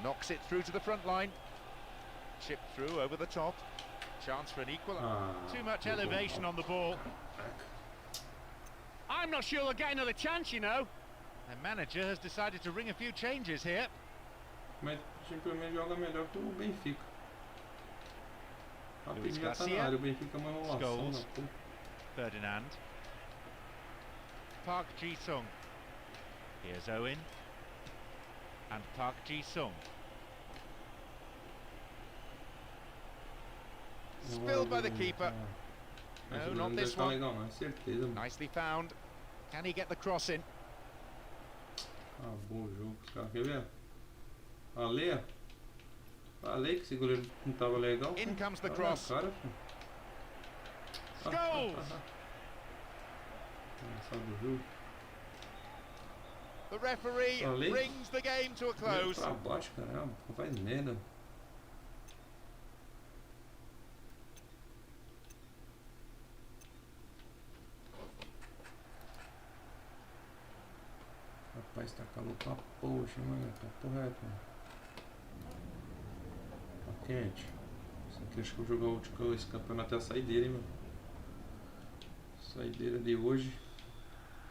Knocks it through to the front line. Chip through over the top. Chance for an equaliser. Too much elevation on the ball. I'm not sure they'll get another chance, you know. The manager has decided to ring a few changes here. Mas simplesmente joga melhor que o Benfica. Luis Já tá na Garcia. área, o Benfica é uma enrolação Goals. da porra. Ferdinand. Park Ji-sung. Here's Owen. And Park Ji-sung. Spilled by the keeper. No, not this one. Legal, não, é certeza, mano. Nicely found. Can he get the cross in? Acabou o jogo, os caras quer ver? Falei, falei que esse goleiro não tava legal. In comes the Olha cross. a cara, Goals! do jogo. The referee Falei. brings the game to a close. Pra baixo, caramba, faz merda. Rapaz, tá calor pra poxa, mano. Tá correto, mano. Tá quente. Isso aqui acho que eu vou jogar esse campeonato é a saideira, hein, mano. Saideira de hoje.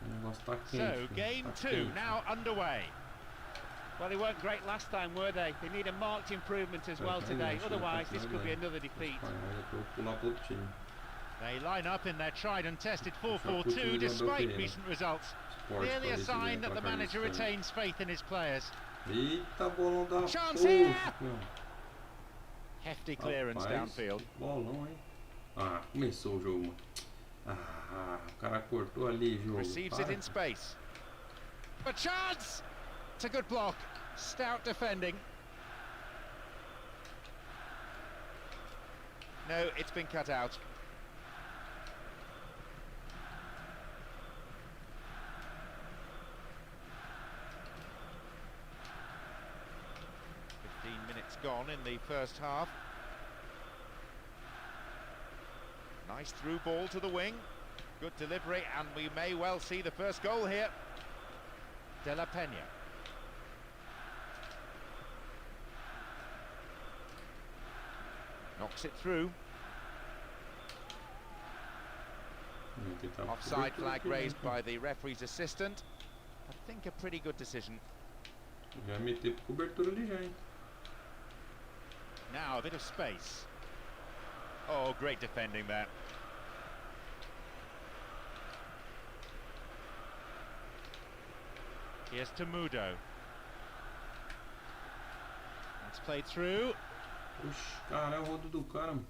O negócio tá quente. So, game tá 2 quente. now underway. Well, they weren't great last time, were they? They need a marked improvement as well today. Otherwise, this could be another defeat. Espanhol, eu tô pular pro outro time. They line up in their tried and tested 4-4-2 despite recent results. Clearly a sign that the manager retains faith in his players. Eita, bolão da Chance poxa, here! meu. Hefty clearance Rapaz, downfield. bolão, hein? Ah, começou o jogo, mano. Ah, o cara cortou ali, jogo. Receives it in space. A chance! It's a good block. Stout defending. No, it's been cut out. Minutes gone in the first half. Nice through ball to the wing. Good delivery, and we may well see the first goal here. De La Peña. Knocks it through. Offside flag raised by the referee's assistant. I think a pretty good decision. Já meteu cobertura ali já, hein? Now a bit of space. Oh, great defending there. Here's to Mundo. That's played through. Oxi, cara, é o rodo do cara, mano.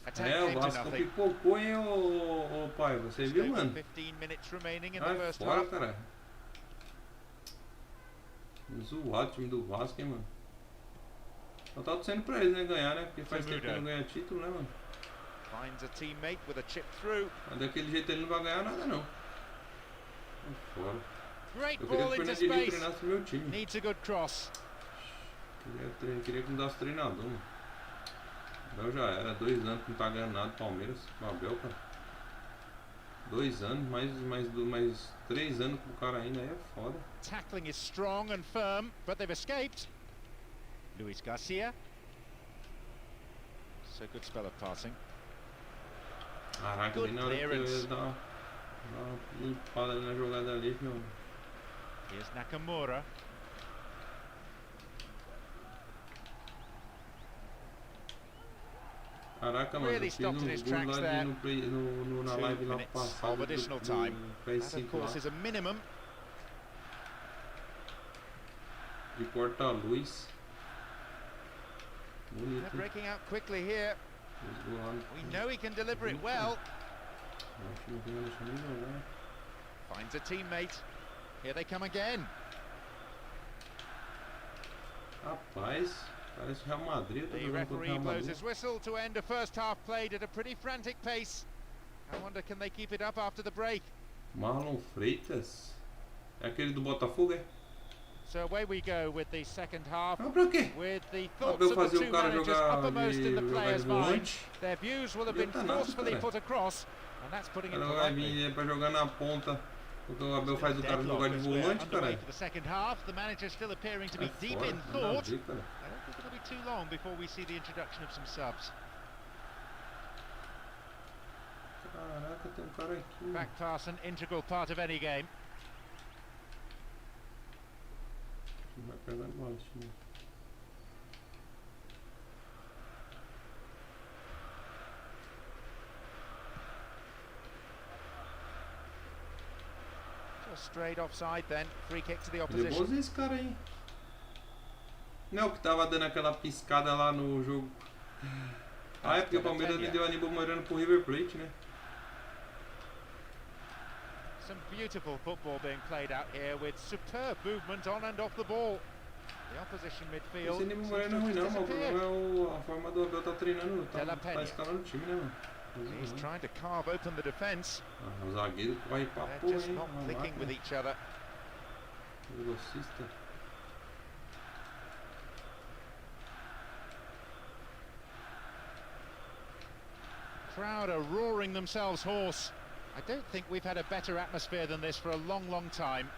Attack É, o came to Vasco nothing. pipocou, hein, ô pai? Você viu, mano? 15 minutes remaining in the Ai, first fora, half. cara. Zoado o time do Vasco, hein, mano. Só tá torcendo pra eles, né, ganhar, né? Porque faz tempo que não ganha título, né, mano? Finds a teammate with a chip through. Mas daquele jeito ele não vai ganhar nada, não. Fora. Great Eu queria ball que o into Fernandinho space. treinasse o meu time. Needs a good cross. Queria que mudasse o treinador, mano. Eu já era, 2 anos que não tá ganhando nada, Palmeiras, Babel, cara. 2 anos, mais 3 anos com o cara ainda, aí é foda. Tackling is strong and firm, but they've escaped. Luis Garcia. So good spell of passing. Caraca, Good bem na hora que eu ia clearance. dar uma limpada ali na jogada ali, meu. Here's Nakamura. Caraca, mano, Really eu fiz stopped in uns his gols tracks lá there. na 2 live lá minutes passada of additional do time. That, PS5 of course, lá, is a minimum. de porta-luz. They're Bonito. breaking out quickly here. Os gols lá no- We know he can deliver it well. Acho que não tem deixar nem jogar. Finds a teammate. Here they come again. Rapaz, parece o Real Madrid. Eu tô The jogando contra o referee Real blows Madrid. his whistle to end a first half played at a pretty frantic pace. I wonder, can they keep it up after the break? Marlon Freitas. É aquele do Botafogo, é? So away we go with the second half. Ah, pra quê? With the Pra thoughts eu of the fazer two o cara managers jogar uppermost in the de players' minds. volante. Their views will have been forcefully put across, and that's putting it Ela vai politely. vir pra jogar na ponta. Porque o Abel faz o cara jogar de volante, cara. For the second half, the manager still appearing to be deep in thought. I don't think it'll be too long before we see the introduction of some subs. Caraca, tem um cara aqui. Back pass, an integral part of any game. Vai pegar embaixo, né? Just straight offside then, free kick to the Ele é opposition. bonzinho esse cara aí. Não é o que tava dando aquela piscada lá no jogo. Ah, é porque o Palmeiras vendeu Aníbal Moreno pro River Plate, né? Some beautiful football being played out here with superb movement on and off the ball. The opposition midfield. Esse Aníbal Moreno não é ruim não, mas o problema é a forma do Abel tá treinando, tá escalando o time, né, mano? He's trying to carve open the defense. O zagueiro vai pra They're porra, just hein? not clicking with each other. Velocista. Crowd are roaring themselves hoarse. I don't think we've had a better atmosphere than this for a long, long time.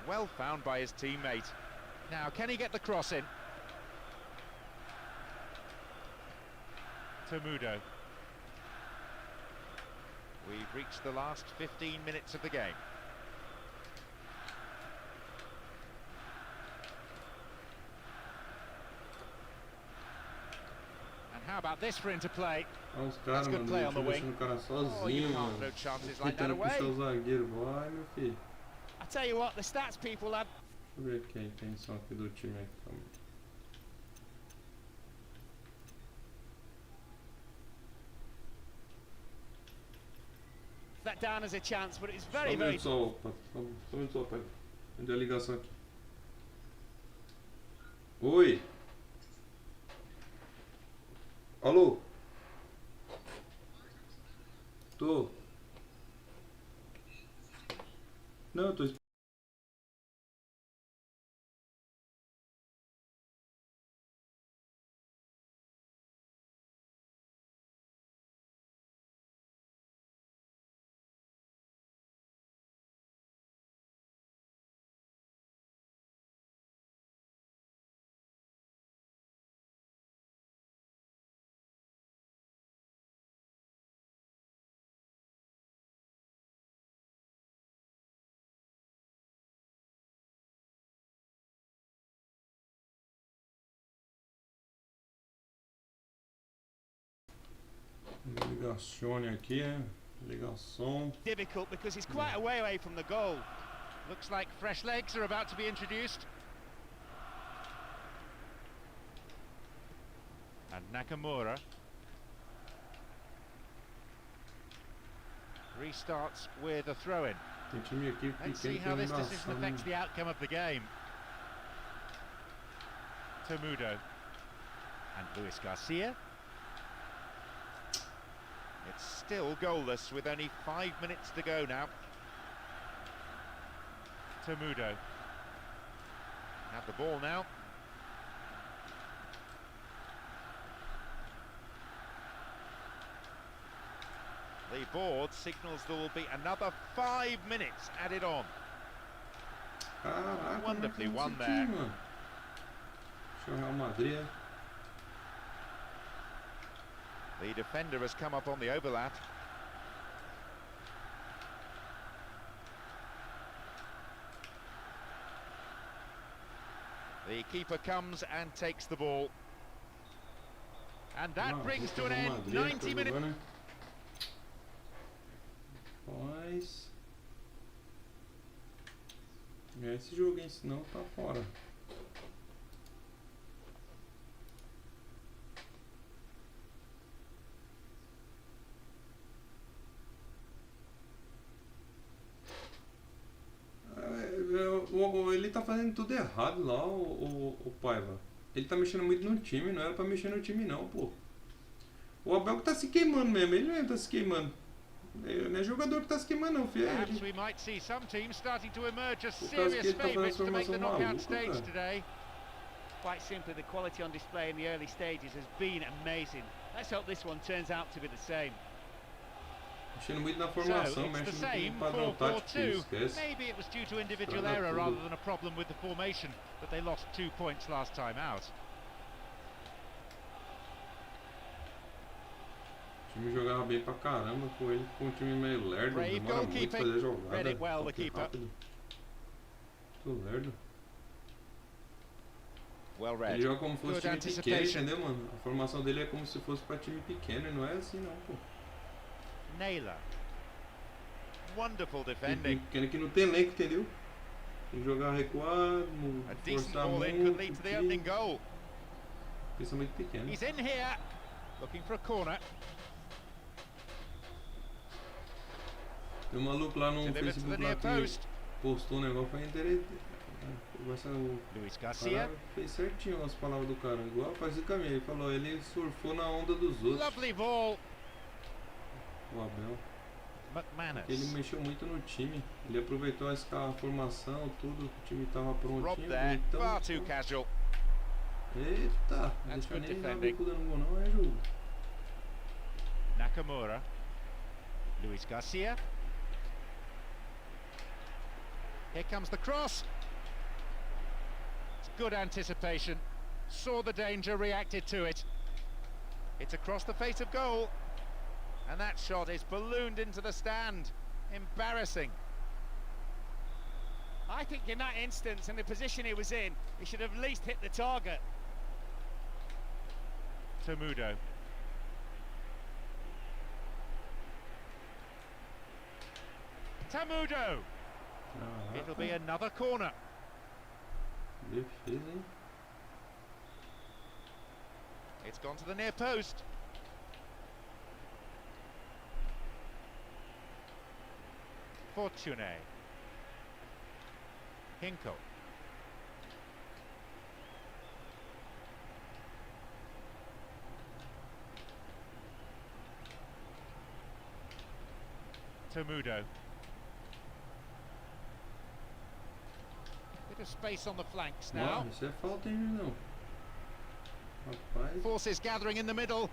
Well found by his teammate. Now, can he get the cross in? Tomudo. We've reached the last 15 minutes of the game. And how about this for interplay? Olha os caras, mano, deixando o cara sozinho, mano. Tentando puxar o zagueiro. Vai, meu filho. I tell you what, the stats people have. Deixa eu ver aqui a intenção aqui do time aqui. That down as a chance, but it's very, very. Só um minuto só, pai. Onde é a ligação aqui? Oi. Alô? Tô. Não, eu tô esperando. Ligacione aqui, é? Ligação. Difficult because he's quite a way away from the goal. Looks like fresh legs are about to be introduced. And Nakamura restarts with a throw-in. Tem time aqui Let's see how this decision affects the outcome of the game. Tomudo and Luis Garcia. It's still goalless with only 5 minutes to go now. Tomudo have the ball now. The board signals there will be another 5 minutes added on. Caraca, wonderfully won there. Deixa o Real Madrid. The defender has come up on the overlap. The keeper comes and takes the ball. And that brings to an end 90 minutes. Mas ganhar esse jogo, hein? Senão tá fora. Ele tá fazendo tudo errado lá, o Paiva. Ele tá mexendo muito no time, não era pra mexer no time não, pô. O Abel que tá se queimando mesmo, ele mesmo tá se queimando. Não é jogador que tá se queimando não, filho. Perhaps we might see some teams starting to emerge as Por causa que serious ele tá fazendo favourites to make formação the knockout maluca, stage cara. today. Quite simply, the quality on display in the early stages has been amazing. Let's hope this one turns out to be the same. Mexendo muito na So formação, it's the mexe same no padrão tático, 4-4-2. esquece. Maybe it was due to individual Estraga error tudo. rather than a problem with the formation that they lost 2 points last time out. O time jogava bem pra caramba, com ele com um time meio lerdo, Brave demora muito goalkeeping. fazer jogada. Read it well, the toque keeper. rápido. Muito lerdo. Well Ele read. joga como se fosse Good time pequeno, anticipation. entendeu, mano? A formação dele é como se fosse pra time pequeno e não é assim não, pô. Naylor. Wonderful Time defending. pequeno que não tem elenco, entendeu? Tem que jogar recuado, A decent forçar ball in muito, could lead to the opening goal. eles são muito pequenos. He's in here, looking for a corner. Tem um maluco lá no Delivered to the Facebook lá near que post. postou um negócio, foi interessante. O Luis cara Garcia. fez certinho as palavras do cara, igual parecido com a minha. Ele falou, ele surfou na onda dos outros, Lovely ball. o Abel. McManus. Ele mexeu muito no time, ele aproveitou a formação, tudo, o time tava Rob prontinho, there, então... far too casual. Eita, não That's deixa good nem dar defending. bicuda no gol não, é jogo. Nakamura. Luis Garcia. Here comes the cross. It's good anticipation. Saw the danger, reacted to it. It's across the face of goal. And that shot is ballooned into the stand. Embarrassing. I think in that instance and the position he was in, he should have at least hit the target. Tomudo. Tomudo. It'll be another corner. Defesa, hein? It's gone to the near post. Fortune. Hinkle. Tomudo. Bit of space on the flanks Ó, now. isso é falta, hein, não? Rapaz. Forces gathering in the middle.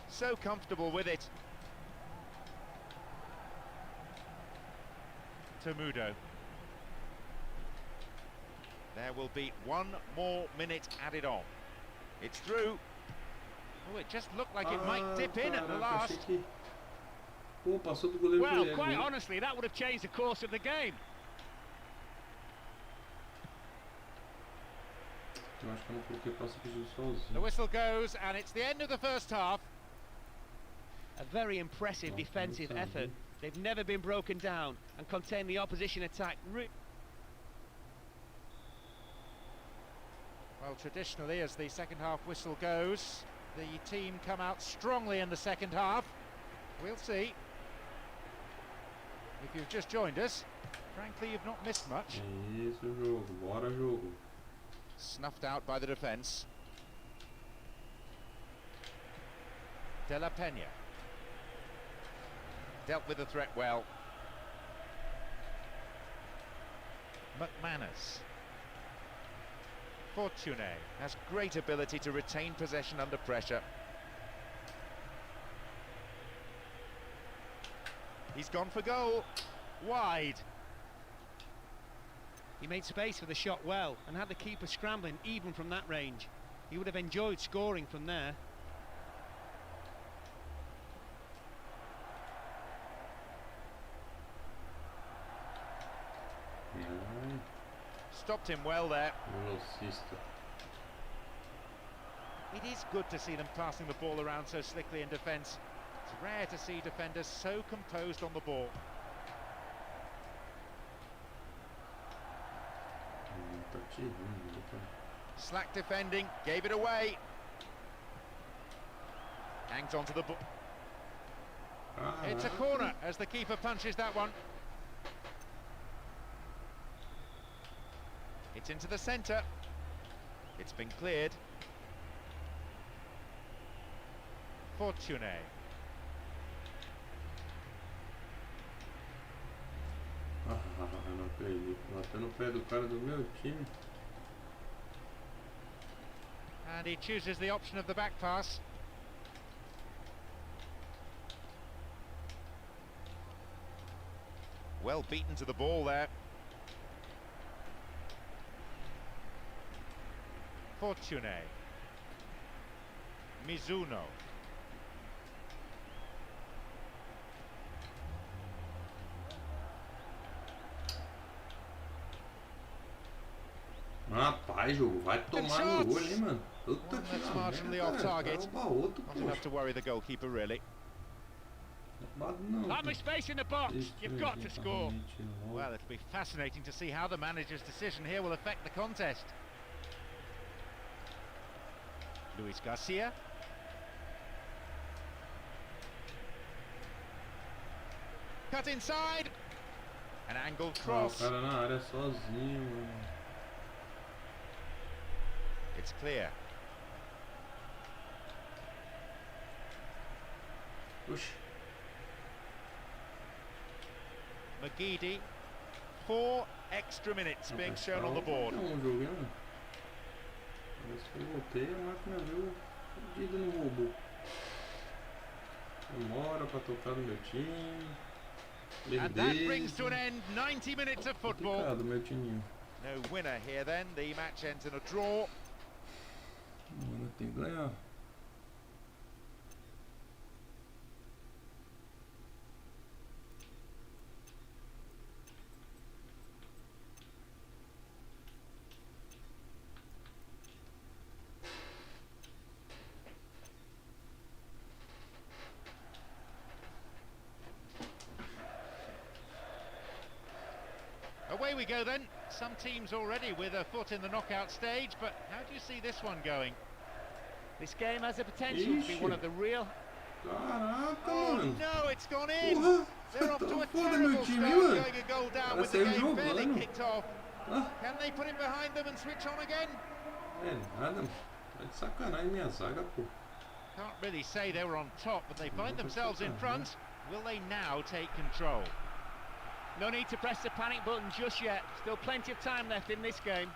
So comfortable with it. Tomudo. There will be 1 more minute added on. It's through. Oh, it just looked like it might dip in at the Caraca, last. achei que... Pô, passou do goleiro Well, pro quite Diego. honestly, that would have changed the course of the game. Eu acho que eu não coloquei passo pro Gil sozinho. The whistle goes and it's the end of the first half. A very impressive defensive effort. They've never been broken down and contained the opposition attack. Well, traditionally, as the second half whistle goes, the team come out strongly in the second half. We'll see. If you've just joined us, frankly, you've not missed much. É isso, jogo. Bora, jogo. Snuffed out by the defence. De La Peña. Dealt with the threat well. McManus. Fortune has great ability to retain possession under pressure. He's gone for goal. Wide. He made space for the shot well and had the keeper scrambling even from that range. He would have enjoyed scoring from there. Stopped him well there. Velocista. It is good to see them passing the ball around so slickly in defence. It's rare to see defenders so composed on the ball. Tá tirando, tá. Slack defending, gave it away. Hangs on to the ball. It's a corner as the keeper punches that one. It's into the centre. It's been cleared. Fortune. Não acredito. Bateu no pé do cara do meu time. And he chooses the option of the back pass. Well beaten to the ball there. Fortune. Mizuno. Rapaz, jogo vai tomar no olho, hein, mano. Puta que That's marginally off target. Outro, Not enough to worry the goalkeeper, really. Lovely space in the box. You've got to score. Well, it'll be fascinating to see how the manager's decision here will affect the contest. Luis Garcia. Cut inside. An angled cross. O cara na área sozinho, mano. It's clear. Push. McGeady. 4 extra minutes being shown on the board. Parece que eu voltei, a máquina viu fodida no robô. Demora pra tocar no meu time. And that brings to an end 90 minutes of football. Meu timinho. No winner here then. The match ends in a draw. Mano, tem que ganhar. Away we go then. Some teams already with a foot in the knockout stage, but how do you see this one going? This game has the potential to be one of the real... Caraca, Oh mano. no, it's gone in. Porra, They're off tá to a foda terrible meu time, start, mano. going a goal down Cara with the saiu game barely jogando. kicked off. Ah, Can they put it behind them and switch on again? é nada, mano. Tá de sacanagem minha zaga, pô. Can't really say they were on top, but they find themselves in front. Will they now take control? No need to press the panic button just yet. Still plenty of time left in this game.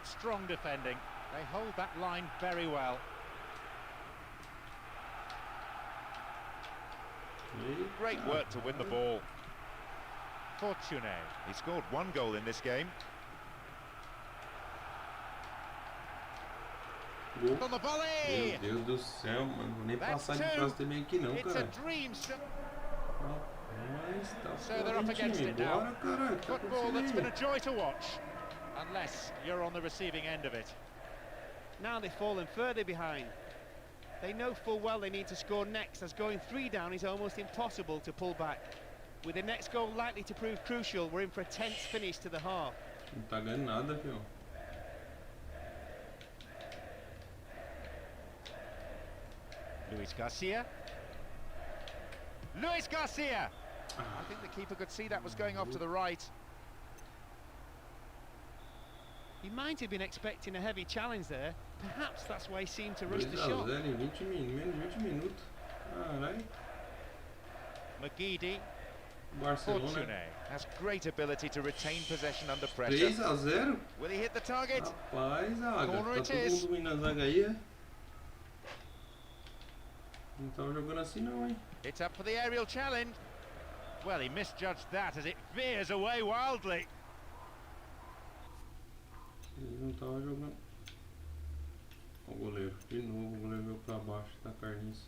Strong defending. They hold that line very well. Great work to win the ball. Fortune. He scored 1 goal in this game. Gol. On the volley! Meu Deus do céu, mano. Vou nem That's passar de 2. fase também aqui não, It's a cara. dream start. Rapaz, tá So they're up foda, against time. it now. Bora, caralho. Tá Football that's been a conseguindo. joy to watch. Unless you're on the receiving end of it. Now they've fallen further behind. They know full well they need to score next, as going 3 down is almost impossible to pull back. With the next goal likely to prove crucial, we're in for a tense finish to the half. Não tá ganhando nada, filho. Luis Garcia. Luis Garcia! I think the keeper could see that was going off to the right. He might have been expecting a heavy challenge there. Perhaps that's why he seemed to rush the 2 a shot. 0 em 20 menos de 20 minutos. Caralho. McGeady. Barcelona. Fortune has great ability to retain possession under pressure. 3 a 0. Will he hit the target? Rapaz, zaga. Corner Tá it todo is. mundo indo na zaga aí, é? Não tava jogando assim não, hein? It's up for the aerial challenge. Well, he misjudged that as it veers away wildly. Ele não tava jogando. Ó o goleiro. De novo, o goleiro veio pra baixo da carniça.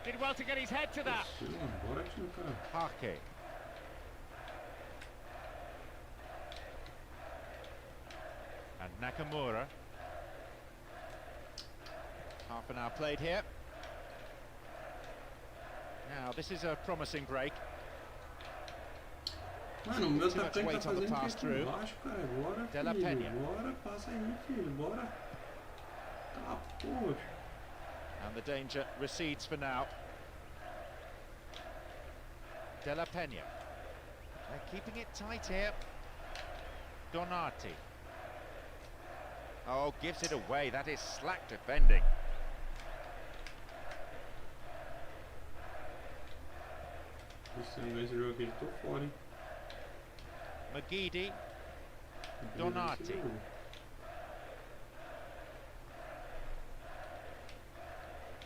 Did well to get his head to that. Ixi, mano, bora time, cara. Parque. And Nakamura. Half an hour played here. Now, this is a promising break. Mano, o meu atacante tá fazendo aqui baixo, cara. Bora, filho. Bora, passa aí, filho. Bora. Tá, poxa. And the danger recedes for now. Della Pena. They're keeping it tight here. Donati. Oh, gives it away. That is slack defending. Se eu não ganhar esse jogo aqui, eu tô fora, hein? Magidi. Donati.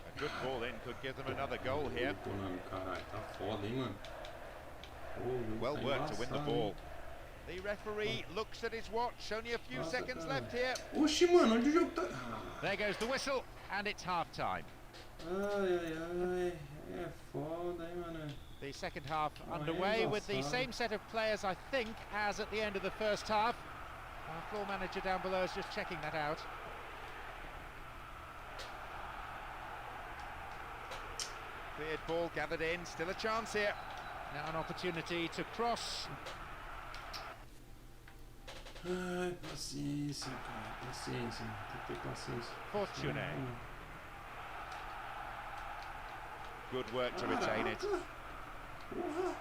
A good ball in could give them another goal here. Caralho, tá foda, hein, mano? Well worked to win the ball. The referee looks at his watch. Only a few seconds left here. Oxi, mano, onde o jogo tá? There goes the whistle, and it's half time. Ai, ai, ai. É foda, hein, mano? The second half underway with the same set of players, I think, as at the end of the first half. Our floor manager down below is just checking that out. Cleared ball gathered in, still a chance here. Now an opportunity to cross. Ai, paciência, cara, paciência. Tem que ter paciência. Fortune. Good work to retain it. Porra.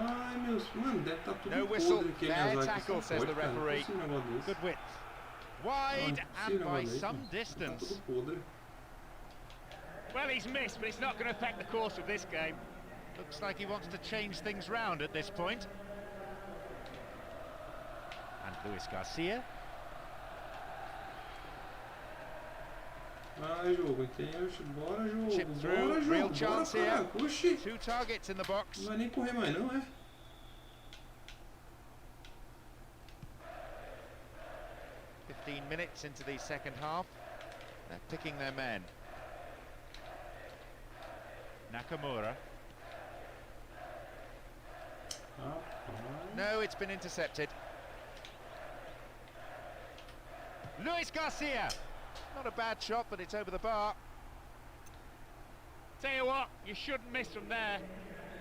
Ai, meus... Mano, deve estar tudo No whistle, aqui, fair tackle, says the referee. Good width. Wide and by some distance. Well, he's missed, but it's not going to affect the course of this game. Looks like he wants to change things round at this point. And Luis Garcia. Ai, jogo, entende? Bora, jogo. Chip through, bora, jogo. real chance bora, here. Oxi. 2 targets in the box. Não vai nem correr mais, não, é? 15 minutes into the second half. They're picking their men. Nakamura. No, it's been intercepted. Luis Garcia. Not a bad shot, but it's over the bar. Tell you what, you shouldn't miss from there.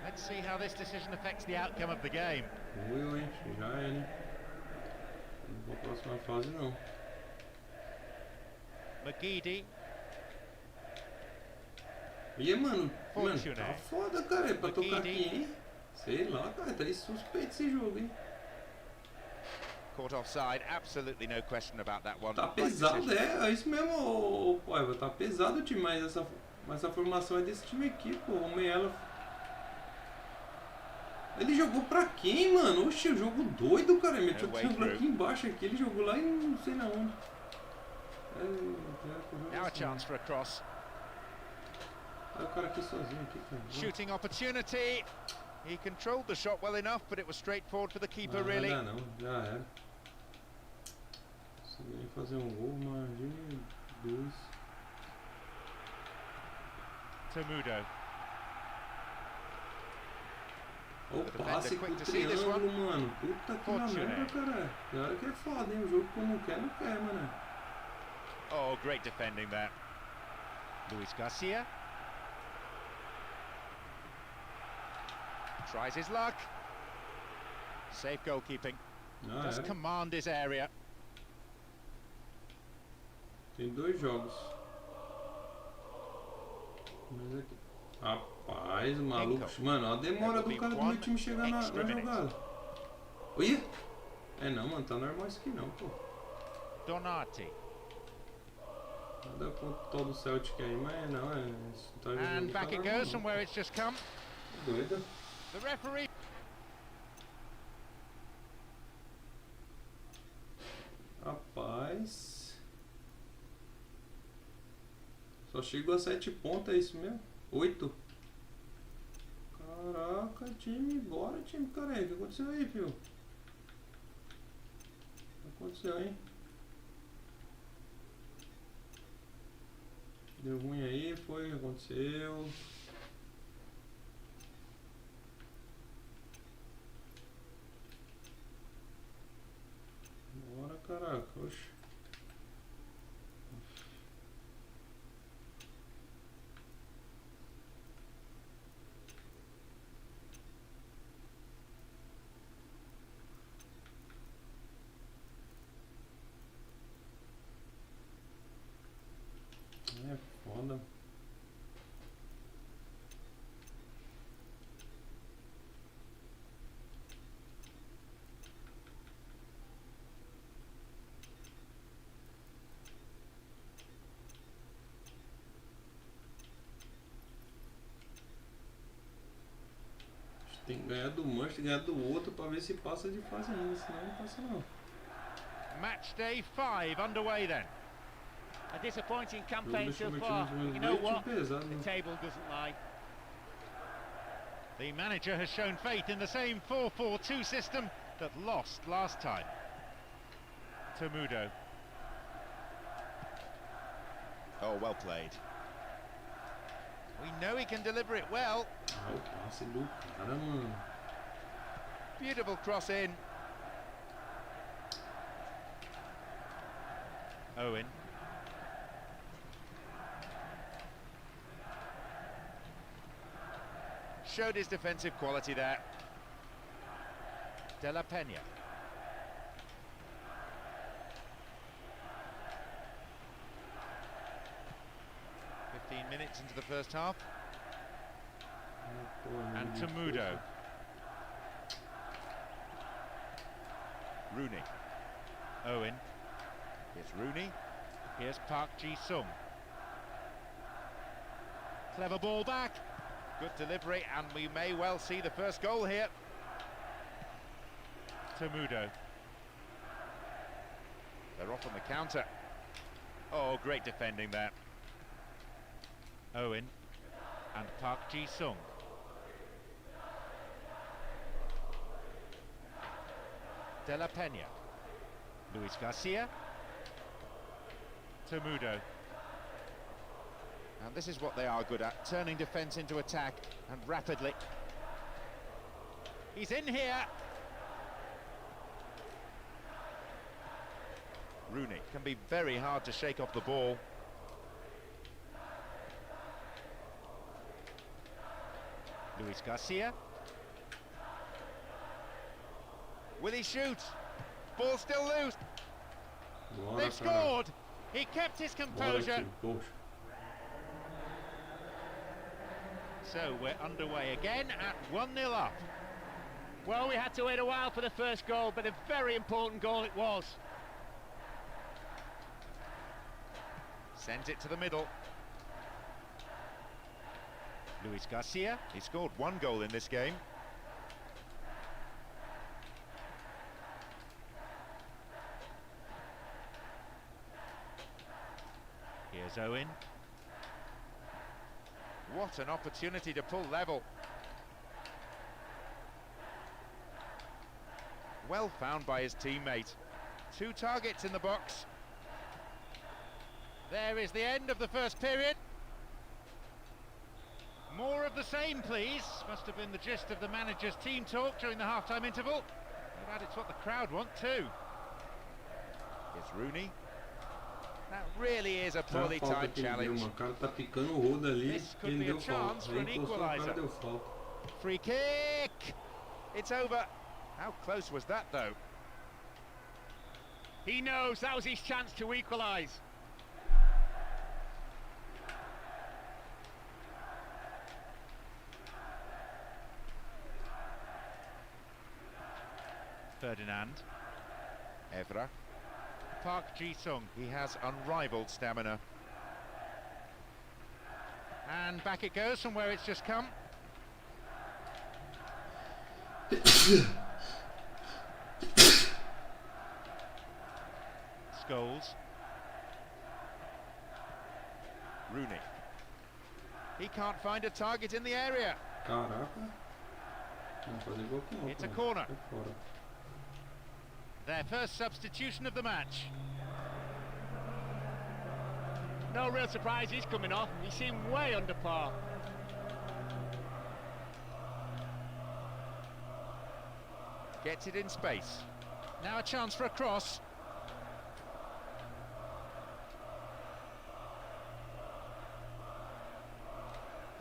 Let's see how this decision affects the outcome of the game. Ui, já é, né? Não vou pra próxima fase, não. Magidi. E mano, tá foda, cara, pra tocar aqui, hein? Sei lá, cara, tá suspeito esse jogo, hein? Caught offside, absolutely no question about that one. Tá pesado, é isso mesmo, Paiva, tá pesado o time, mas essa formação é desse time aqui, pô, o Melo. Ele jogou pra quem, mano? Oxi, o jogo doido, cara, meteu o triângulo aqui embaixo, aqui, ele jogou lá e não sei na onde. Now a chance for a cross. O cara aqui sozinho aqui, cara. Shooting opportunity. He controlled the shot well enough, but it was straightforward for the keeper, really. Não, já era. Consegui fazer um gol, imagine 2. Tomudo. O passe com o triângulo, mano. Puta que merda, cara. Pior que é foda, hein? O jogo que não quer, mano. Oh, great defending there. Luis Garcia. Tries his luck. Safe goalkeeping. Does command his area. Tem 2 jogos. Mas aqui. Rapaz, o maluco. Mano, a demora do cara do meu time chegar na jogada. Oi? É não, mano, tá normal isso aqui não, pô. Donati. Nada contra todo o Celtic aí, mas não, tá jogando. And back it goes from where it's just come. Doido. The referee. Rapaz. Só chegou a 7 pontos, é isso mesmo? 8. Caraca, time, bora time, cara. O que aconteceu aí, filho? O que aconteceu, hein? Deu ruim aí, foi o que aconteceu. Bora, Tem que ganhar do Manchester, ganhar do outro pra ver se passa de fase ainda, senão não passa não. Match day 5 underway then. A disappointing campaign so far. You know what? The table doesn't lie. The manager has shown faith in the same 4-4-2 system that lost last time. Mundo. Oh, well played. We know he can deliver it well. Ah, o passe do cara, mano. Beautiful cross in. Owen. Showed his defensive quality there. De La Peña. Minutes into the first half. And Mundo. Rooney. Owen. Here's Rooney. Here's Park Ji-sung. Clever ball back. Good delivery, and we may well see the first goal here. Mundo. They're off on the counter. Oh, great defending there. Owen and Park Ji-sung. De La Peña. Luis Garcia. Mundo. And this is what they are good at, turning defence into attack, and rapidly. He's in here. Rooney can be very hard to shake off the ball. Luis Garcia. Will he shoot? Ball still loose. They've scored. He kept his composure. So we're underway again at 1-0 up. Well, we had to wait a while for the first goal, but a very important goal it was. Sends it to the middle. Luis Garcia. He scored one goal in this game. Here's Owen. What an opportunity to pull level. Well found by his teammate. 2 targets in the box. There is the end of the first period. More of the same, please. Must have been the gist of the manager's team talk during the half-time interval. But it's what the crowd want too. It's Rooney. That really is a poorly timed challenge. This could be a chance for an equaliser. Free kick! It's over. How close was that, though? He knows that was his chance to equalise. Ferdinand. Evra. Park Ji-sung. He has unrivaled stamina. And back it goes from where it's just come. Scholes. Rooney. He can't find a target in the area. It's a corner. Their first substitution of the match. No real surprise he's coming off. He seemed way under par. Gets it in space. Now a chance for a cross.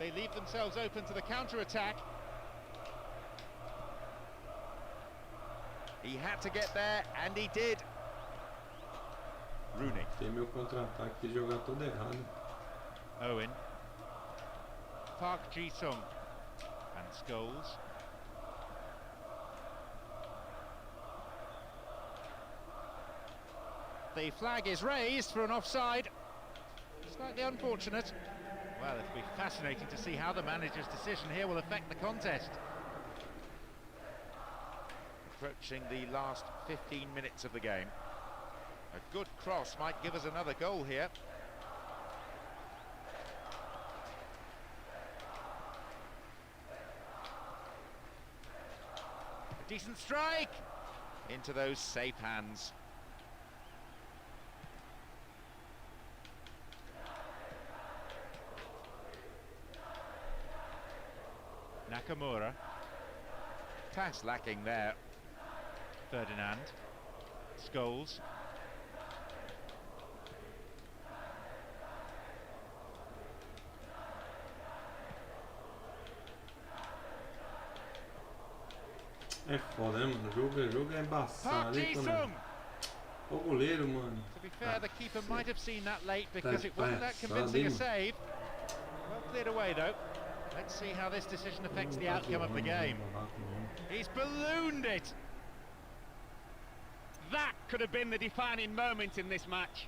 They leave themselves open to the counter-attack. He had to get there, and he did. Rooney. Tem meu contra-ataque de jogar todo errado. Owen. Park Ji-sung. And Scholes. The flag is raised for an offside. Slightly unfortunate. Well, it'll be fascinating to see how the manager's decision here will affect the contest. approaching the last 15 minutes of the game. A good cross might give us another goal here. A decent strike into those safe hands. Nakamura. Pass lacking there. Ferdinand. Scholes. É foda, né, mano? O jogo é embaçado, hein, mano? O goleiro, mano. To be fair, the keeper might have seen that late because it wasn't that convincing a save. Well cleared away, though. Let's see how this decision affects the outcome of the game. He's ballooned it! That could have been the defining moment in this match.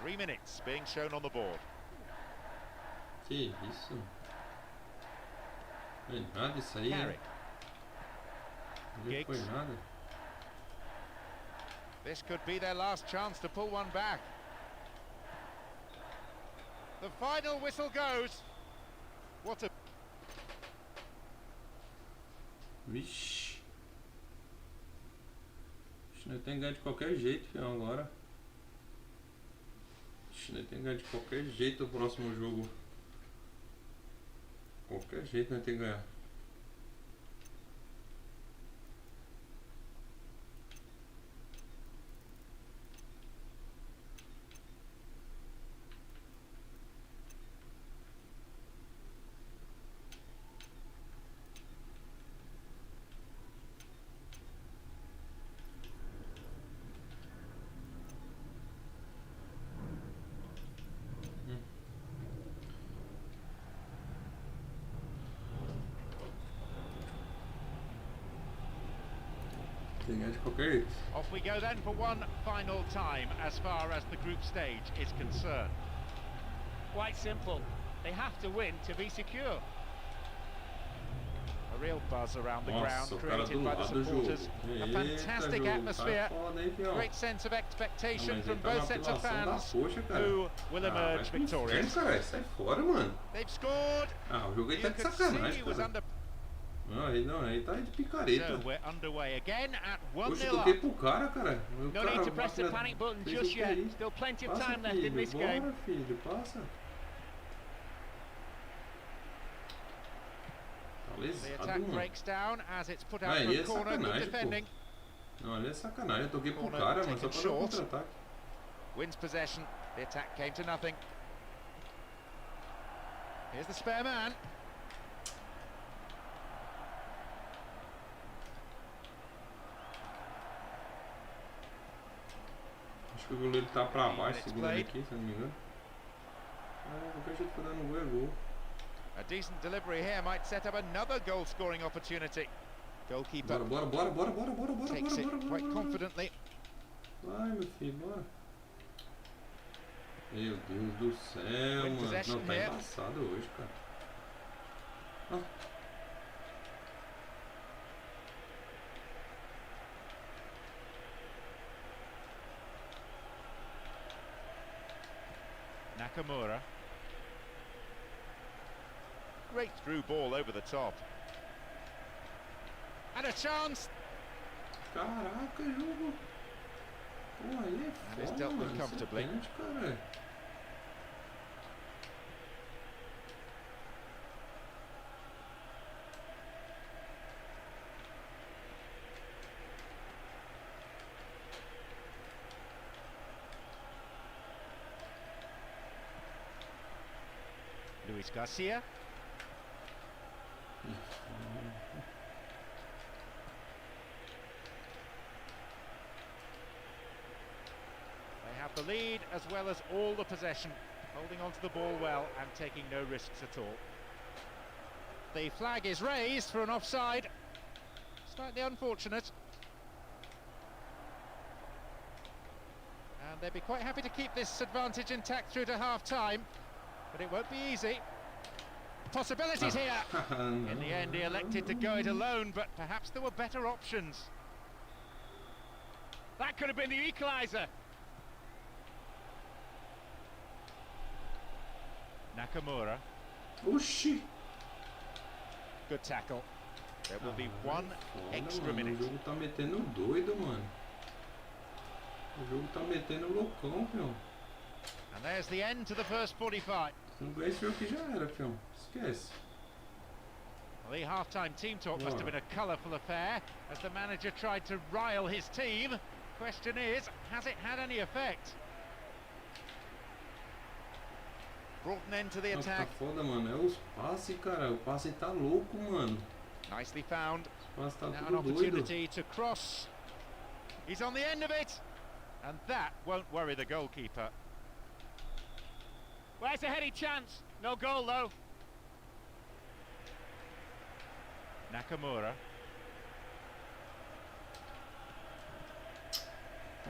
3 minutes being shown on the board. Que isso? Não foi nada isso aí, né? Não foi nada. This could be their last chance to pull one back. The final whistle goes. What a... Vixe. Nós tem que ganhar de qualquer jeito, fião, agora. Nós tem que ganhar de qualquer jeito o próximo jogo. Qualquer jeito nós tem que ganhar. Off we go then for one final time as far as the group stage is concerned. Quite simple. They have to win to be secure. A real buzz around the ground created by the supporters. A fantastic atmosphere. Great sense of expectation from both sets of fans who will emerge victorious. They've scored. You could see he was under... Não, aí tá de picareta. So we're underway again at 1-0 Poxa, eu toquei pro cara, cara. No need to press the panic button just yet. Still plenty of time left in this game. Bora, filho, passa. The attack breaks down as it's put out from corner. Good defending. Não, ali é sacanagem. Eu toquei pro cara, mas só para o contra-ataque. Wins possession. The attack came to nothing. Here's the spare man. Acho que o goleiro tá pra baixo, segurando aqui, se não me engano. Qualquer jeito que dando gol é gol. A decent delivery here might set up another goal-scoring opportunity. Goalkeeper takes it quite confidently. Vai, meu filho, bora. Meu Deus do céu, mano. Não, tá embaçado hoje, cara. Ah. Nakamura. Great through ball over the top. And a chance. Caraca, jogo. Pô, aí é foda, and is dealt with comfortably. Cara. Luis Garcia. They have the lead as well as all the possession, holding onto the ball well and taking no risks at all. The flag is raised for an offside. Slightly unfortunate. And they'd be quite happy to keep this advantage intact through to half-time, but it won't be easy. Possibilities here. In the end, he elected to go it alone, but perhaps there were better options. That could have been the equaliser. Nakamura. Oxi. Good tackle. There will be one extra minute. O jogo tá metendo doido, mano. O jogo tá metendo loucão, fião. And there's the end to the first 45. Se não ganhar esse jogo aqui já era, fião. Esquece. Well, the half-time team talk must have been a colourful affair as the manager tried to rile his team. Question is, has it had any effect? Brought an end to the Nossa, attack. tá foda, mano. É os passes, cara. O passe tá louco, mano. Nicely found. O passe tá Now an tudo doido. opportunity to cross. He's on the end of it. And that won't worry the goalkeeper. Where's a heady chance? No goal though. Nakamura.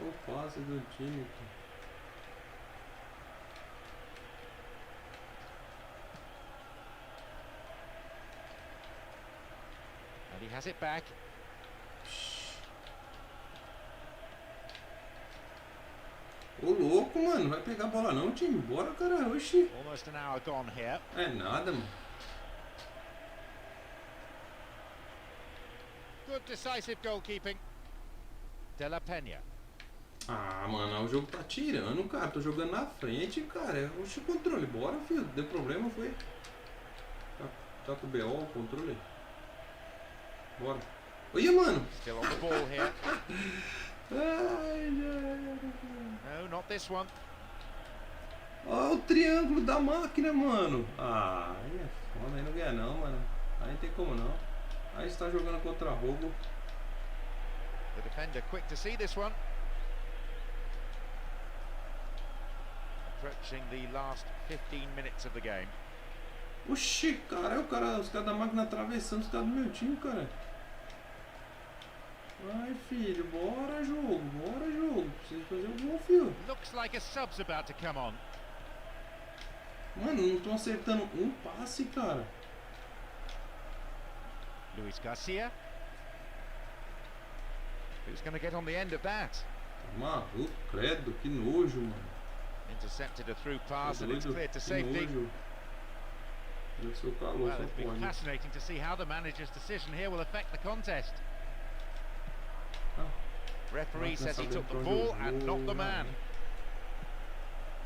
O passe do time, cara. And he has it back. Ô louco, mano, vai pegar a bola não, time? Bora, cara, oxi. Almost an hour gone here. É nada, mano. Good decisive goalkeeping. De La Peña. Ah, mano, o jogo tá tirando, cara. Tô jogando na frente, cara. Oxi, o controle. Bora, filho. Deu problema, foi. Tá com o BO, o controle. Bora. Olha, mano. Still on the ball here. Ai, No, not this one. ó o triângulo da máquina, mano. Ah, aí é foda. Aí não ganha não, mano. Aí não tem como não. Aí você tá jogando contra roubo. The defender quick to see this one. Approaching the last 15 minutes of the game. Oxi, cara, os caras da máquina atravessando os caras do meu time, cara. Vai, filho, bora jogo, bora jogo. Precisa fazer um gol, filho. Looks like a sub's about to come on. Mano, não tô acertando um passe, cara. Luis Garcia. Who's going to get on the end of that? Maluco, credo, que nojo, mano. Intercepted a through pass and Doido, it's cleared to que safety. nojo. Eu sou calor, Well, só it'll be pode. fascinating to see how the manager's decision here will affect the contest. Referee says he took the ball and not the man.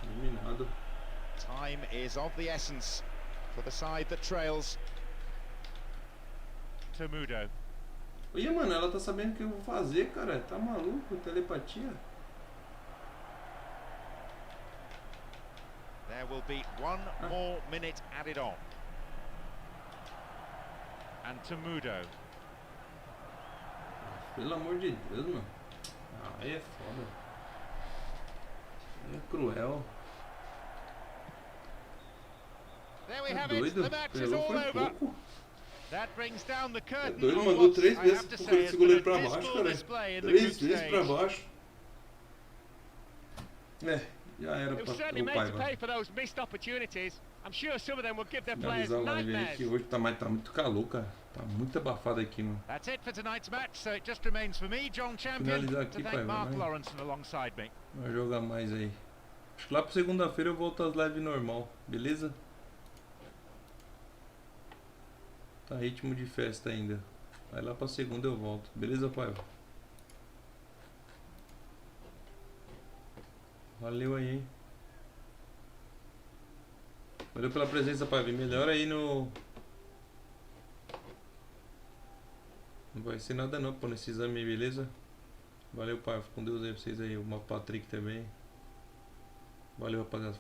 Eliminado. Time is of the essence for the side that trails. Tomudo. Olha, mano, ela tá sabendo o que eu vou fazer, cara. Tá maluco, telepatia. There will be one more minute added on. And Tomudo. Pelo amor de Deus, mano. Ah, aí é foda. É cruel. There we Tá have it. doido? The match is Pelou all foi over. pouco. That brings down the Tá curtain. doido, on mandou what 3 I vezes have to pro say has esse been goleiro a pra baixo, dismal cara. display in the 3 group vezes pra stage. baixo. É, já era It pra was certainly o made pai, to pay for those missed opportunities. I'm sure some of them will give their players finalizar a live aí, nightmares. que hoje tá muito calor, cara. Tá muito abafado aqui, mano. That's it for tonight's match, so it just remains for me, John Champion, Finalizar to aqui, thank pai, Mark vai. Lawrence alongside me. Vai jogar mais aí. Acho que lá pra segunda-feira eu volto às lives normal, beleza? Tá ritmo de festa ainda. Aí lá pra segunda eu volto, beleza, pai? Valeu aí, hein? Valeu pela presença, pai. Melhor aí no... Não vai ser nada não, pô, nesse exame aí, beleza? Valeu, pai. Com Deus aí pra vocês aí. Uma Patrick também. Valeu, rapaziada.